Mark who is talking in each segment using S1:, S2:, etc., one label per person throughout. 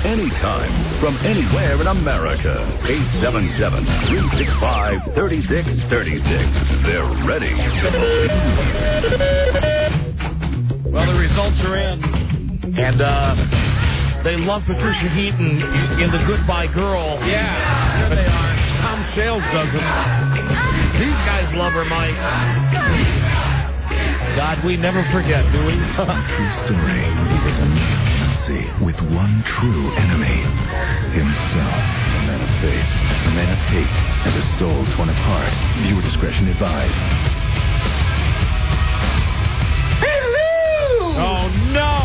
S1: anytime, from anywhere in America. 877-365-3636. They're ready.
S2: Well, the results are in. And they love Patricia Heaton in The Goodbye Girl.
S3: Yeah,
S2: there they are.
S3: Tom Shales doesn't.
S2: These guys love her, Mike. God, we never forget, do we?
S4: True story. He was a Nazi with one true enemy. Himself. A man of faith, a man of hate, and a soul torn apart. Viewer discretion advised.
S3: Oh, no!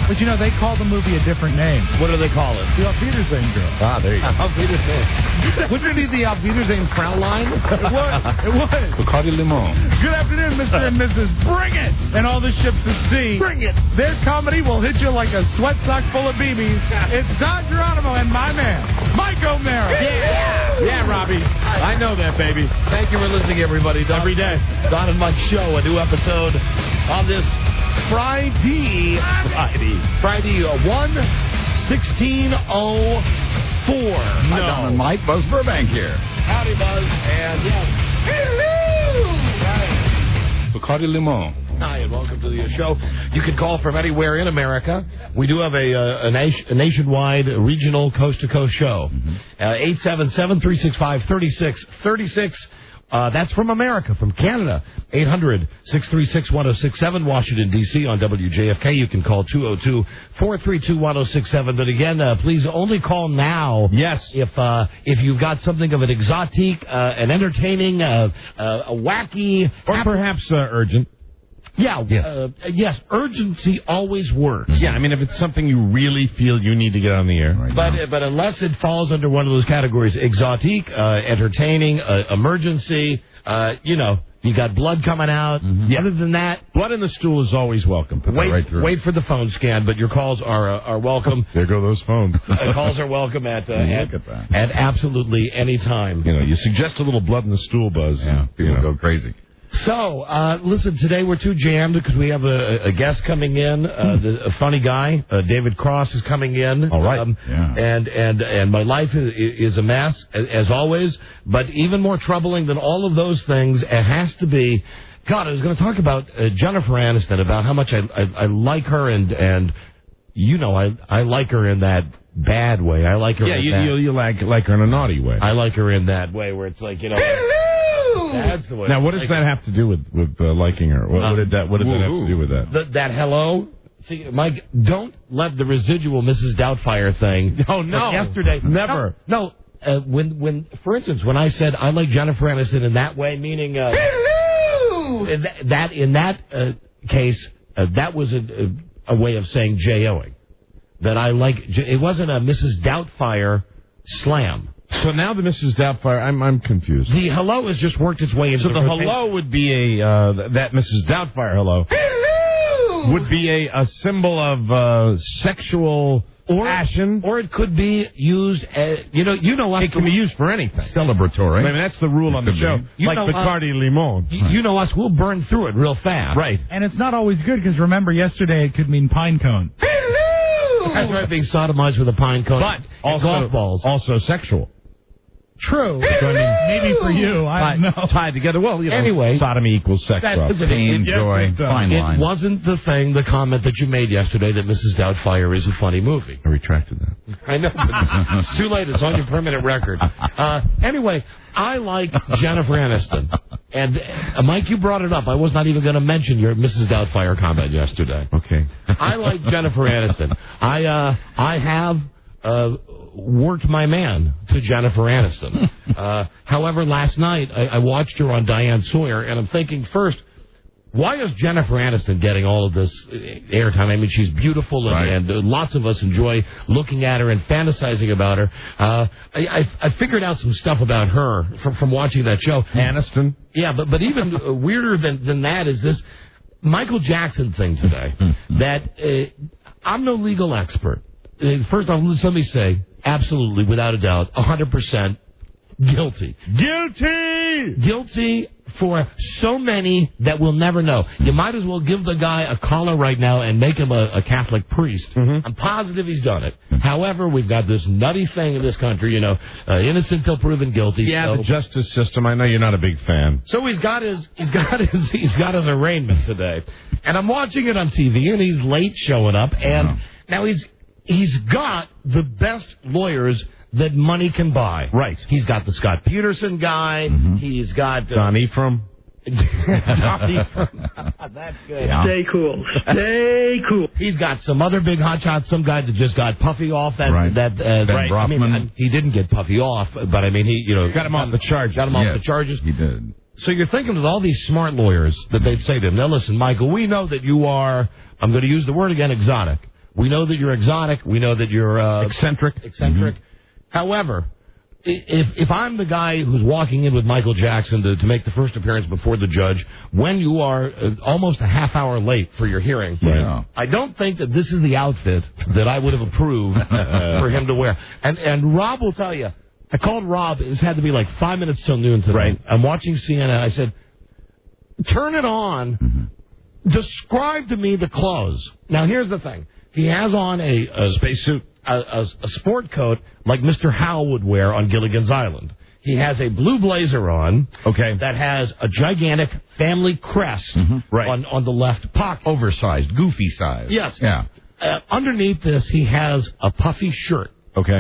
S5: But you know, they call the movie a different name.
S2: What do they call it?
S5: The Auf Wiedersehen girl.
S2: Ah, there you go. Auf Wiedersehen. Wouldn't it be the Auf Wiedersehen Fraulein?
S5: It was.
S4: Bacardi Limon.
S5: Good afternoon, Mr. and Mrs. Bring It! And all the ships at sea.
S2: Bring it!
S5: Their comedy will hit you like a sweat sock full of BBs. It's Don Geronimo and my man, Mike O'Mara.
S3: Yeah, Robbie. I know that, baby.
S2: Thank you for listening, everybody.
S3: Every day.
S2: Don and Mike Show, a new episode on this Friday 1/16/04.
S3: No.
S4: Don and Mike, Buzz Burbank here.
S2: Howdy, Buzz. And yes.
S4: Bacardi Limon.
S2: Hi, and welcome to the show. You can call from anywhere in America. We do have a nationwide, regional, coast-to-coast show. 877-365-3636. That's from America, from Canada. 800-636-1067, Washington, D.C. on WJFK. You can call 202-432-1067. But again, please only call now.
S3: Yes.
S2: If you've got something of an exotique, an entertaining, a wacky...
S3: Or perhaps urgent.
S2: Yeah, yes, urgency always works.
S3: Yeah, I mean, if it's something you really feel you need to get on the air.
S4: Right
S2: But unless it falls under one of those categories, exotique, entertaining, emergency, you got blood coming out.
S3: Mm-hmm.
S2: Other than that,
S3: Blood in the stool is always welcome. Put that right through.
S2: wait for the phone scan, but your calls are welcome.
S3: There go those phones.
S2: Calls are welcome at
S4: look at that.
S2: at absolutely any time.
S3: You suggest a little blood in the stool, Buzz.
S4: Yeah, people go crazy.
S2: So, listen, today we're too jammed because we have a guest coming in, a funny guy. David Cross is coming in.
S3: All right.
S2: And my life is a mess, as always. But even more troubling than all of those things, it has to be, God, I was going to talk about Jennifer Aniston, about how much I like her, and I like her in that bad way. I like her in that.
S3: Yeah, you like her in a naughty way.
S2: I like her in that way where it's like, That's the way.
S3: Now, what does that have to do with liking her? What did that have to do with that?
S2: That hello? See, Mike, don't let the residual Mrs. Doubtfire thing.
S3: Oh, no.
S2: Yesterday.
S3: Never.
S2: No. When, for instance, when I said I like Jennifer Aniston in that way, meaning in that case, that was a way of saying J-O-ing. That I like, it wasn't a Mrs. Doubtfire slam.
S3: So now the Mrs. Doubtfire, I'm confused.
S2: The hello has just worked its way into
S3: So the hello would be that Mrs. Doubtfire hello would be a symbol of sexual passion,
S2: or it could be used as you know us.
S3: It can be used for anything.
S4: Celebratory.
S3: I mean, that's the rule on the show. Like Bacardi Limon.
S2: You know us. We'll burn through it real fast.
S3: Right.
S5: And it's not always good because remember, yesterday it could mean pine cone.
S2: That's right, being sodomized with a pine cone.
S3: But also
S2: golf balls.
S3: Also sexual.
S5: True. Maybe for you, I don't know.
S3: Tied together. Well,
S2: anyway,
S3: sodomy equals sex.
S4: Pain, joy, fine line.
S2: It wasn't the comment that you made yesterday that Mrs. Doubtfire is a funny movie.
S3: I retracted that.
S2: I know, but it's too late. It's on your permanent record. Anyway, I like Jennifer Aniston. And, Mike, you brought it up. I was not even going to mention your Mrs. Doubtfire comment yesterday.
S3: Okay.
S2: I like Jennifer Aniston. I have worked my man to Jennifer Aniston. However, last night I watched her on Diane Sawyer, and I'm thinking, first, why is Jennifer Aniston getting all of this airtime? I mean, she's beautiful, and lots of us enjoy looking at her and fantasizing about her. I figured out some stuff about her from watching that show.
S3: Aniston?
S2: Yeah, but even weirder than that is this Michael Jackson thing today. That I'm no legal expert. First off, let me say, absolutely, without a doubt, 100% guilty.
S3: Guilty!
S2: Guilty for so many that we'll never know. You might as well give the guy a collar right now and make him a Catholic priest. I'm positive he's done it. However, we've got this nutty thing in this country, innocent till proven guilty.
S3: Yeah, the justice system. I know you're not a big fan.
S2: So he's got his arraignment today, and I'm watching it on TV, and he's late showing up, and now he's got the best lawyers that money can buy.
S3: Right.
S2: He's got the Scott Peterson guy. He's got
S3: Don Ephraim.
S2: Don Ephraim. That's good.
S6: Yeah. Stay cool. Stay cool.
S2: He's got some other big hotshot, some guy that just got Puffy off. Ben
S3: Brofman.
S2: I mean, he didn't get Puffy off, but I mean, he
S3: got him off the charge.
S2: Got him off the charges.
S7: He did.
S2: So you're thinking with all these smart lawyers that they'd say to him, now listen, Michael, we know that you are, I'm going to use the word again, exotic. We know that you're exotic. We know that you're
S3: eccentric.
S2: However, if I'm the guy who's walking in with Michael Jackson to make the first appearance before the judge, when you are almost a half hour late for your hearing, I don't think that this is the outfit that I would have approved for him to wear. And Rob will tell you, I called Rob. It's had to be like 5 minutes till noon today.
S3: Right.
S2: I'm watching CNN. I said, turn it on. Describe to me the clothes. Now, here's the thing. He has on a spacesuit. A sport coat like Mr. Howell would wear on Gilligan's Island. He has a blue blazer on that has a gigantic family crest on the left pocket.
S7: Oversized, goofy size.
S2: Yes.
S7: Yeah.
S2: Underneath this, he has a puffy shirt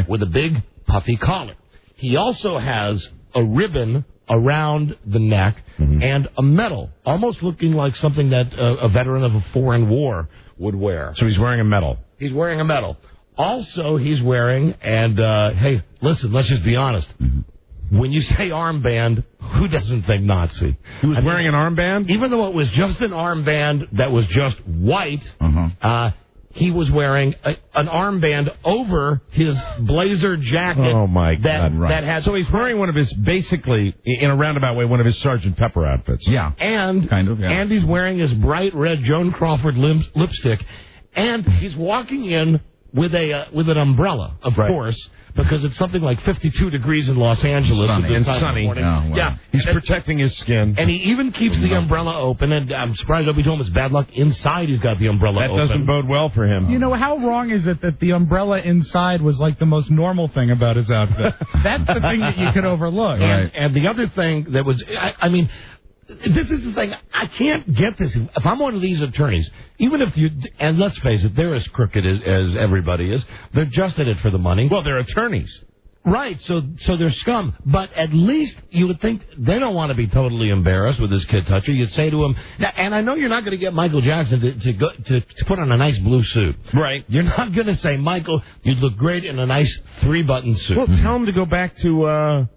S2: with a big puffy collar. He also has a ribbon around the neck and a medal, almost looking like something that a veteran of a foreign war would wear.
S3: So he's wearing a medal.
S2: He's wearing a medal. Also, he's wearing, and hey, listen, let's just be honest. When you say armband, who doesn't think Nazi?
S3: He was wearing an armband?
S2: Even though it was just an armband that was just white, he was wearing an armband over his blazer jacket.
S3: Oh, my God.
S2: That had,
S3: so he's wearing one of his, basically, in a roundabout way, one of his Sgt. Pepper outfits.
S7: Yeah.
S2: And,
S7: kind of, yeah.
S2: And he's wearing his bright red Joan Crawford lipstick. And he's walking in with an umbrella, of course, because it's something like 52 degrees in Los Angeles.
S3: Sunny.
S2: Yeah.
S3: He's protecting his skin.
S2: And he even keeps the umbrella open, and I'm surprised nobody told him it's bad luck. Inside, he's got the umbrella open.
S3: That doesn't bode well for him.
S5: You know, how wrong is it that the umbrella inside was like the most normal thing about his outfit? That's the thing that you could overlook.
S2: And the other thing that was, I mean, this is the thing. I can't get this. If I'm one of these attorneys, even if you, and let's face it, they're as crooked as everybody is. They're just in it for the money.
S3: Well, they're attorneys.
S2: Right, so they're scum. But at least you would think they don't want to be totally embarrassed with this kid toucher. You'd say to him, and I know you're not going to get Michael Jackson to put on a nice blue suit.
S3: Right.
S2: You're not going to say, Michael, you'd look great in a nice 3-button suit.
S3: Well, tell him to go back to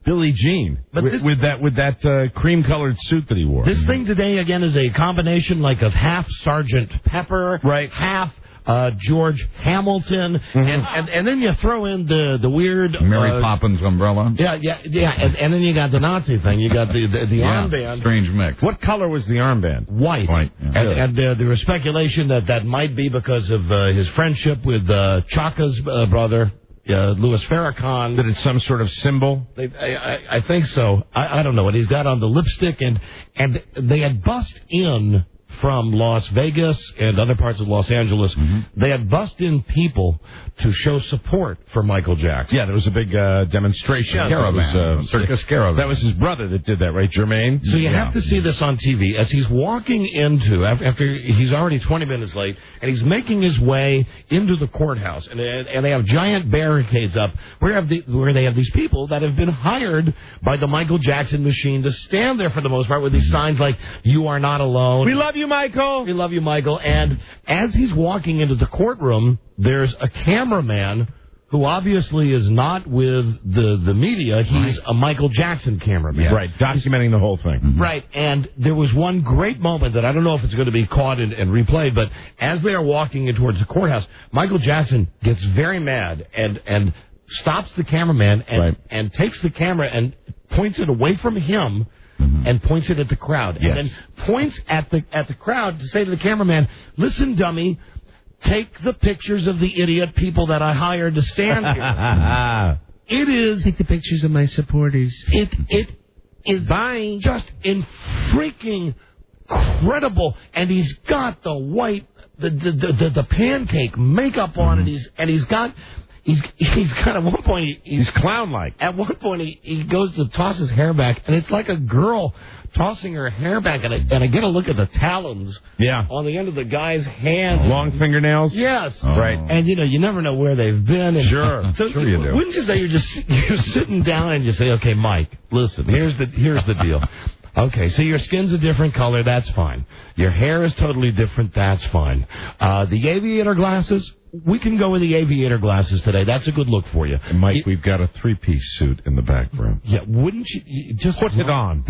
S3: Billie Jean with that cream-colored suit that he wore.
S2: This thing today, again, is a combination like of half Sgt. Pepper, half George Hamilton, and then you throw in the weird
S7: Mary Poppins umbrella.
S2: Yeah, and then you got the Nazi thing. You got the armband.
S7: Strange mix.
S3: What color was the armband?
S2: White.
S7: Yeah.
S2: And there was speculation that might be because of his friendship with Chaka's brother. Louis Farrakhan.
S3: That it's some sort of symbol?
S2: I think so. I don't know what he's got on the lipstick, and they had bust in from Las Vegas and other parts of Los Angeles. They had bust in people to show support for Michael Jackson.
S3: Yeah, there was a big demonstration.
S7: Caravan. Circus Caravan.
S3: That was his brother that did that, right, Jermaine?
S2: So you have to see this on TV as he's walking into, after he's already 20 minutes late, and he's making his way into the courthouse. And they have giant barricades up where they have these people that have been hired by the Michael Jackson machine to stand there for the most part with these signs like, "You are not alone.
S3: We love you, Michael.
S2: We love you, Michael." And as he's walking into the courtroom, there's a cameraman who obviously is not with the media. He's a Michael Jackson cameraman.
S3: Yes. Right, documenting the whole thing.
S2: Right, and there was one great moment that I don't know if it's going to be caught and replayed, but as they are walking in towards the courthouse, Michael Jackson gets very mad and stops the cameraman and takes the camera and points it away from him and points it at the crowd.
S3: Yes.
S2: And then points at the crowd to say to the cameraman, "Listen, dummy, take the pictures of the idiot people that I hired to stand here." It is...
S8: Take the pictures of my supporters.
S2: It is just in freaking incredible, and he's got the white, the pancake makeup on, and he's got at one point he's
S3: clown-like.
S2: At one point he goes to toss his hair back, and it's like a girl tossing her hair back, and I get a look at the talons on the end of the guy's hand.
S3: Long fingernails?
S2: Yes.
S3: Right.
S2: And, you never know where they've been. And
S3: sure.
S2: So
S3: sure you do.
S2: Wouldn't you say you're sitting down and you say, okay, Mike, listen, here's the deal. Okay, so your skin's a different color, that's fine. Your hair is totally different, that's fine. The aviator glasses, we can go with the aviator glasses today. That's a good look for you.
S3: And Mike, we've got a 3-piece suit in the back room.
S2: Yeah, wouldn't you just
S3: put it on?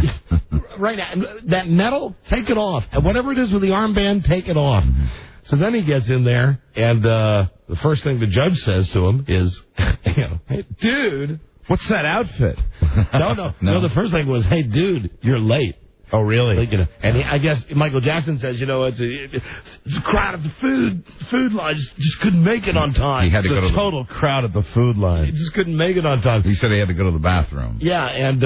S2: Right now, that metal, take it off. And whatever it is with the armband, take it off. So then he gets in there, and the first thing the judge says to him is, hey, dude.
S3: What's that outfit?
S2: No, the first thing was, hey, dude, you're late.
S3: Oh, really?
S2: And I guess Michael Jackson says, it's a crowd at the food line. Just couldn't make it on time.
S3: He had to go to the total crowd at the food line.
S2: He just couldn't make it on time.
S7: He said he had to go to the bathroom.
S2: Yeah, and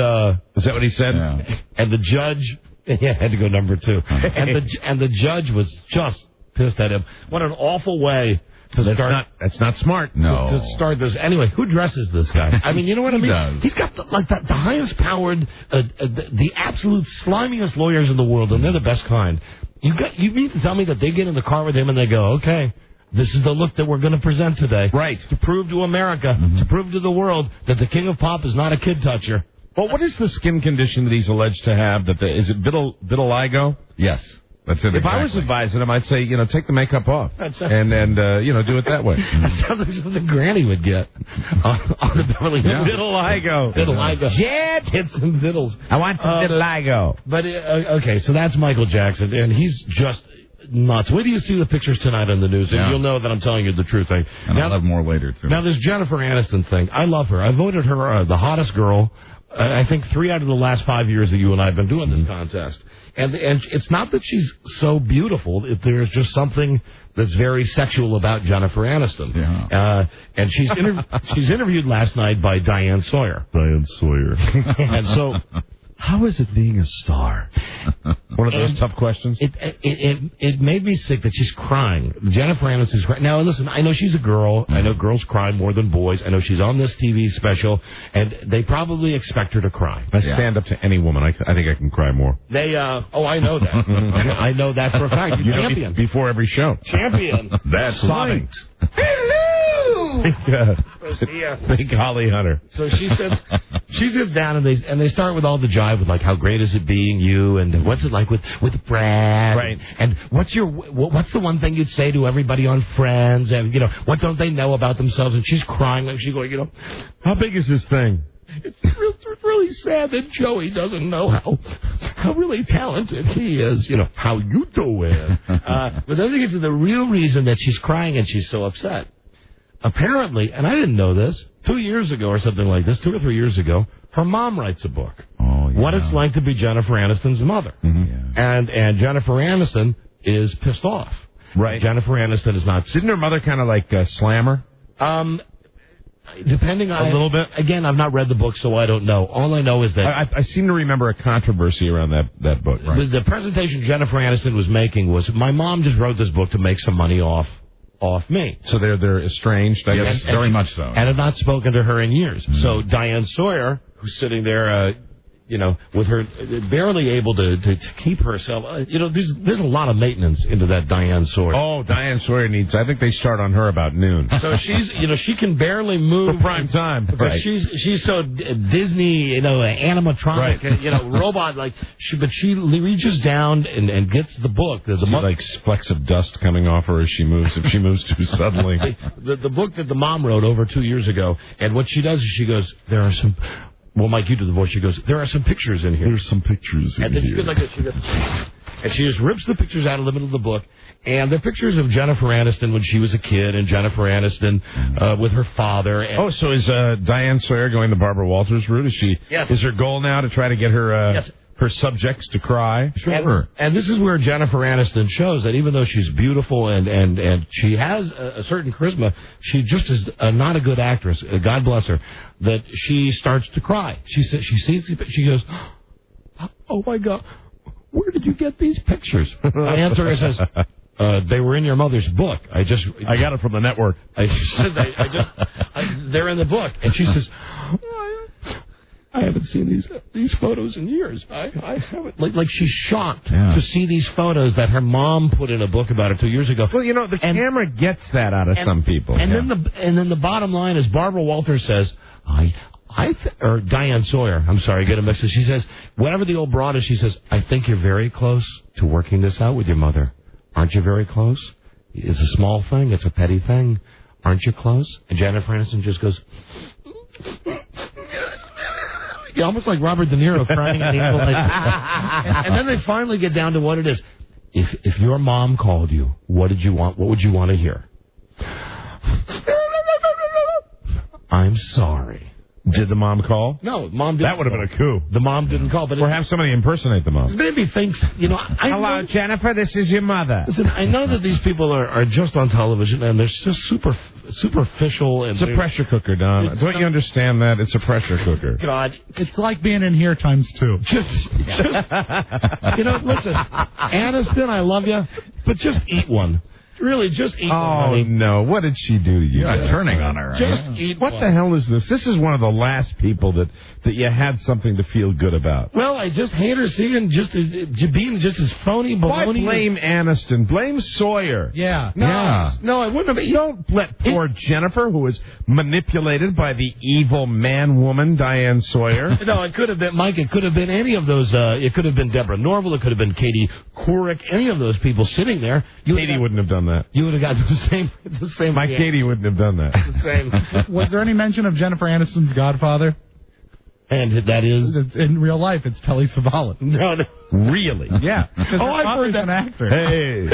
S3: is that what he said?
S7: Yeah.
S2: And the judge had to go number 2. and the judge was just pissed at him. What an awful way.
S3: That's not smart.
S7: No.
S2: To start this. Anyway, who dresses this guy? I mean, you know what I mean?
S7: Does.
S2: He's got the highest powered, the absolute slimiest lawyers in the world, and they're the best kind. You mean to tell me that they get in the car with him and they go, okay, this is the look that we're going to present today.
S3: Right.
S2: To prove to America, to prove to the world that the king of pop is not a kid toucher.
S3: Well, what is the skin condition that he's alleged to have? Is it vitiligo?
S7: Yes. That's it.
S3: If I was advising him, I'd say, take the makeup off and do it that way.
S2: That sounds like something Granny would get on the Beverly Hills.
S3: Vitiligo.
S2: Jet, hit some vittles.
S3: I want some vitiligo.
S2: But okay, so that's Michael Jackson, and he's just nuts. Wait till you see the pictures tonight on the news, and you'll know that I'm telling you the truth.
S7: And I'll have more later too.
S2: Now this Jennifer Aniston thing, I love her. I voted her the hottest girl. I think 3 out of the last 5 years that you and I have been doing this contest. And it's not that she's so beautiful. There's just something that's very sexual about Jennifer Aniston.
S7: Yeah.
S2: And she's interviewed last night by Diane Sawyer. And so, how is it being a star?
S3: One of those tough questions.
S2: It made me sick that she's crying. Jennifer Aniston's crying. Now, listen, I know she's a girl. I know girls cry more than boys. I know she's on this TV special, and they probably expect her to cry.
S3: I stand up to any woman. I think I can cry more.
S2: I know that. I know that for a fact. You're champion.
S3: Before every show.
S2: Champion.
S3: That's
S2: sobbing.
S3: Hello! Big Holly Hunter.
S2: So she sits down and they start with all the jive with like, how great is it being you, and what's it like with Brad,
S3: right?
S2: And what's the one thing you'd say to everybody on Friends, and what don't they know about themselves? And she's crying like she's going,
S3: how big is this thing?
S2: It's really sad that Joey doesn't know how really talented he is. How you doing? But then I think it's the real reason that she's crying and she's so upset. Apparently, and I didn't know this, 2 years ago or something like this, 2 or 3 years ago, her mom writes a book.
S7: Oh, yeah.
S2: What it's like to be Jennifer Aniston's mother.
S7: Mm-hmm.
S2: Yeah. And Jennifer Aniston is pissed off.
S3: Right.
S2: Jennifer Aniston is not.
S3: Didn't her mother kind of like slam her?
S2: Depending on
S3: a little bit.
S2: Again, I've not read the book, so I don't know. All I know is that
S3: I seem to remember a controversy around that book. Right.
S2: The presentation Jennifer Aniston was making was, my mom just wrote this book to make some money off me.
S3: So they're estranged, I guess.
S7: Very much so.
S2: And have not spoken to her in years. Mm-hmm. So Diane Sawyer, who's sitting there, with her barely able to keep herself. There's a lot of maintenance into that Diane Sawyer.
S3: Oh, Diane Sawyer needs. I think they start on her about noon.
S2: So she's, she can barely move
S3: for prime time.
S2: Right. She's so Disney, animatronic,
S3: right.
S2: Robot like. But she reaches down and gets the book. There's
S3: like flecks of dust coming off her as she moves. If she moves too suddenly.
S2: The book that the mom wrote over 2 years ago, and what she does is she goes, there are some. Well, Mike, you do the voice. She goes, there are some pictures in here.
S7: There's some pictures in here.
S2: And then she goes like this. She goes, and she just rips the pictures out of the middle of the book. And they're pictures of Jennifer Aniston when she was a kid, and Jennifer Aniston with her father. And
S3: so is Diane Sawyer going the Barbara Walters route? Is she?
S2: Yes.
S3: Is her goal now to try to get her
S2: yes.
S3: her subjects to cry?
S2: Sure. And this is where Jennifer Aniston shows that even though she's beautiful and she has a certain charisma, she just is not a good actress. God bless her. That she starts to cry. She says she goes, "Oh my God, where did you get these pictures?" I answer her and says, "They were in your mother's book. I
S3: got it from the network."
S2: They're in the book." And she says, "I haven't seen these photos in years. I haven't." Like she's shocked to see these photos that her mom put in a book about her 2 years ago.
S3: Well, the camera gets that out of some people.
S2: And then the bottom line is Barbara Walters says, or Diane Sawyer, I'm sorry, I get a mix. She says, whatever the old broad is, she says, "I think you're very close to working this out with your mother. Aren't you very close? It's a small thing. It's a petty thing. Aren't you close?" And Jennifer Aniston just goes, almost like Robert De Niro crying at the end. And then they finally get down to what it is. If your mom called you, what did you want? What would you want to hear? "I'm sorry."
S3: Did the mom call?
S2: No, mom didn't.
S3: That would have been a coup.
S2: The mom didn't call, but
S3: or have somebody impersonate the mom.
S2: Maybe thinks,
S3: Hello, Jennifer. This is your mother.
S2: Listen, I know that these people are just on television and they're just superficial and
S3: it's a pressure cooker, Don. Don't you understand that? It's a pressure cooker.
S2: God,
S5: it's like being in here times 2.
S2: Just listen, Aniston, I love you, but just eat one. Really, just eat one, honey.
S3: No. What did she do to you?
S7: You're turning on her.
S2: Just eat
S3: What
S2: one.
S3: the hell is this? This is one of the last people that you had something to feel good about.
S2: Well, I just hate her being just as phony baloney.
S3: Why blame Aniston? Blame Sawyer.
S5: Yeah.
S2: No, I wouldn't have.
S3: Don't let poor Jennifer, who was manipulated by the evil man-woman Diane Sawyer.
S2: No, it could have been, Mike, it could have been any of those. It could have been Deborah Norville. It could have been Katie Couric. Any of those people sitting there.
S3: Katie wouldn't have done that.
S2: You would have got the same.
S3: My Katie wouldn't have done that.
S2: The same.
S5: Was there any mention of Jennifer Aniston's godfather?
S2: And that is?
S5: In real life, it's Telly Savalas.
S2: No.
S3: Really?
S5: Yeah.
S2: I've heard that.
S5: An actor.
S3: Hey.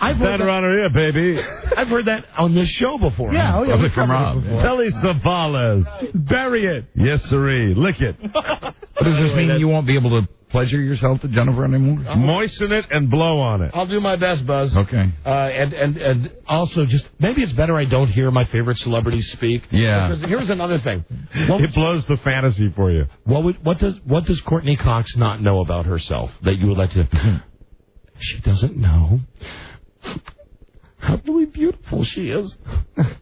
S2: I've heard that
S3: around here, baby.
S2: I've heard that on this show before.
S5: Yeah,
S7: Probably from Rob.
S3: Telly Savalas. Bury it. Yes, sirree. Lick it.
S7: What does this mean? You won't be able to pleasure yourself to Jennifer anymore?
S3: Moisten it and blow on it.
S2: I'll do my best, Buzz.
S7: Okay.
S2: And also, just maybe it's better I don't hear my favorite celebrities speak.
S7: Yeah.
S2: Because here's another thing.
S3: It blows the fantasy for you.
S2: What does Courtney Cox not know about herself that you would like to? She doesn't know how really beautiful she is.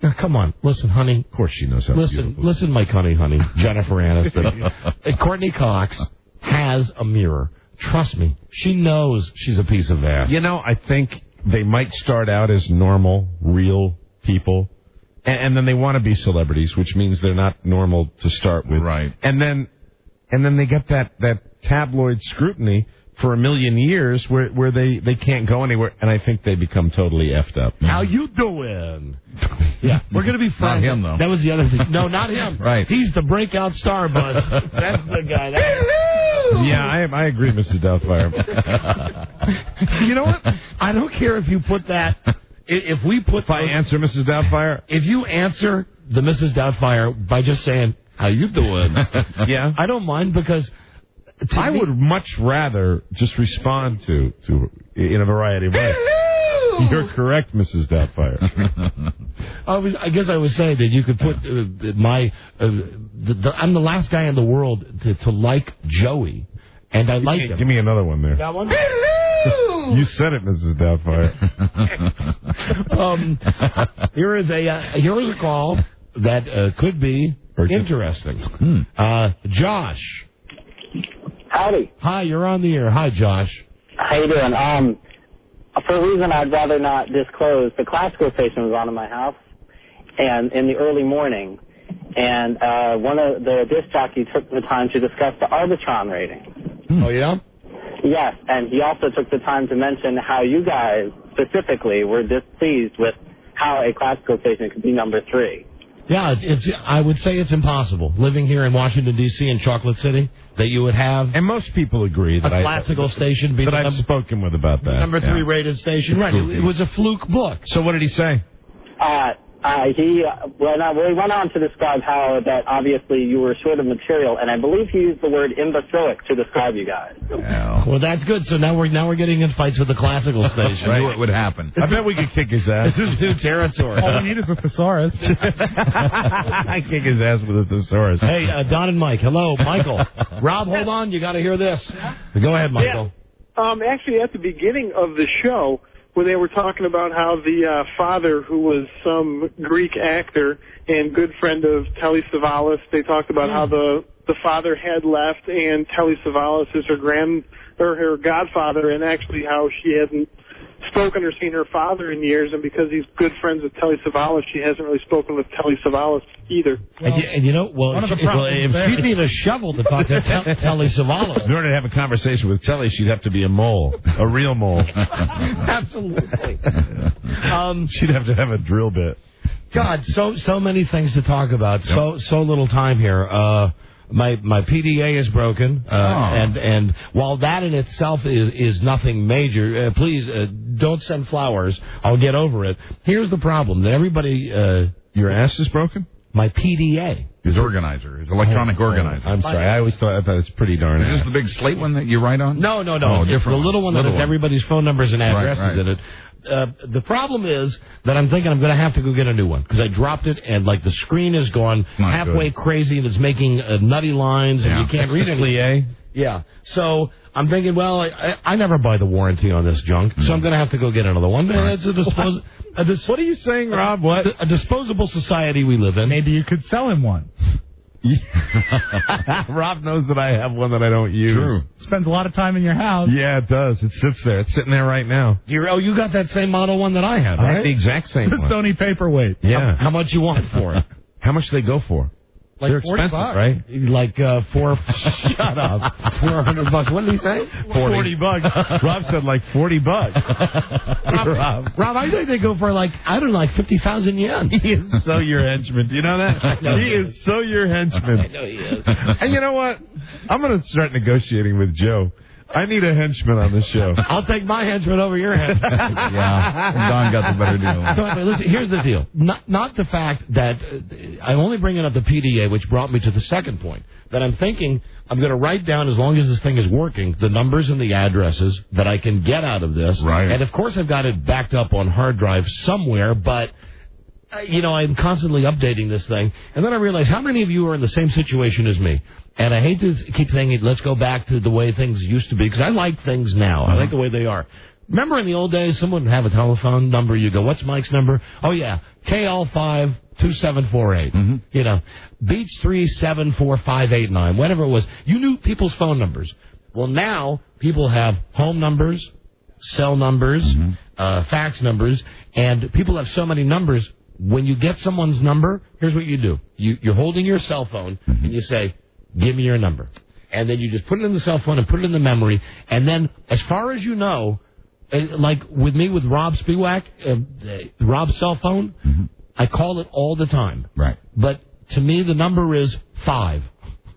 S2: Now, come on, listen, honey.
S3: Of course she knows how beautiful.
S2: Listen, my honey, Jennifer Aniston. Courtney Cox has a mirror. Trust me, she knows she's a piece of ass.
S3: I think they might start out as normal, real people, and then they want to be celebrities, which means they're not normal to start with.
S7: Right.
S3: And then they get that tabloid scrutiny for a million years where they can't go anywhere, and I think they become totally effed up.
S2: How you doing? Yeah, we're going to be friends.
S7: Not him, though.
S2: That was the other thing. No, not him.
S7: Right.
S2: He's the breakout star, Buzz. That's the guy.
S3: Yeah, I agree, Mrs. Doubtfire.
S2: You know what? I don't care if you put that. If we put.
S3: If I answer Mrs. Doubtfire?
S2: If you answer the Mrs. Doubtfire by just saying, "How you doing?"
S3: Yeah.
S2: I don't mind because.
S3: I would much rather just respond to in a variety of ways. You're correct, Mrs. Doubtfire.
S2: I guess I was saying that you could put I'm the last guy in the world to like Joey, and I like him.
S3: Give me another one there.
S2: That one?
S3: You said it, Mrs. Doubtfire.
S2: Here is a call that could be interesting. Josh.
S8: Howdy.
S2: Hi, you're on the air. Hi, Josh.
S8: How you doing? For a reason I'd rather not disclose, the classical station was on in my house, and in the early morning, and one of the disc jockeys took the time to discuss the Arbitron rating.
S2: Oh, yeah?
S8: Yes, and he also took the time to mention how you guys specifically were displeased with how a classical station could be number 3.
S2: Yeah, I would say it's impossible, living here in Washington, D.C. in Chocolate City, that you would have...
S3: And most people agree that
S2: a classical station be
S3: that I've spoken with about that.
S2: Number 3 rated station. Right, it was a fluke book.
S3: So what did he say?
S8: He went on to describe how that obviously you were short of material, and I believe he used the word imbecilic to describe you guys.
S2: Well, that's good. So now we're getting in fights with the classical station.
S7: I knew it would happen.
S3: I bet we could kick his ass.
S2: This is new territory.
S5: All we need is a thesaurus.
S3: I kick his ass with a thesaurus.
S2: Hey, Don and Mike. Hello, Michael. Rob, hold on. You got to hear this. Go ahead, Michael.
S9: Yeah. Actually, at the beginning of the show, when they were talking about how the father, who was some Greek actor and good friend of Telly Savalas, they talked about how the father had left, and Telly Savalas is her godfather, and actually how she hasn't spoken or seen her father in years, and because he's good friends with Telly Savalas, she hasn't really spoken with Telly Savalas either.
S2: Well, and you know, if she'd need a shovel to talk to Telly Savalas.
S3: In order to have a conversation with Telly, she'd have to be a mole, a real mole.
S2: Absolutely.
S3: She'd have to have a drill bit.
S2: God, so many things to talk about. Yep. So little time here. My PDA is broken, and while that in itself is nothing major, please don't send flowers. I'll get over it. Here's the problem: that everybody,
S3: your ass is broken.
S2: My PDA,
S7: his organizer, his electronic organizer.
S3: I'm sorry, I thought it's pretty darn.
S7: Is this the big slate one that you write on?
S2: No.
S7: Oh,
S2: it's the little one that has everybody's phone numbers and addresses in it. The problem is that I'm thinking I'm going to have to go get a new one because I dropped it and like the screen has gone halfway crazy and it's making nutty lines and you can't read it. Yeah. So I'm thinking, well, I never buy the warranty on this junk, so I'm going to have to go get another one. It's what are you saying, Rob? What? A disposable society we live in.
S5: Maybe you could sell him one.
S3: Rob knows that I have one that I don't use.
S7: True.
S5: Spends a lot of time in your house.
S3: Yeah, it does. It sits there. It's sitting there right now.
S2: You got that same model one that I have, right?
S3: I have the exact same one.
S5: Sony Paperweight.
S3: Yeah.
S2: How much you want for it?
S3: How much do they go for?
S5: Like
S3: they're expensive,
S5: $40,
S3: right?
S2: Like shut up. $400. What did he say?
S3: $40. Rob said like $40.
S2: Rob, I think they go for like 50,000 yen.
S3: He is so your henchman. Do you know that? He is so your henchman.
S2: I know he is.
S3: And you know what? I'm going to start negotiating with Joe. I need a henchman on this show.
S2: I'll take my henchman over your henchman.
S7: Yeah, Don got the better deal.
S2: So, listen, here's the deal. Not the fact that I'm only bringing up the PDA, which brought me to the second point, that I'm thinking I'm going to write down, as long as this thing is working, the numbers and the addresses that I can get out of this.
S7: Right.
S2: And, of course, I've got it backed up on hard drive somewhere, but... I'm constantly updating this thing. And then I realize how many of you are in the same situation as me. And I hate to keep saying, let's go back to the way things used to be, because I like things now. I like the way they are. Remember in the old days, someone would have a telephone number. You go, what's Mike's number? Oh, yeah, KL52748. Beach 3745589, whatever it was. You knew people's phone numbers. Well, now people have home numbers, cell numbers, fax numbers, and people have so many numbers. When you get someone's number, here's what you do. You're holding your cell phone, and you say, give me your number. And then you just put it in the cell phone and put it in the memory. And then, as far as you know, like with me with Rob Spiewak, Rob's cell phone, I call it all the time.
S7: Right.
S2: But to me, the number is 5.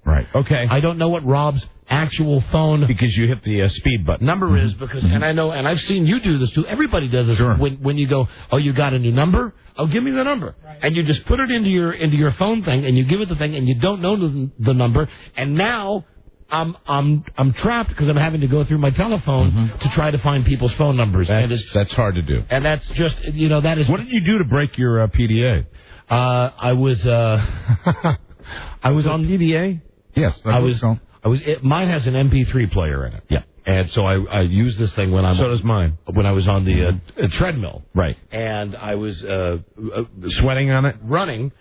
S3: Right. Okay.
S2: I don't know what Rob's actual phone...
S3: Because you hit the speed button.
S2: Number is, because, and I know, and I've seen you do this too, everybody does this.
S7: Sure.
S2: When you go, oh, you got a new number? Oh, give me the number. Right. And you just put it into your phone thing, and you give it the thing, and you don't know the number, and now... I'm trapped because I'm having to go through my telephone to try to find people's phone numbers.
S3: That's hard to do.
S2: And that's just, that is...
S3: What did you do to break your PDA?
S2: I was on
S3: PDA?
S7: Yes.
S2: Mine has an MP3 player in it.
S3: Yeah.
S2: And so I use this thing when I'm...
S3: So does mine.
S2: When I was on the treadmill.
S3: Right.
S2: And I was...
S3: sweating on it?
S2: Running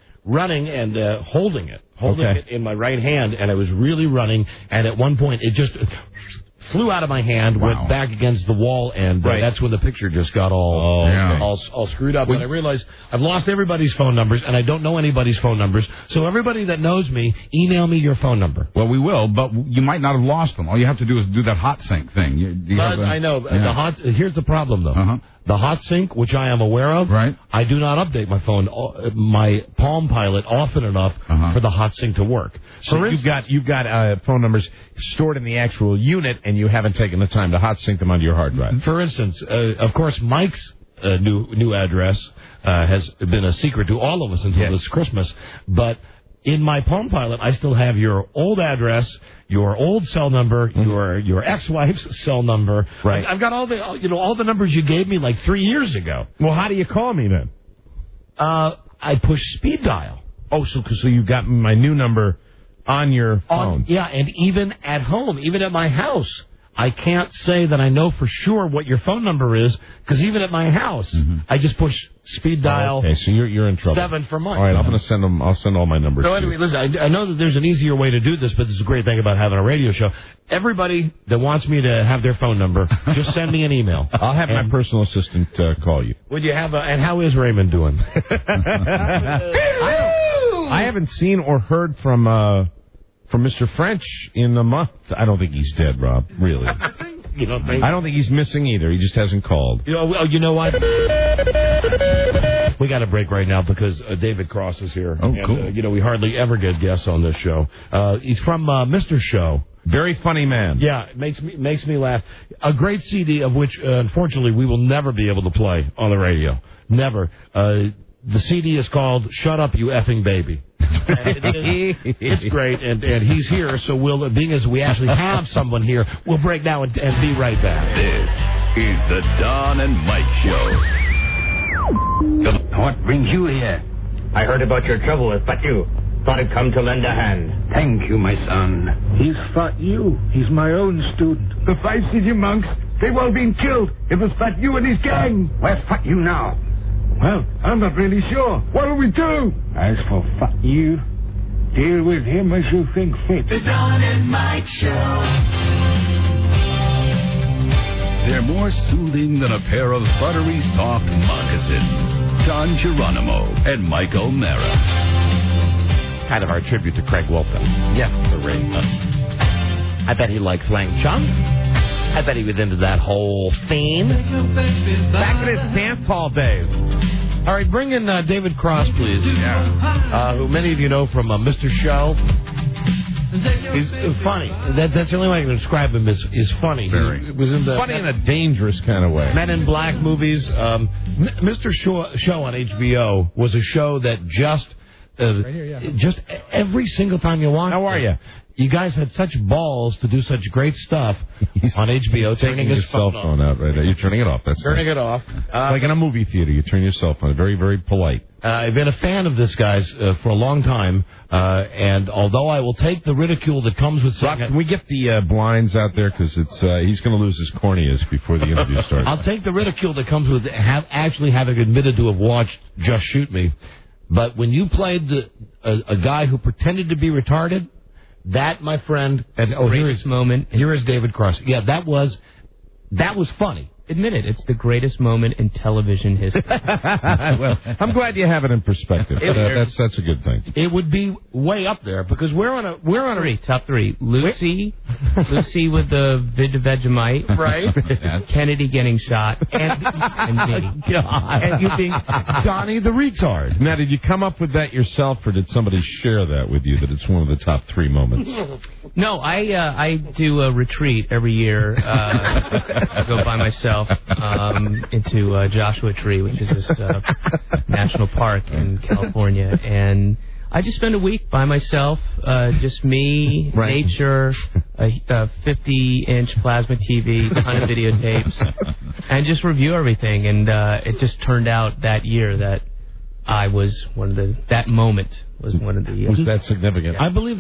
S2: and holding it in my right hand, and I was really running, and at one point it just flew out of my hand, went back against the wall, and that's when the picture just got all screwed up. And I realized I've lost everybody's phone numbers, and I don't know anybody's phone numbers. So everybody that knows me, email me your phone number.
S7: Well, we will, but you might not have lost them. All you have to do is do that hot sync thing.
S2: I know. Yeah. Here's the problem, though. The hot sync, which I am aware of, I do not update my phone, my Palm Pilot, often enough for the hot sync to work.
S3: So you've got phone numbers stored in the actual unit, and you haven't taken the time to hot sync them onto your hard drive.
S2: For instance, of course, Mike's new address has been a secret to all of us until this Christmas. But in my Palm Pilot, I still have your old address, your old cell number, your ex-wife's cell number.
S3: Right.
S2: I've got all the numbers you gave me like 3 years ago.
S3: Well, how do you call me then?
S2: I push speed dial.
S3: Oh, so you got my new number on your phone.
S2: And even at home, even at my house, I can't say that I know for sure what your phone number is, because even at my house, I just push speed dial.
S3: Okay, so you're in trouble.
S2: 7 for mine.
S3: All right, I'm going to send them. I'll send all my numbers.
S2: So anyway, listen, I know that there's an easier way to do this, but this is a great thing about having a radio show. Everybody that wants me to have their phone number, just send me an email.
S3: I'll have my personal assistant call you.
S2: Would you have? And how is Raymond doing?
S3: I haven't seen or heard from Mr. French in a month. I don't think he's dead, Rob. Really.
S2: You don't think?
S3: I don't think he's missing either. He just hasn't called.
S2: You know what? We got a break right now because David Cross is here.
S7: Oh, cool.
S2: We hardly ever get guests on this show. He's from Mr. Show.
S3: Very funny man.
S2: Yeah, it makes me laugh. A great CD of which, unfortunately, we will never be able to play on the radio. Never. The CD is called "Shut Up, You Effing Baby." It's great, and he's here, so being as we actually have someone here, we'll break now and be right back.
S1: This is the Don and Mike Show.
S10: What brings you here? I heard about your trouble with Fat You. Thought I'd come to lend a hand. Thank you, my son.
S11: He's Fat You. He's my own student.
S10: The 5 city monks, they've all been killed. It was Fat You and his gang. Where's Fat You now?
S11: Well, I'm not really sure. What'll we do? As for Fat You, deal with him as you think fit.
S12: The Don and Mike Show.
S1: They're more soothing than a pair of buttery soft moccasins. Don Geronimo and Mike O'Mara.
S2: Kind of our tribute to Craig Wilson. Yes, the ring. I bet he likes Lang Chung. I bet he was into that whole theme.
S3: Back in his dance hall days.
S2: All right, bring in David Cross, please. Yeah. Who many of you know from Mr. Show. He's funny. That's the only way I can describe him is funny.
S3: Very.
S2: He was in the
S3: funny in a dangerous kind of way.
S2: Men in Black movies. Mr. Show on HBO was a show that just every single time you watch.
S3: How are you?
S2: You guys had such balls to do such great stuff on HBO.
S3: Turning your cell phone out right there. You're turning it off. That's
S2: turning
S3: nice.
S2: it off.
S3: Like in a movie theater, you turn your cell phone. Very, very polite.
S2: I've been a fan of this guy's for a long time, and although I will take the ridicule that comes with saying...
S3: Rob, can we get the blinds out there? Because he's going to lose his corneas before the interview starts.
S2: I'll take the ridicule that comes with actually having admitted to have watched Just Shoot Me. But when you played a guy who pretended to be retarded... That, my friend, and
S13: greatest moment.
S2: Here is David Cross. Yeah, that was funny.
S13: Admit it, it's the greatest moment in television history.
S3: Well, I'm glad you have it in perspective. That's a good thing.
S2: It would be way up there because we're on a
S13: top three. Lucy with the Vegemite,
S2: right?
S13: Kennedy getting shot, and me.
S2: God. And you being Donnie the retard.
S3: Now, did you come up with that yourself, or did somebody share that with you? That it's one of the top 3 moments.
S13: No, I do a retreat every year. I go by myself. Into Joshua Tree, which is this national park in California, and I just spend a week by myself, just me, nature, a 50-inch plasma TV, ton of videotapes, and just review everything. And it just turned out that year that I was that moment was one of the...
S3: was that significant?
S2: I believe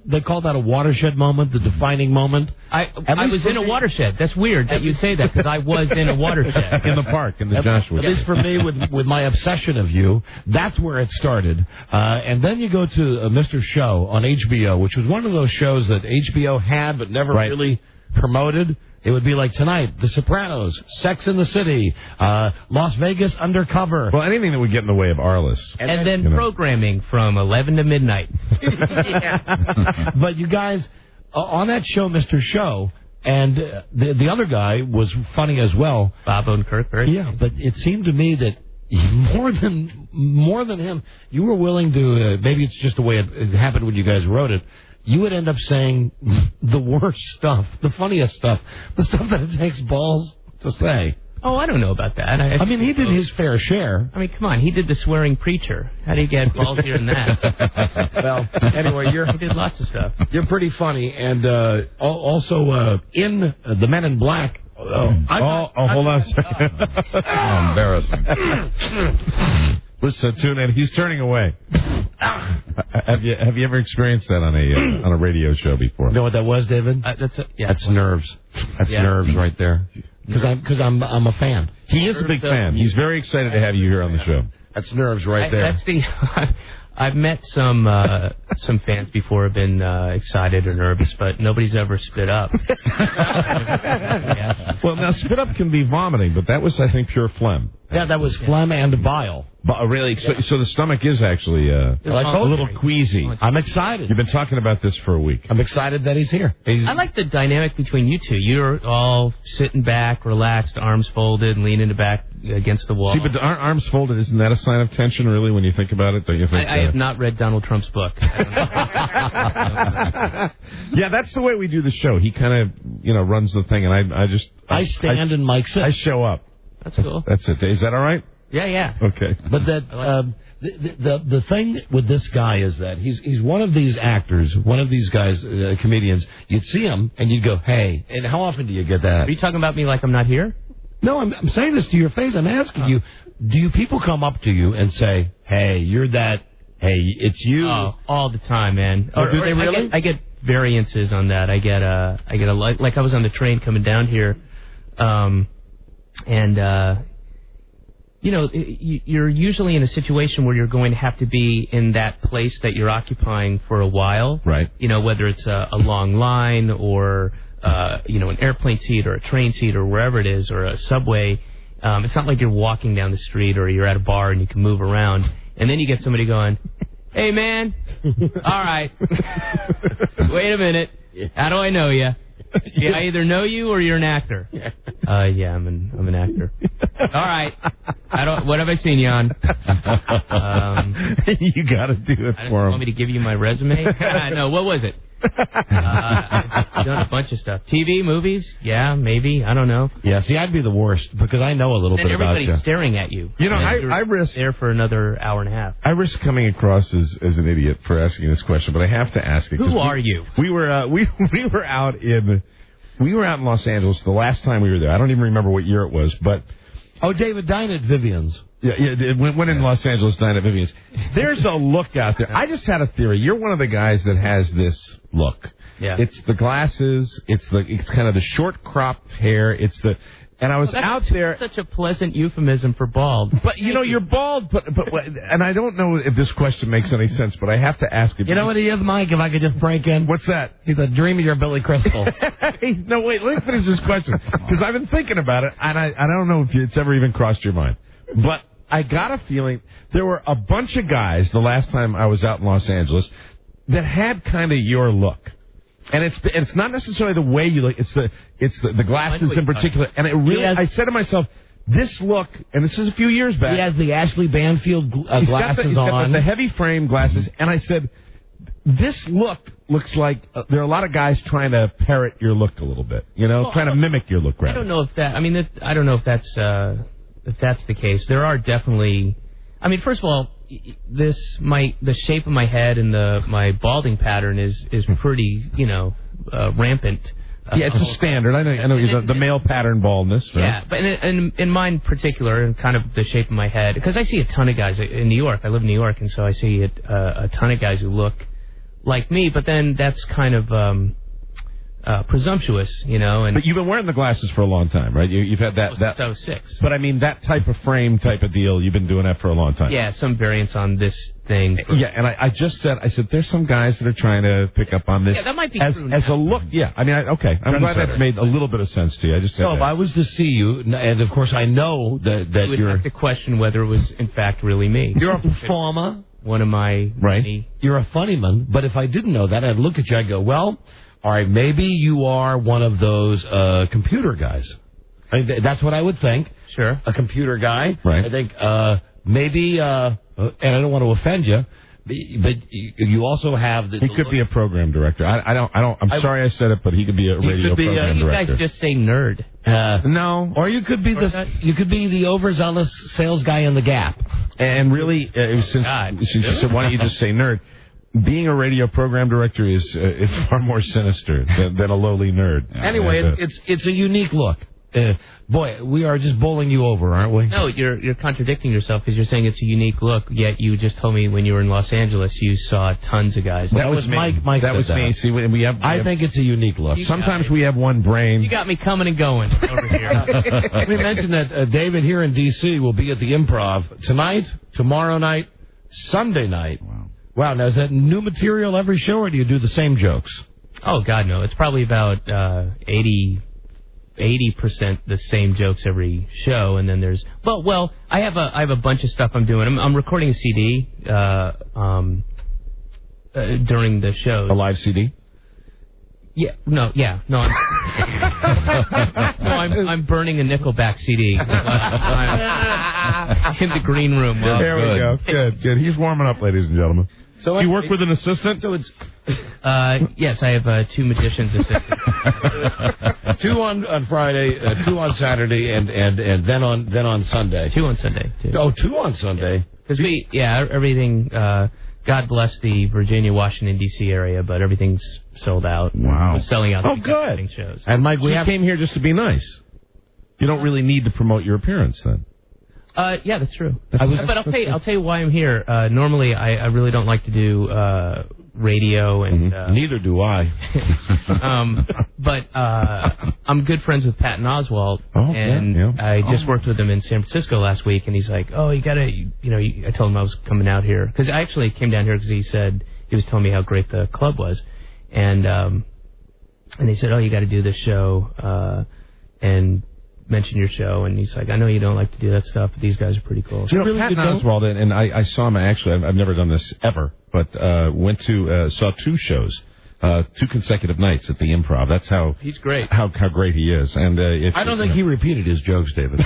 S2: they call that a watershed moment, the defining moment.
S13: I was in a watershed. That's weird that you say that, because I was in a watershed.
S3: In the park, in the Joshua.
S2: At least for me, with my obsession of you, that's where it started. And then you go to Mr. Show on HBO, which was one of those shows that HBO had but never really promoted. It would be like tonight, The Sopranos, Sex in the City, Las Vegas Undercover.
S3: Well, anything that would get in the way of Arliss.
S13: And then programming from 11 to midnight.
S2: But you guys, on that show, Mr. Show, and the other guy was funny as well.
S13: Bob Odenkirk,
S2: yeah, but it seemed to me that more than him, you were willing to, maybe it's just the way it happened when you guys wrote it, you would end up saying the worst stuff, the funniest stuff, the stuff that it takes balls to say.
S13: Oh, I don't know about that.
S2: I mean, he did his fair share.
S13: I mean, come on, he did the swearing preacher. How do you get ballsier than that?
S2: Well, anyway,
S13: he did lots of stuff.
S2: You're pretty funny, and also in The Men in Black.
S3: Hold on a second.
S7: Embarrassing.
S3: Listen, tune in. He's turning away. Have you ever experienced that on a radio show before?
S2: You know what that was, David? That's nerves. That's nerves right there. Because I'm a fan.
S3: He is a big fan. He's very excited to have you here on the show.
S2: That's nerves right there.
S13: That's the. I've met some fans before have been excited or nervous, but nobody's ever spit up.
S3: Yeah. Well, now spit up can be vomiting, but that was, I think, pure phlegm.
S2: Yeah, that was phlegm and bile.
S3: But really, so the stomach is actually a little queasy.
S2: I'm excited.
S3: You've been talking about this for a week.
S2: I'm excited that he's here.
S13: I like the dynamic between you two. You're all sitting back, relaxed, arms folded, leaning back against the wall.
S3: See, but aren't arms folded? Isn't that a sign of tension, really, when you think about it? Don't you think?
S13: I have not read Donald Trump's book.
S3: Yeah, that's the way we do the show. He kind of, runs the thing, and I
S2: stand and Mike sits.
S3: I show up.
S13: That's cool.
S3: That's it. Is that all right?
S13: Yeah.
S3: Okay.
S2: But that the thing with this guy is that he's one of these actors, one of these guys, comedians. You'd see him and you'd go, "Hey!" And how often do you get that?
S13: Are you talking about me like I'm not here?
S2: No, I'm saying this to your face. I'm asking you: do people come up to you and say, "Hey, you're that"? Hey, it's you.
S13: Oh, all the time, man.
S2: Or do they really?
S13: I get variances on that. I get a like I was on the train coming down here, you're usually in a situation where you're going to have to be in that place that you're occupying for a while.
S3: Right.
S13: Whether it's a long line or, an airplane seat or a train seat or wherever it is or a subway. It's not like you're walking down the street or you're at a bar and you can move around. And then you get somebody going, "Hey, man, all right, wait a minute, how do I know you? I either know you or you're an actor." Yeah, I'm an actor. All right. What have I seen you on?
S3: You got to do it for him.
S13: Want me to give you my resume? No, what was it? I've done a bunch of stuff. TV, movies? Yeah, maybe. I don't know.
S2: Yeah, see, I'd be the worst because I know a little bit about you.
S13: Everybody's staring at you.
S3: I risk
S13: there for another hour and a half.
S3: I risk coming across as an idiot for asking this question, but I have to ask it.
S13: Who are you?
S3: We were out in Los Angeles the last time we were there. I don't even remember what year it was, but
S2: David, dine at Vivian's.
S3: Yeah. When in Los Angeles, dine at Vivian's. There's a look out there. I just had a theory. You're one of the guys that has this look.
S13: Yeah.
S3: It's the glasses. It's kind of the short cropped hair. And I was out there.
S13: Such a pleasant euphemism for bald.
S3: But you're bald. But and I don't know if this question makes any sense, but I have to ask it.
S2: You know what he is, Mike? If I could just break in.
S3: What's that?
S2: He's a dreamier Billy Crystal.
S3: No, wait. Let me finish this question because I've been thinking about it, and I don't know if it's ever even crossed your mind, but I got a feeling there were a bunch of guys the last time I was out in Los Angeles that had kind of your look. And it's not necessarily the way you look. It's the glasses in particular. And it really, I said to myself, this look, and this is a few years back.
S2: He has the Ashley Banfield glasses
S3: he's got
S2: on.
S3: The heavy frame glasses. And I said, this look looks like there are a lot of guys trying to parrot your look a little bit. Trying to mimic your look. Rather.
S13: I don't know if that. I mean, I don't know if that's the case. There are definitely. I mean, first of all, the shape of my head and my balding pattern is pretty, rampant.
S3: Yeah, it's a standard. I know the male pattern baldness. Right?
S13: Yeah, but in mine particular, and kind of the shape of my head, because I see a ton of guys in New York. I live in New York, and so I see a ton of guys who look like me. But then that's kind of presumptuous, And
S3: but you've been wearing the glasses for a long time, right? You've had that
S13: since I was 6.
S3: But I mean, that type of frame type of deal, you've been doing that for a long time.
S13: Yeah, some variants on this thing.
S3: Yeah, and I just said, there's some guys that are trying to pick up on this.
S13: Yeah, that might be
S3: as
S13: true
S3: as a look. Yeah, I mean, okay, I'm glad that made a little bit of sense to you. I just said
S2: if I was to see you, and of course I know that
S13: you would have to question whether it was in fact really me.
S2: You're a performer.
S13: One of my
S3: right.
S2: You're a funny man, but if I didn't know that, I'd look at you. I'd go, well. All right, maybe you are one of those computer guys. I mean, that's what I would think.
S13: Sure.
S2: A computer guy.
S3: Right.
S2: I think maybe, and I don't want to offend you, but you also have the.
S3: He could be a program director. I'm sorry I said it, but he could be a radio program director.
S13: You guys just say nerd.
S3: No.
S2: Or you could be the overzealous sales guy in the Gap.
S3: And really, since you said, why don't you just say nerd? Being a radio program director is far more sinister than a lowly nerd.
S2: Anyway, it's a unique look. Boy, we are just bowling you over, aren't we?
S13: No, you're contradicting yourself because you're saying it's a unique look, yet you just told me when you were in Los Angeles you saw tons of guys.
S2: That was Mike. That was me.
S3: See, I
S2: think it's a unique look.
S3: Sometimes we have one brain.
S13: You got me coming and going over here.
S2: Let me mention that David here in D.C. will be at the Improv tonight, tomorrow night, Sunday night. Wow, now is that new material every show, or do you do the same jokes?
S13: Oh, God, no. It's probably about 80% the same jokes every show, and then there's I have a bunch of stuff I'm doing. I'm recording a CD during the show.
S3: A live CD?
S13: No. I'm burning a Nickelback CD. I'm in the green room.
S3: There we go. Good. He's warming up, ladies and gentlemen. So you work with an assistant?
S13: So it's yes, I have 2 magicians assistants.
S2: 2 on Friday, 2 on Saturday, and then on Sunday.
S13: 2 on Sunday. Too.
S2: Oh, 2 on Sunday.
S13: Because everything. God bless the Virginia, Washington D.C. area, but everything's sold out.
S3: Wow.
S13: We're selling out.
S3: Oh, good.
S13: Shows.
S2: And Mike, we
S3: came here just to be nice. You don't really need to promote your appearance then.
S13: Yeah, that's true. But I'll tell you why I'm here. Normally, I really don't like to do radio, and
S2: neither do I.
S13: But I'm good friends with Patton Oswalt, and I just worked with him in San Francisco last week, and he's like, "Oh, you gotta, I told him I was coming out here because I actually came down here because he said he was telling me how great the club was, and they said, "Oh, you got to do this show," and mention your show, and he's like, I know you don't like to do that stuff, but these guys are pretty cool.
S3: So really Patton Oswalt, and I saw him actually. I've never done this ever, but went to saw 2 shows, 2 consecutive nights at the Improv. That's how
S13: he's great.
S3: How great he is, and
S2: I don't think he repeated his jokes, David.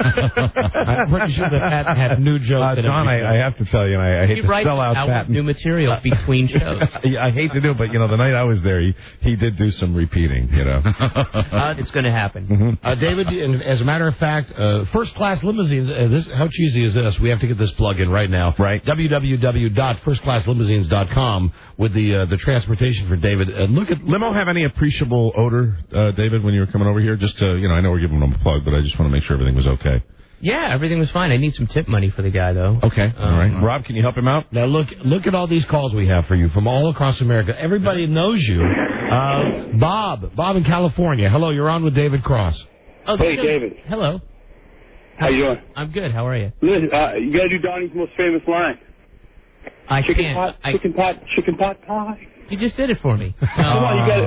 S2: I'm pretty sure that Patton had new jokes.
S3: Don, I have to tell you, and I hate to sell out Patton.
S13: New material between shows.
S3: I hate to do it, but the night I was there, he did do some repeating.
S13: It's going to happen.
S2: David, and as a matter of fact, First Class Limousines. How cheesy is this? We have to get this plug in right now.
S3: Right.
S2: www.firstclasslimousines.com with the transportation for David. Look at
S3: limo have any appreciable odor, David, when you were coming over here? Just to, I know we're giving them a plug, but I just want to make sure everything was okay.
S13: Yeah, everything was fine. I need some tip money for the guy, though.
S3: Okay, all right. Rob, can you help him out?
S2: Now, look at all these calls we have for you from all across America. Everybody knows you. Bob in California. Hello, you're on with David Cross.
S13: Oh,
S14: hey, David.
S13: Hello.
S14: How you doing?
S13: I'm good. How are you?
S14: Listen, you got to do Donnie's most famous line. Chicken pot pie.
S13: You just did it for me.
S14: Come on, you got it.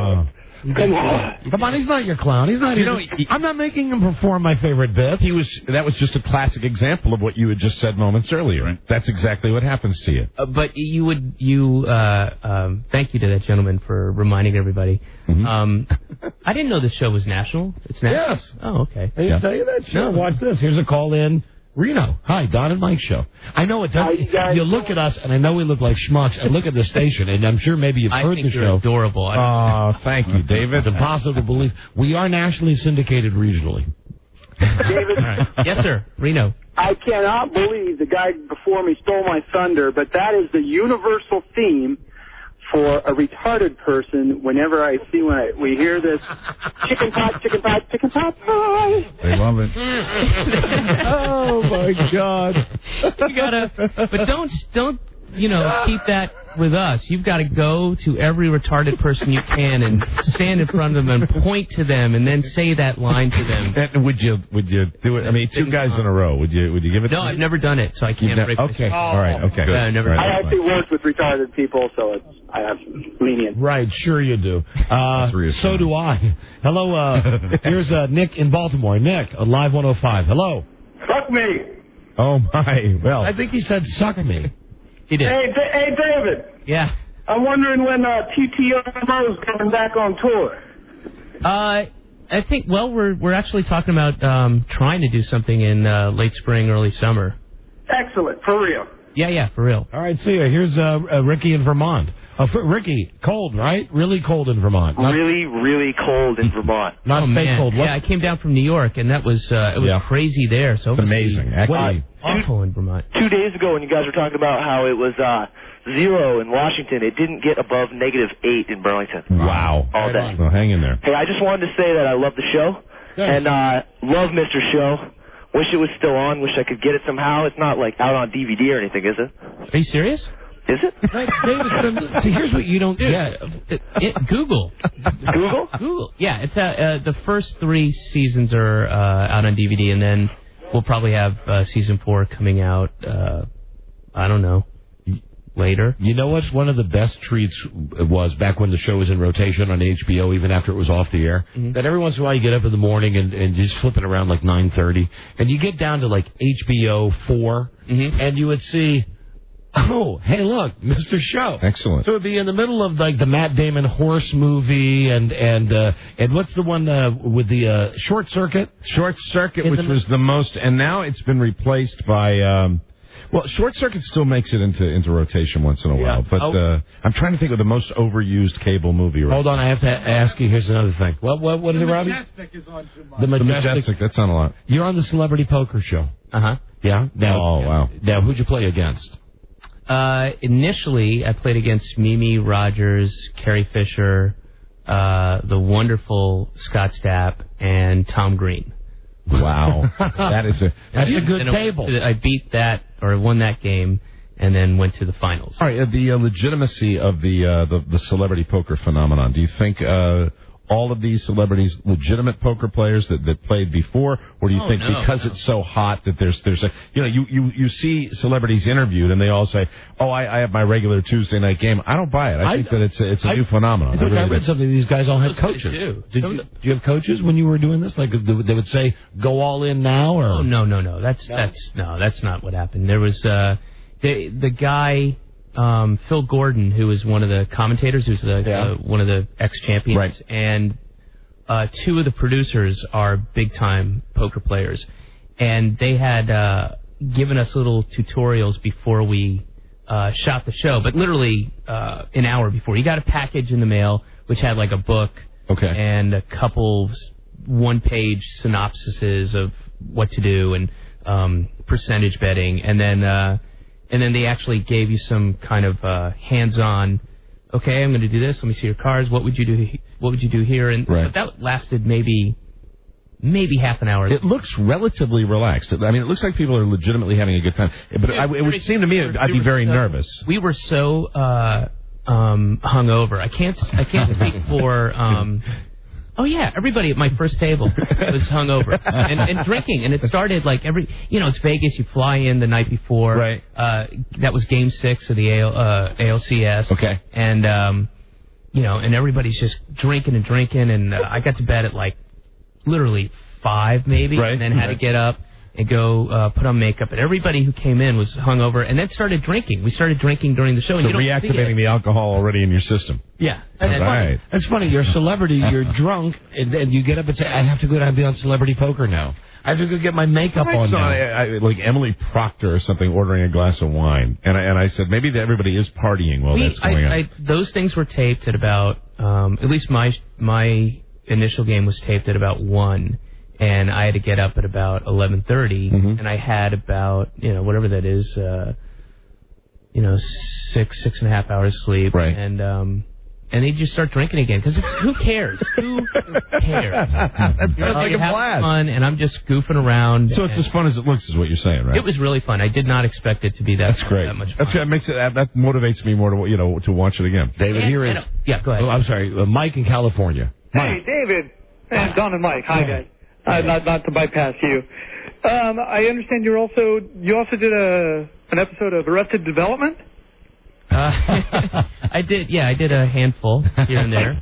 S14: Come on,
S2: he's not your clown. He's not. I'm not making him perform my favorite bit.
S3: That was just a classic example of what you had just said moments earlier. Right? That's exactly what happens to you.
S13: But thank you to that gentleman for reminding everybody. Mm-hmm. I didn't know this show was national. It's national.
S2: Yes.
S13: Oh, okay.
S2: I didn't tell you that. Sure. No. Watch this. Here's a call in. Reno. Hi, Don and Mike show. I know it does. You look at us, and I know we look like schmucks, and look at the station, and I'm sure maybe you've heard the show.
S13: You're adorable.
S3: Oh, thank you, David.
S2: It's impossible to believe. We are nationally syndicated regionally.
S14: David?
S13: Right. Yes, sir. Reno.
S14: I cannot believe the guy before me stole my thunder, but that is the universal theme for a retarded person whenever we hear this chicken pot pie.
S7: They love it.
S3: Oh my God!
S13: You gotta, but don't keep that with us. You've got to go to every retarded person you can and stand in front of them and point to them and then say that line to them.
S3: And would you do it? I mean, 2 guys in a row. Would you give it?
S13: No, I've never done it, so I can't break.
S3: Okay, all right, okay.
S13: I never.
S14: I actually worked with retarded people, so I have lenient.
S2: Right, sure you do. So do I. Hello, here's Nick in Baltimore. Nick, on Live 105. Hello.
S14: Fuck me.
S3: Oh my. Well,
S2: I think he said suck me.
S13: He did.
S14: Hey, David.
S13: Yeah.
S14: I'm wondering when TTRMO is coming back on tour.
S13: I think. Well, we're actually talking about trying to do something in late spring, early summer.
S14: Excellent, for real.
S13: Yeah, for real.
S2: All right, see ya. Here's Ricky in Vermont. Ricky, cold, right? Really cold in Vermont.
S15: Really, really cold in Vermont.
S2: Not fake cold. What?
S13: Yeah, I came down from New York, and that was it was crazy there. So it was
S3: amazing.
S13: Awful in Vermont.
S15: 2 days ago, when you guys were talking about how it was 0 in Washington, it didn't get above -8 in Burlington.
S3: Wow.
S15: All day.
S3: So hang in there.
S15: Hey, I just wanted to say that I love the show.
S2: Thanks.
S15: And love Mr. Show. Wish it was still on. Wish I could get it somehow. It's not like out on DVD or anything, is it?
S13: Are you serious?
S15: Is it?
S2: David, see, here's what you don't get.
S13: Google.
S15: Google?
S13: Google. Yeah, it's the first 3 seasons are out on DVD, and then we'll probably have season 4 coming out. I don't know. Later.
S2: You know what's one of the best treats was back when the show was in rotation on HBO, even after it was off the air?
S13: Mm-hmm.
S2: That every once in a while you get up in the morning and you're just flipping around like 9:30, and you get down to like HBO 4, and you would see, oh, hey, look, Mr. Show.
S3: Excellent.
S2: So it would be in the middle of like the Matt Damon horse movie, and what's the one with the Short Circuit?
S3: Short Circuit, which was the most, and now it's been replaced by. Well, Short Circuit still makes it into rotation once in a while, but I'm trying to think of the most overused cable movie. Right.
S2: Hold on, I have to ask you. Here's another thing. What is it, Robbie?
S11: Majestic is on too much.
S2: The Majestic.
S3: That's on a lot.
S2: You're on the Celebrity Poker Show. Yeah.
S3: Wow.
S2: Now, who'd you play against?
S13: Initially, I played against Mimi Rogers, Carrie Fisher, the wonderful Scott Stapp, and Tom Green.
S3: Wow, that's a
S2: good table.
S13: I beat that or won that game, and then went to the finals.
S3: All right, the legitimacy of the celebrity poker phenomenon. Do you think all of these celebrities legitimate poker players that played before, or do you think because it's so hot that there's a you see celebrities interviewed and they all say, oh, I have my regular Tuesday night game. I don't buy it. I think that it's a new phenomenon.
S2: I read something. These guys all had coaches. Do you have coaches when you were doing this? Like they would say, go all in now, or
S13: no. That's not what happened. There was the guy. Phil Gordon, who was one of the commentators, who's one of the ex-champions,
S3: right.
S13: And 2 of the producers are big-time poker players, and they had given us little tutorials before we shot the show, but literally an hour before. You got a package in the mail, which had like a book and a couple one-page synopsises of what to do and percentage betting, and then they actually gave you some kind of hands-on. Okay, I'm going to do this. Let me see your cards. What would you do? What would you do here? And that lasted maybe half an hour.
S3: It looks relatively relaxed. I mean, it looks like people are legitimately having a good time. But it would seem to me I'd be very nervous.
S13: We were so hungover. I can't speak for. Oh, yeah, everybody at my first table was hungover and drinking. And it started like it's Vegas. You fly in the night before.
S3: Right.
S13: That was Game 6 of the ALCS.
S3: Okay.
S13: And, and everybody's just drinking. And I got to bed at like literally 5 maybe.
S3: Right.
S13: And then had to get up and go put on makeup. And everybody who came in was hungover and then started drinking. We started drinking during the show.
S3: So reactivating the alcohol already in your system.
S13: Yeah.
S2: That's funny. You're a celebrity, you're drunk, and then you get up and say, I have to go down and be on Celebrity Poker now. I have to go get my makeup on now.
S3: Like Emily Proctor or something ordering a glass of wine. And I said, maybe everybody is partying while that's going on.
S13: Those things were taped at about, at least my initial game was taped at about 1. And I had to get up at about 11:30, and I had about whatever that is, 6.5 hours sleep,
S3: right?
S13: And they just start drinking again because who cares? Who cares?
S3: That's like a blast.
S13: Fun, and I'm just goofing around.
S3: So it's as fun as it looks, is what you're saying, right?
S13: It was really fun. I did not expect it to be that.
S3: That's great.
S13: That much fun.
S3: That makes it. That motivates me more to watch it again.
S2: David, here is.
S13: Yeah, go ahead.
S2: Oh, I'm sorry, Mike in California.
S6: Hey, David. And Don and Mike. Hi, guys. Not to bypass you. I understand you also did an episode of Arrested Development.
S13: I did. Yeah, I did a handful here and there.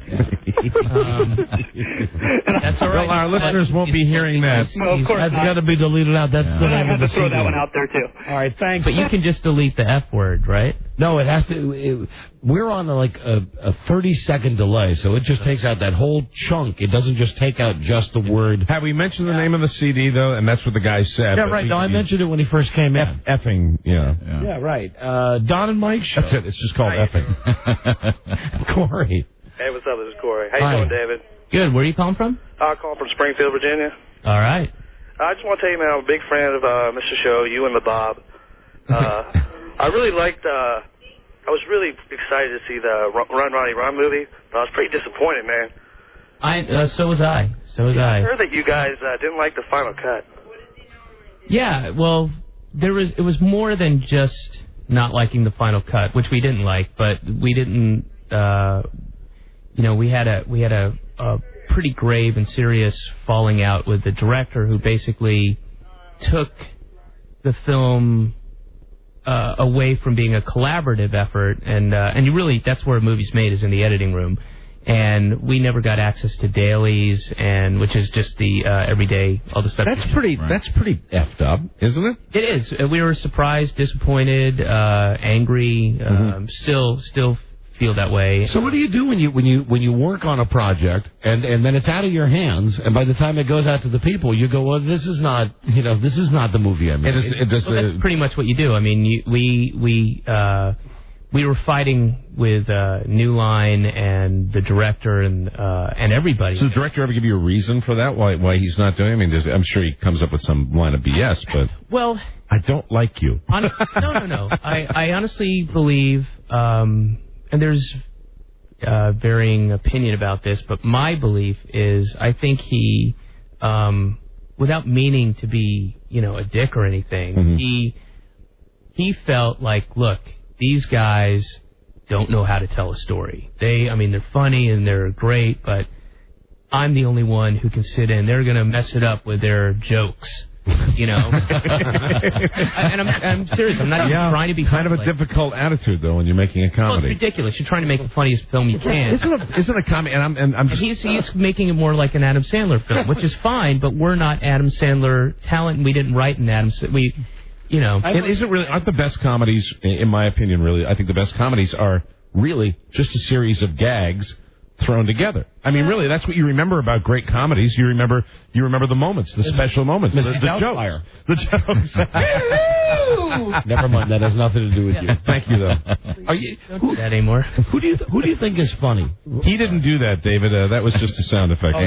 S13: That's all right.
S3: Well, our listeners won't be hearing that.
S6: No, of course
S2: That's got to be deleted out. That's the
S6: I
S2: name
S6: had
S2: of the
S6: to throw that
S2: CD.
S6: one out there too.
S2: All right, thanks.
S13: But you can just delete the F word, right?
S2: No, it has to. We're on a 30-second delay, so it just takes out that whole chunk. It doesn't just take out just the word.
S3: Have we mentioned the name of the CD, though? And that's what the guy said.
S2: Yeah, right. No, I mentioned it when he first came in.
S3: Effing, yeah.
S2: Yeah, right. Don and Mike show.
S3: That's it. It's just called effing.
S2: Corey.
S16: Hey, what's up? This is Corey. How you doing, David?
S13: Good. Where are you calling from?
S16: I'm calling from Springfield, Virginia.
S13: All right.
S16: I just want to tell you, man, I'm a big fan of Mr. Show, you and the Bob. I really liked, I was really excited to see the Run, Ronnie, Run movie, but I was pretty disappointed, man.
S13: So was I.
S16: I heard that you guys didn't like the final cut.
S13: Yeah, well, it was more than just not liking the final cut, which we didn't like, but we didn't, we had a pretty grave and serious falling out with the director who basically took the film away from being a collaborative effort, and you really, that's where a movie's made, is in the editing room. And we never got access to dailies, and which is just the everyday, all the stuff.
S3: That's pretty effed up, isn't it?
S13: It is. We were surprised, disappointed, angry. Still feel that way.
S2: So what do you do when you work on a project and then it's out of your hands, and by the time it goes out to the people, you go, well, this is not the movie I made.
S13: That's pretty much what you do. I mean, we were fighting with New Line and the director and everybody.
S3: So the director ever give you a reason for that? Why he's not doing it? I mean, I'm sure he comes up with some line of BS, but
S13: well,
S3: I don't like you.
S13: No. I honestly believe, and there's varying opinion about this, but my belief is I think he, without meaning to be, a dick or anything, he felt like, look, these guys don't know how to tell a story. They're funny and they're great, but I'm the only one who can sit in. They're going to mess it up with their jokes, And I'm serious. I'm not even trying to be
S3: kind of a difficult attitude, though, when you're making a comedy.
S13: Well, it's ridiculous. You're trying to make the funniest film you can.
S3: Isn't a comedy? And
S13: he's making it more like an Adam Sandler film, which is fine, but we're not Adam Sandler talent, and we didn't write an Adam Sandler.
S3: It isn't really, aren't the best comedies, in my opinion, really, I think the best comedies are really just a series of gags thrown together. I mean, really, that's what you remember about great comedies. You remember the moments, the special moments, the jokes. The jokes.
S2: Never mind, that has nothing to do with you.
S3: Thank you, though.
S13: Don't do that anymore.
S2: Who do you think is funny?
S3: He didn't do that, David. That was just a sound effect.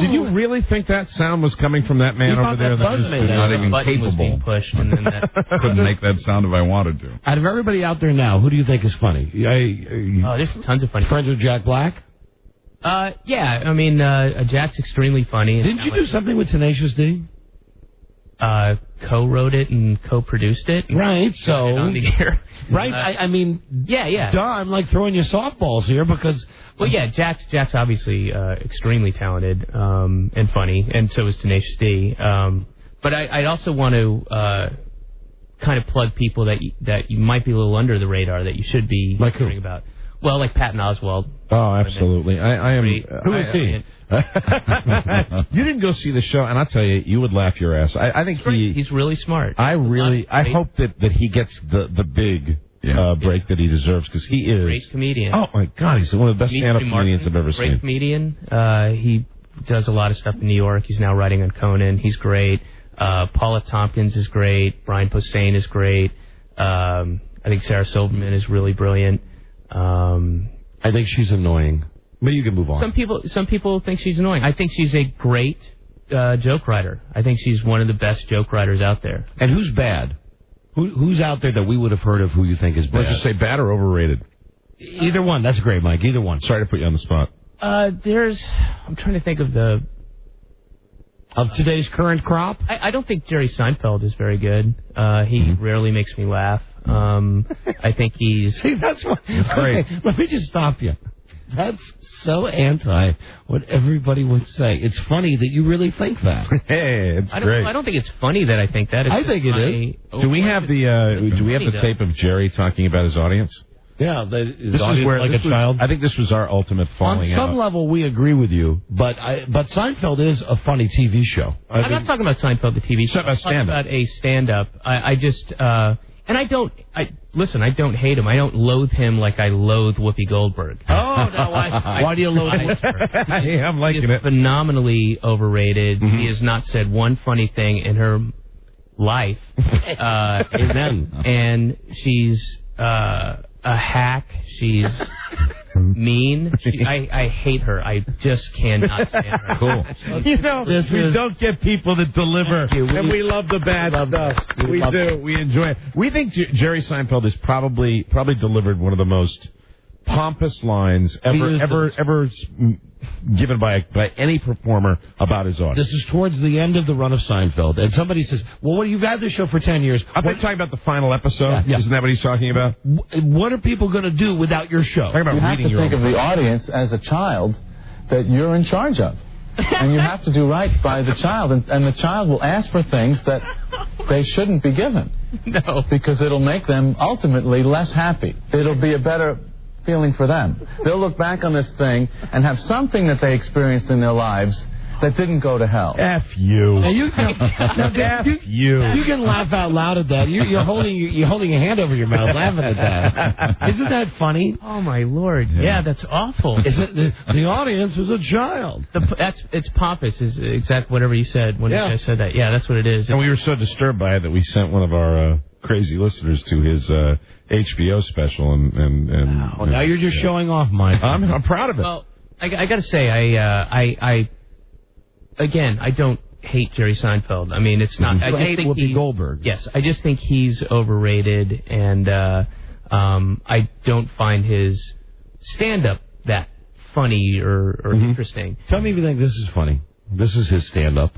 S3: Did you really think that sound was coming from that man over there?
S13: That was not even capable. Was being pushed, and then that
S7: couldn't make that sound if I wanted to.
S2: Out of everybody out there now, who do you think is funny?
S13: There's tons of funny.
S2: Friends with Jack Black?
S13: Yeah. I mean, Jack's extremely funny.
S2: Didn't you do something with Tenacious D?
S13: Co-wrote it and co-produced it.
S2: Right. So
S13: on the air.
S2: Right. I mean.
S13: Yeah.
S2: Duh, I'm like throwing you softballs here because.
S13: Well, yeah, Jack's obviously extremely talented and funny, and so is Tenacious D. But I also want to kind of plug people that you might be a little under the radar that you should be hearing about. Well, like Patton Oswalt.
S3: Oh, absolutely. I am.
S2: Who is he?
S3: You didn't go see the show, and I'll tell you, you would laugh your ass. I think
S13: he's really smart.
S3: I hope that he gets the big break that he deserves, because he is
S13: great comedian.
S3: Oh my God, he's one of the best stand-up comedians I've ever seen.
S13: Great comedian. He does a lot of stuff in New York. He's now writing on Conan. He's great. Paula Tompkins is great. Brian Posehn is great. I think Sarah Silverman is really brilliant.
S2: I think she's annoying, but you can move on.
S13: Some people think she's annoying. I think she's a great joke writer. I think she's one of the best joke writers out there.
S2: And who's bad? Who's out there that we would have heard of who you think is bad?
S3: Let's just say bad or overrated.
S2: Either one. That's great, Mike. Either one.
S3: Sorry to put you on the spot.
S13: I'm trying to think of
S2: today's current crop.
S13: I don't think Jerry Seinfeld is very good. He rarely makes me laugh. I think he's...
S2: See, that's great. Okay, let me just stop you. That's so anti what everybody would say. It's funny that you really think that.
S3: Hey, it's great.
S13: I don't think it's funny that I think that.
S2: I think it is.
S3: Do we have the tape of Jerry talking about his audience?
S2: Yeah,
S3: this is where like a child. I think this was our ultimate falling out.
S2: On some level, we agree with you, but Seinfeld is a funny TV show.
S13: I'm not talking about Seinfeld, the TV show.
S3: I'm talking
S13: about a stand-up. I just And I don't hate him. I don't loathe him like I loathe Whoopi Goldberg.
S2: Oh, no, why do you loathe her?
S3: I'm liking it.
S13: Phenomenally overrated. She has not said one funny thing in her life.
S2: Amen.
S13: And she's a hack. She's mean. I hate her. I just cannot stand her.
S3: Cool. We don't get people that deliver, and we love the bad stuff. We do. We enjoy it. We think Jerry Seinfeld is probably delivered one of the most pompous lines ever given by any performer about his audience.
S2: This is towards the end of the run of Seinfeld, and somebody says, "Well, what you've had this show for 10 years."
S3: I'm talking about the final episode.
S2: Yeah.
S3: Isn't that what he's talking about?
S2: What are people going to do without your show?
S3: You
S17: have to think of the audience as a child that you're in charge of, and you have to do right by the child, and the child will ask for things that they shouldn't be given.
S13: No,
S17: because it'll make them ultimately less happy. It'll be a better feeling for them. They'll look back on this thing and have something that they experienced in their lives that didn't go to hell.
S3: F you.
S2: Now you can laugh out loud at that. You're holding a hand over your mouth laughing at that. Isn't that funny?
S13: Oh my Lord! Yeah, that's awful.
S2: The audience is a child.
S13: It's pompous. Is exactly whatever you said when you guys said that. Yeah, that's what it is.
S3: And we were so disturbed by it that we sent one of our crazy listeners to his HBO special, and
S2: now you're just showing off, Mike.
S3: I'm proud of it.
S13: Well, I got to say, I don't hate Jerry Seinfeld. I mean, it's not. I just
S2: hate Whoopi Goldberg.
S13: Yes, I just think he's overrated, and I don't find his stand-up that funny or interesting.
S2: Tell me if you think this is funny. This is his stand-up.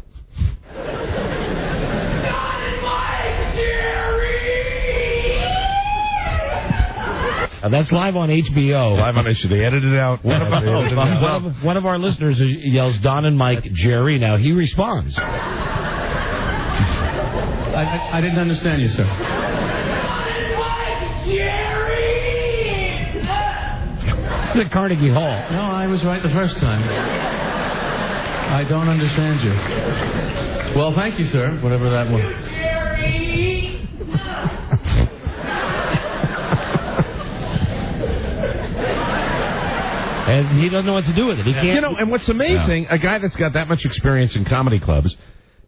S2: That's live on HBO.
S3: Live on HBO. They edited it out.
S2: One of our listeners yells, "Don and Mike, Jerry." Now he responds.
S17: I didn't understand you, sir.
S12: Don and Mike, Jerry!
S2: It's at Carnegie Hall.
S17: No, I was right the first time. I don't understand you. Well, thank you, sir. Whatever that was.
S12: Jerry!
S2: And he doesn't know what to do with it. He can't.
S3: And what's amazing, a guy that's got that much experience in comedy clubs,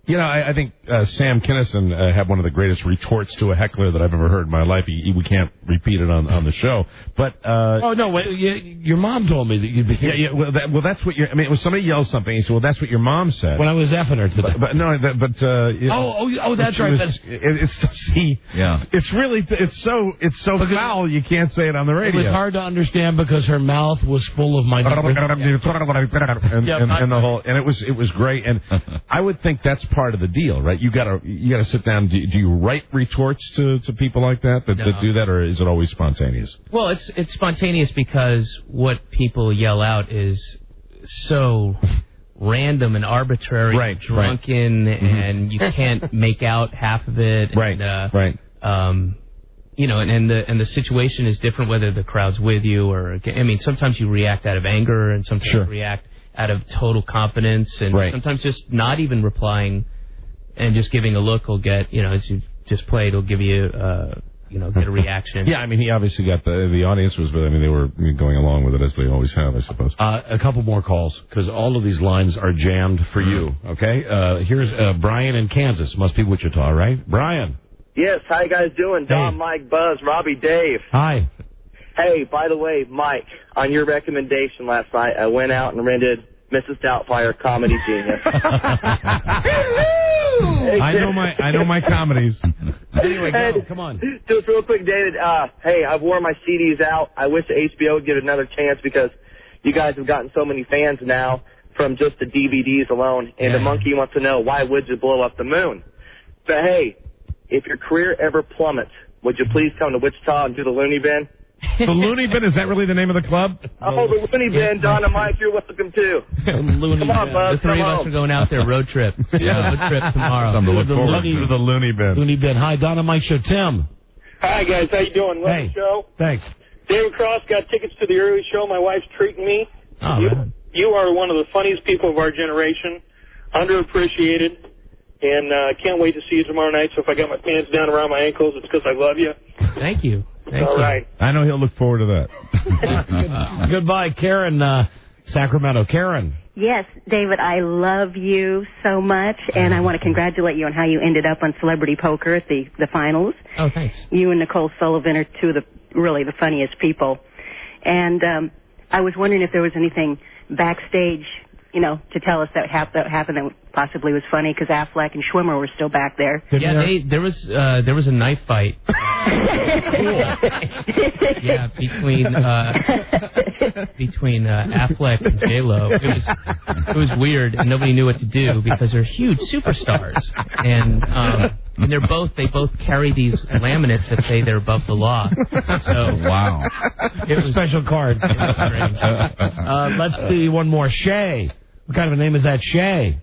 S3: I think Sam Kinison had one of the greatest retorts to a heckler that I've ever heard in my life. We can't repeat it on the show, but
S2: oh no, your mom told me that you'd be.
S3: Well, that's what it was somebody yelled something. He said, "Well, that's what your mom said."
S2: When I was effing her today.
S3: But no,
S2: that's right.
S3: It's so foul you can't say it on the radio.
S2: It was hard to understand because her mouth was full of my.
S3: and the whole, and it was great, and I would think that's part of the deal, right? You gotta sit down. Do you write retorts to people like that do that, or is it always spontaneous?
S13: Well, it's spontaneous because what people yell out is so random and arbitrary, and drunken, and you can't make out half of it. And, and the situation is different whether the crowd's with you or sometimes you react out of anger and sometimes you react out of total confidence, and sometimes just not even replying and just giving a look will get, as you've just played, will give you, get a reaction.
S3: Yeah, he obviously got the audience was, but they were going along with it as they always have, I suppose.
S2: A couple more calls, because all of these lines are jammed for you, okay? Here's Brian in Kansas. Must be Wichita, right? Brian.
S18: Yes, how you guys doing? Don, Mike, Buzz, Robbie, Dave.
S2: Hi.
S18: Hey, by the way, Mike, on your recommendation last night, I went out and rented Mrs. Doubtfire, Comedy Genius.
S3: I know my comedies.
S2: Anyway, go. Come on.
S18: Just real quick, David. Hey, I've worn my CDs out. I wish HBO would get another chance because you guys have gotten so many fans now from just the DVDs alone. And the monkey wants to know, why would you blow up the moon? But hey, if your career ever plummets, would you please come to Wichita and do the Looney Bin?
S3: The Looney Bin, is that really the name of the club?
S18: Oh, the Looney Bin, Don and Mike, you're welcome too. Come on, Buzz.
S13: The three of us are going out there, road trip. Road trip tomorrow.
S3: Something to look forward to. The Looney Bin.
S2: Looney Bin. Hi, Don and Mike Show. Tim.
S9: Hi, guys. How you doing? Love the show.
S2: Thanks.
S9: David Cross got tickets to the early show. My wife's treating me.
S2: Oh,
S9: you are one of the funniest people of our generation. Underappreciated. and can't wait to see you tomorrow night. So if I got my pants down around my ankles, it's because I love you.
S13: Thank you.
S9: All right.
S3: I know he'll look forward to that.
S2: Goodbye, Karen, Sacramento. Karen.
S19: Yes, David, I love you so much, and I want to congratulate you on how you ended up on Celebrity Poker at the finals.
S13: Oh, thanks.
S19: You and Nicole Sullivan are two of the really the funniest people. And I was wondering if there was anything backstage, to tell us that happened that possibly was funny, because Affleck and Schwimmer were still back there.
S13: Yeah, there was a knife fight. Yeah, between Affleck and J-Lo. It was weird, and nobody knew what to do because they're huge superstars, and they both carry these laminates that say they're above the law. So
S7: wow,
S2: it was special cards. It was strange. Let's see one more. Shay. What kind of a name is that? Shay.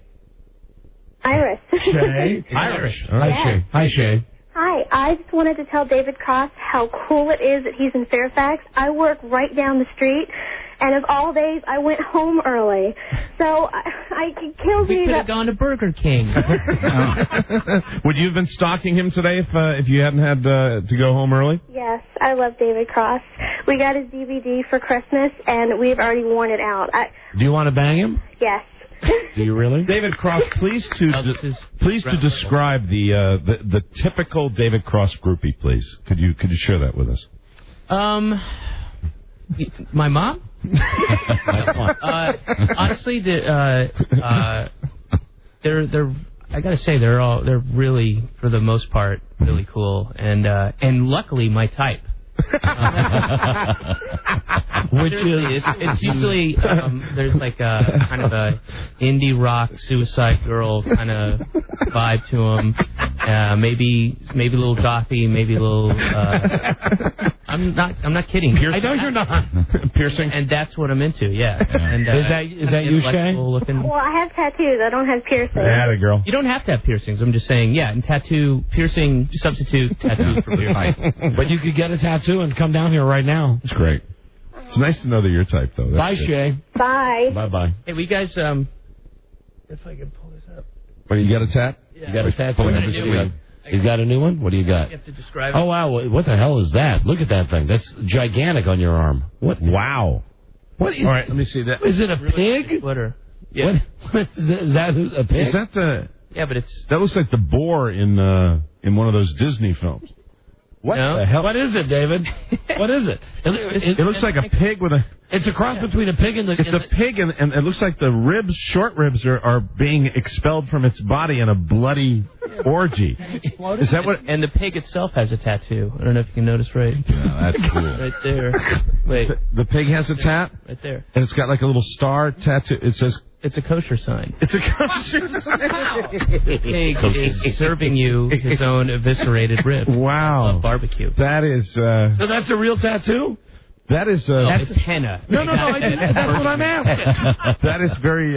S20: Iris.
S2: Shay. Irish. Hi, Shay. Hi, Shay.
S20: Hi, I just wanted to tell David Cross how cool it is that he's in Fairfax. I work right down the street, and of all days, I went home early. So it kills me
S13: We could
S20: that...
S13: have gone to Burger King.
S3: Would you have been stalking him today if you hadn't had to go home early?
S20: Yes, I love David Cross. We got his DVD for Christmas, and we've already worn it out.
S2: Do you want to bang him?
S20: Yes.
S2: Do you really?
S3: David Cross, please to describe the typical David Cross groupie, please. Could you share that with us?
S13: My mom? Honestly, they're I gotta say they're really, for the most part, really cool, and luckily my type. Which is it's usually there's like a kind of a indie rock Suicide Girl kind of vibe to them. Maybe a little gothy, maybe a little. I'm not kidding.
S3: Piercing?
S2: I know you're not.
S3: Piercing,
S13: and that's what I'm into. Yeah. And
S2: is that you, Shay?
S20: Well, I have tattoos. I don't have piercings.
S3: Yeah, girl.
S13: You don't have to have piercings. I'm just saying, yeah, and piercing substitute tattoos for piercing.
S2: But you could get a tattoo and come down here right now.
S3: It's great. It's nice to know that you're type, though.
S2: Bye, Shay.
S20: Bye.
S2: Bye.
S13: Hey, we guys, if I can pull this up.
S3: What, you got a tat?
S2: You got a tattoo? You got a new one? What do you got?
S13: You have to describe it.
S2: Oh, wow. What the hell is that? Look at that thing. That's gigantic on your arm. What? Wow. What is,
S3: all right, let me see that.
S2: Is it a pig?
S13: Glitter. Yeah.
S2: What is that a pig?
S3: Is that the...
S13: Yeah, but it's...
S3: That looks like the boar in one of those Disney films. What the hell?
S2: What is it, David? What is it?
S3: It looks like a pig with a...
S2: It's a cross between a pig and the...
S3: It's a pig, and it looks like the ribs, short ribs, are being expelled from its body in a bloody orgy. Is that what...
S13: And the pig itself has a tattoo. I don't know if you can notice right.
S7: Yeah, that's cool.
S13: Right there. Wait.
S3: The pig has a tat?
S13: Right there.
S3: And it's got like a little star tattoo. It says...
S13: It's a kosher sign.
S3: It's a kosher sign.
S13: The pig is serving you his own eviscerated rib.
S3: Wow.
S13: Of barbecue.
S3: That is...
S2: So that's a real tattoo?
S3: That is...
S13: That's henna.
S2: No, that's what I'm asking.
S3: That is very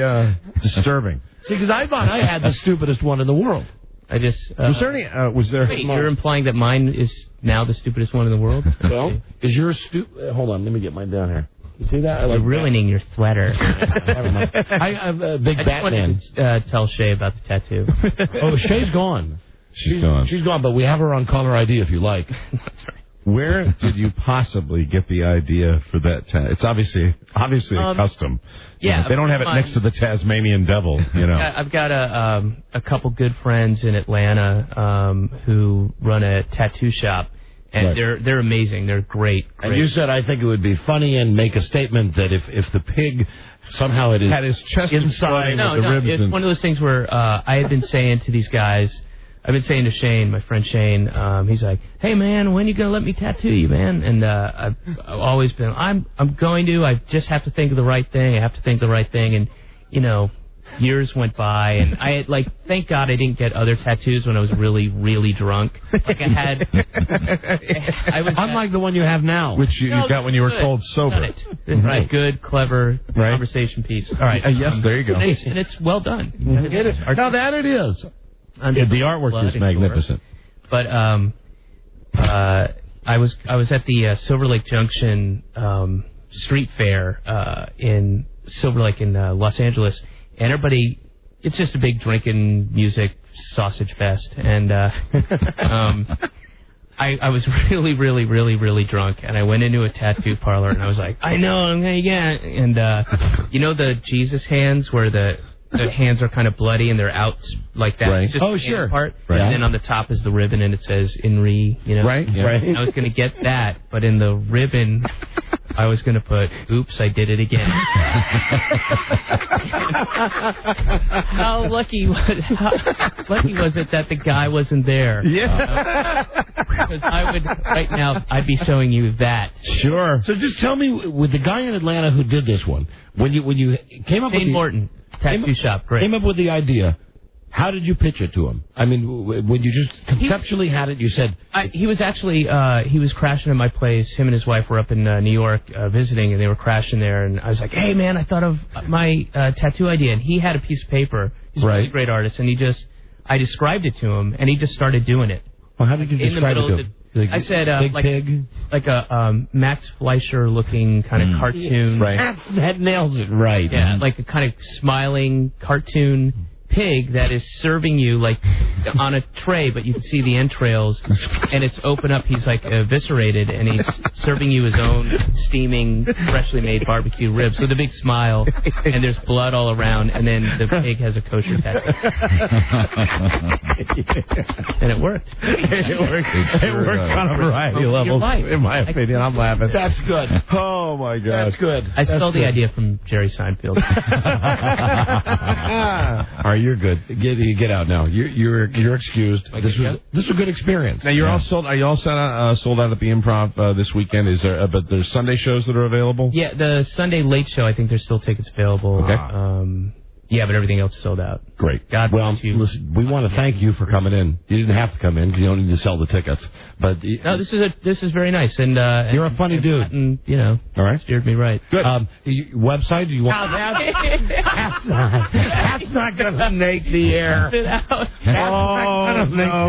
S3: disturbing.
S2: See, because I thought I had the stupidest one in the world.
S13: I just...
S3: was there any... was there...
S13: Wait, you're implying that mine is now the stupidest one in the world?
S2: Well, is yours stupid? Hold on, let me get mine down here. You see that?
S13: You're ruining your sweater.
S2: I'm a big Batman.
S13: To, tell Shay about the tattoo.
S2: Oh, Shay's gone.
S3: She's gone.
S2: She's gone, but we have her on caller ID if you like.
S13: That's right.
S3: Where did you possibly get the idea for that tat? It's obviously a custom.
S13: Yeah,
S3: they don't have it next to the Tasmanian devil,
S13: I've got a couple good friends in Atlanta who run a tattoo shop, and they're amazing. They're great.
S2: And you said I think it would be funny and make a statement that if the pig somehow it is
S3: had his chest
S2: inside
S3: with the ribs.
S13: It's one of those things where I had been saying to these guys. I've been saying to Shane, my friend Shane, he's like, "Hey man, when you gonna let me tattoo you, man?" And I've always been, I'm going to. I just have to think of the right thing. I have to think the right thing, and years went by, and I had, thank God I didn't get other tattoos when I was really, really drunk. Like I had,
S2: unlike the one you have now,
S3: which you got when you were cold sober.
S13: It's a good, clever conversation piece. All right,
S3: yes, there you go.
S13: And it's well done.
S2: It is. Now that it is.
S3: The artwork is magnificent.
S13: But I was at the Silver Lake Junction street fair in Silver Lake in Los Angeles, and everybody it's just a big drinking music sausage fest, and I was really, really, really, really drunk, and I went into a tattoo parlor, and I was like, I know I'm gonna get, and you know the Jesus hands where the hands are kind of bloody and they're out like that.
S3: Right.
S13: It's just
S3: Oh,
S13: the
S3: sure.
S13: hand part,
S3: Right.
S13: and then on the top is the ribbon, and it says Inri, you know.
S3: Right. Yeah. Right.
S13: I was gonna get that, but in the ribbon, I was gonna put, "Oops, I did it again." How lucky was it that the guy wasn't there?
S3: Yeah.
S13: Because right now I'd be showing you that.
S3: Sure.
S2: So just tell me, with the guy in Atlanta who did this one, when you came up with
S13: Shane Morton, tattoo shop, great.
S2: Came up with the idea, how did you pitch it to him? I mean, when you just conceptually had it, you said...
S13: He was actually, he was crashing at my place. Him and his wife were up in New York visiting, and they were crashing there. And I was like, hey, man, I thought of my tattoo idea. And he had a piece of paper. He's a really great artist. And I described it to him, and he just started doing it.
S2: Well, how did you describe it to him?
S13: I said,
S2: big pig?
S13: like a Max Fleischer-looking kind of cartoon.
S2: Right. That nails it right.
S13: Yeah, like a kind of smiling cartoon pig that is serving you like on a tray, but you can see the entrails, and it's open up. He's like eviscerated, and he's serving you his own steaming, freshly made barbecue ribs with a big smile, and there's blood all around, and then the pig has a kosher tattoo. And it worked.
S3: It works on a variety of levels, in my opinion. I'm laughing.
S2: That's good.
S3: Oh, my God.
S2: That's good.
S13: I stole the idea from Jerry Seinfeld.
S3: All right, you're good.
S2: Get out now. You're excused. This was a good experience.
S3: Now you're all sold. Are you all sold out at the Improv this weekend? Is there? But there's Sunday shows that are available.
S13: Yeah, the Sunday late show. I think there's still tickets available.
S3: Okay.
S13: Yeah, but everything else is sold out.
S3: Great.
S13: God bless you.
S2: Listen, we want to thank you for coming in. You didn't have to come in because you don't need to sell the tickets. But
S13: no, this is very nice, and
S2: you're a funny dude.
S13: And, you know,
S2: all right,
S13: steered me right.
S2: Good. Website? Do you want? That's not going to make the air.
S3: Oh no!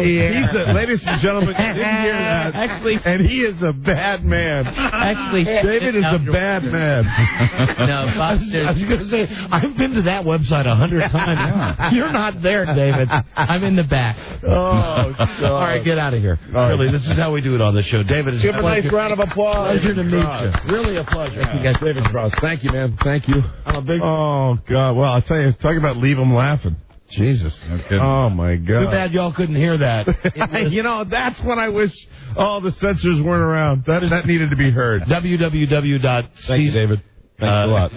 S3: Ladies and gentlemen, you didn't hear that.
S13: Actually,
S3: and he is a bad man.
S13: Actually,
S3: David is a bad man.
S13: No, Bob,
S2: I was going to say I've been to that website 100 times. You're not there, David.
S13: I'm in the back.
S3: Oh, God.
S2: All right, get out of here. Really, this is how we do it on the show. David, it's
S3: give a nice round of applause.
S2: Pleasure to meet you. Really a pleasure.
S3: Thank you guys, David Cross. Thank you, man. Thank you.
S2: I'm a big.
S3: Oh God. Well, I'll tell you. Talk about leave them laughing. Jesus. Oh my God.
S2: Too bad y'all couldn't hear that.
S3: You know, that's when I wish all the censors weren't around. That needed to be heard.
S2: Thank you, David.
S3: Thanks a lot.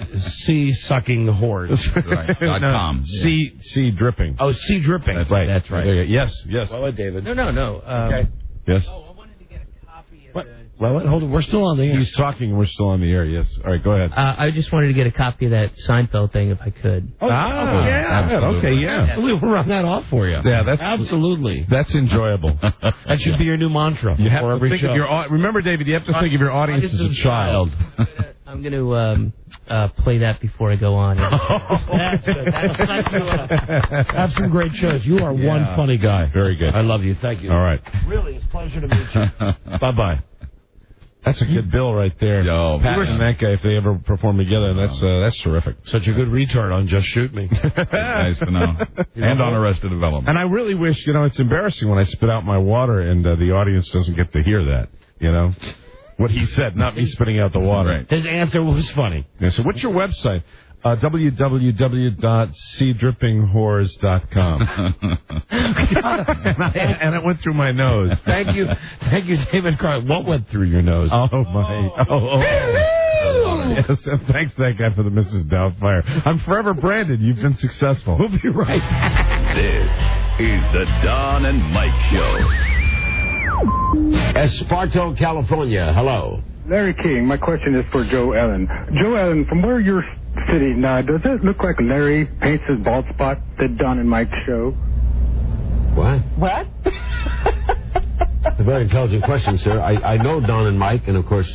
S2: Sea sucking whores.
S7: Right. .com.
S3: Sea dripping.
S2: Oh, sea dripping.
S3: That's right.
S2: That's right.
S3: Yes.
S2: Well, David.
S13: No.
S3: Okay. Yes.
S13: Oh, I wanted to get a copy of
S2: what? Well, hold on. We're still on the air.
S3: He's talking. We're still on the air. Yes. All right. Go ahead.
S13: I just wanted to get a copy of that Seinfeld thing if I could.
S2: Oh,
S3: yeah.
S2: Absolutely.
S3: Okay. Yeah.
S2: We'll run that off for you.
S3: Yeah. That's
S2: absolutely.
S3: That's enjoyable.
S2: That should be your new mantra.
S3: You have
S2: for
S3: to
S2: every
S3: think
S2: show.
S3: of your. Remember, David. You have to think of your audience as a child.
S13: I'm going to play that before I go on.
S2: That's good. Have some great shows. You are one funny guy.
S3: Very good.
S2: I love you. Thank you.
S3: All right.
S2: Really, it's a pleasure to meet you.
S3: Bye-bye. That's a good bill right there.
S7: Yo,
S3: Pat and that guy, if they ever perform together, and that's terrific.
S2: Such a good retard on Just Shoot Me.
S7: Nice to know. And on Arrested Development.
S3: And I really wish, it's embarrassing when I spit out my water and the audience doesn't get to hear that, What he said, not me spitting out the water.
S2: Right. His answer was funny.
S3: Yeah, so what's your website? www.seadrippinghorrors.com. and it went through my nose.
S2: Thank you, David Cross. What went through your nose?
S3: Oh, my. Oh. Yes, and thanks to that guy for the Mrs. Doubtfire. I'm forever branded. You've been successful.
S2: We'll be right.
S1: This is the Don and Mike Show.
S21: Esparto, California. Hello.
S11: Larry King, my question is for Joe Ellen. Joe Ellen, from where you're sitting now, does it look like Larry paints his bald spot that Don and Mike show?
S21: What?
S11: What?
S21: A very intelligent question, sir. I know Don and Mike, and of course,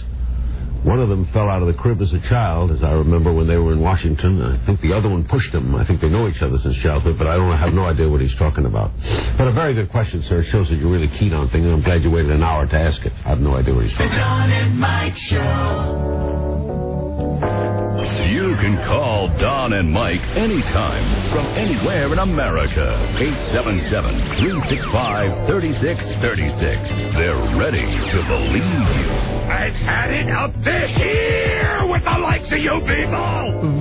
S21: one of them fell out of the crib as a child, as I remember when they were in Washington. I think the other one pushed him. I think they know each other since childhood, but I have no idea what he's talking about. But a very good question, sir. It shows that you're really keen on things. I'm glad you waited an hour to ask it. I have no idea what he's talking about.
S12: The Don and Mike Show.
S1: You can call Don and Mike anytime from anywhere in America. 877-365-3636. They're ready to believe you.
S12: I've had it up to here with the likes of you people.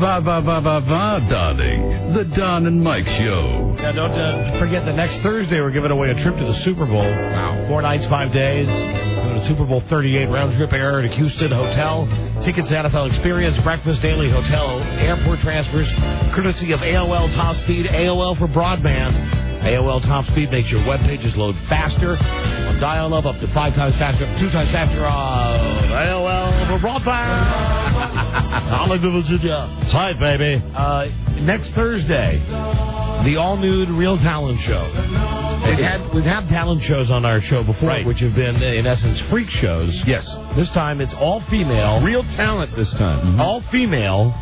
S1: Donning. The Don and Mike Show.
S2: Yeah, don't forget that next Thursday we're giving away a trip to the Super Bowl. Wow. 4 nights, 5 days. Doing a Super Bowl 38 round trip air at Houston Hotel. Tickets to NFL Experience, breakfast, daily hotel, airport transfers, courtesy of AOL Top Speed, AOL for broadband. AOL Top Speed makes your web pages load faster. On dial-up up to 5 times faster, 2 times faster on AOL for broadband. Hallelujah. Hi, baby. Next Thursday, the all-nude Real Talent Show. We've had talent shows on our show before, right, which have been, in essence, freak shows.
S3: Yes.
S2: This time it's all female.
S3: Real talent this time.
S2: Mm-hmm. All female,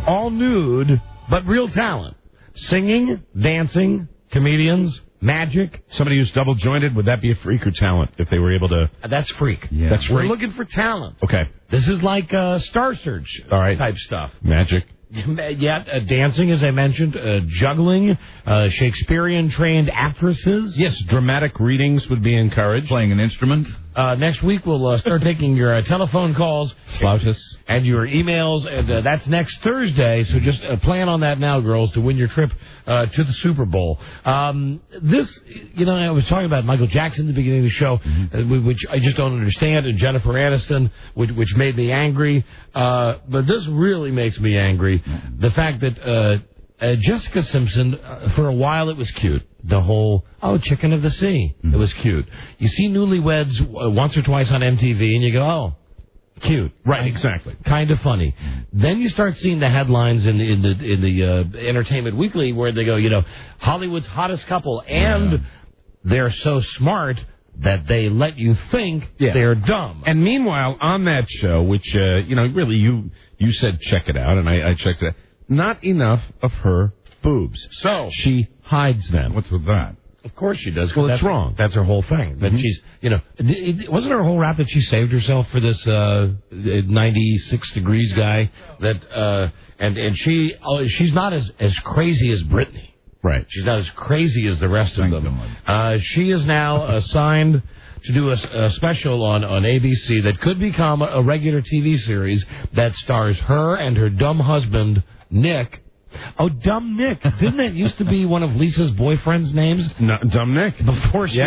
S2: all nude, but real talent. Singing, dancing, comedians, magic.
S3: Somebody who's double jointed, would that be a freak or talent if they were able to?
S2: That's freak.
S3: Yeah. That's freak.
S2: We're looking for talent.
S3: Okay.
S2: This is like Star Search type stuff.
S3: Magic.
S2: Yeah, dancing, as I mentioned, juggling, Shakespearean-trained actresses.
S3: Yes, dramatic readings would be encouraged.
S7: Playing an instrument.
S2: Next week, we'll start taking your telephone calls.
S3: Flautus.
S2: And your emails, and that's next Thursday, so just plan on that now, girls, to win your trip to the Super Bowl. I was talking about Michael Jackson at the beginning of the show, which I just don't understand, and Jennifer Aniston, which made me angry. But this really makes me angry. The fact that Jessica Simpson, for a while it was cute. The whole, Chicken of the Sea. It was cute. You see Newlyweds once or twice on MTV, and you go, cute.
S3: Right, exactly.
S2: Kind of funny. Then you start seeing the headlines in the Entertainment Weekly where they go, Hollywood's hottest couple, and they're so smart that they let you think they're dumb.
S3: And meanwhile, on that show, which, really you said check it out, and I checked it out, not enough of her boobs.
S2: So
S3: she hides them.
S7: What's with that?
S2: Of course she does.
S3: Well, that's wrong.
S2: That's her whole thing. That she's, wasn't her whole rap that she saved herself for this 96 degrees guy? That and she's not as crazy as Britney.
S3: Right.
S2: She's not as crazy as the rest of them. She is now assigned to do a special on ABC that could become a regular TV series that stars her and her dumb husband, Nick. Oh, Dumb Nick. Didn't that used to be one of Lisa's boyfriend's names?
S3: No, Dumb Nick.
S2: Before she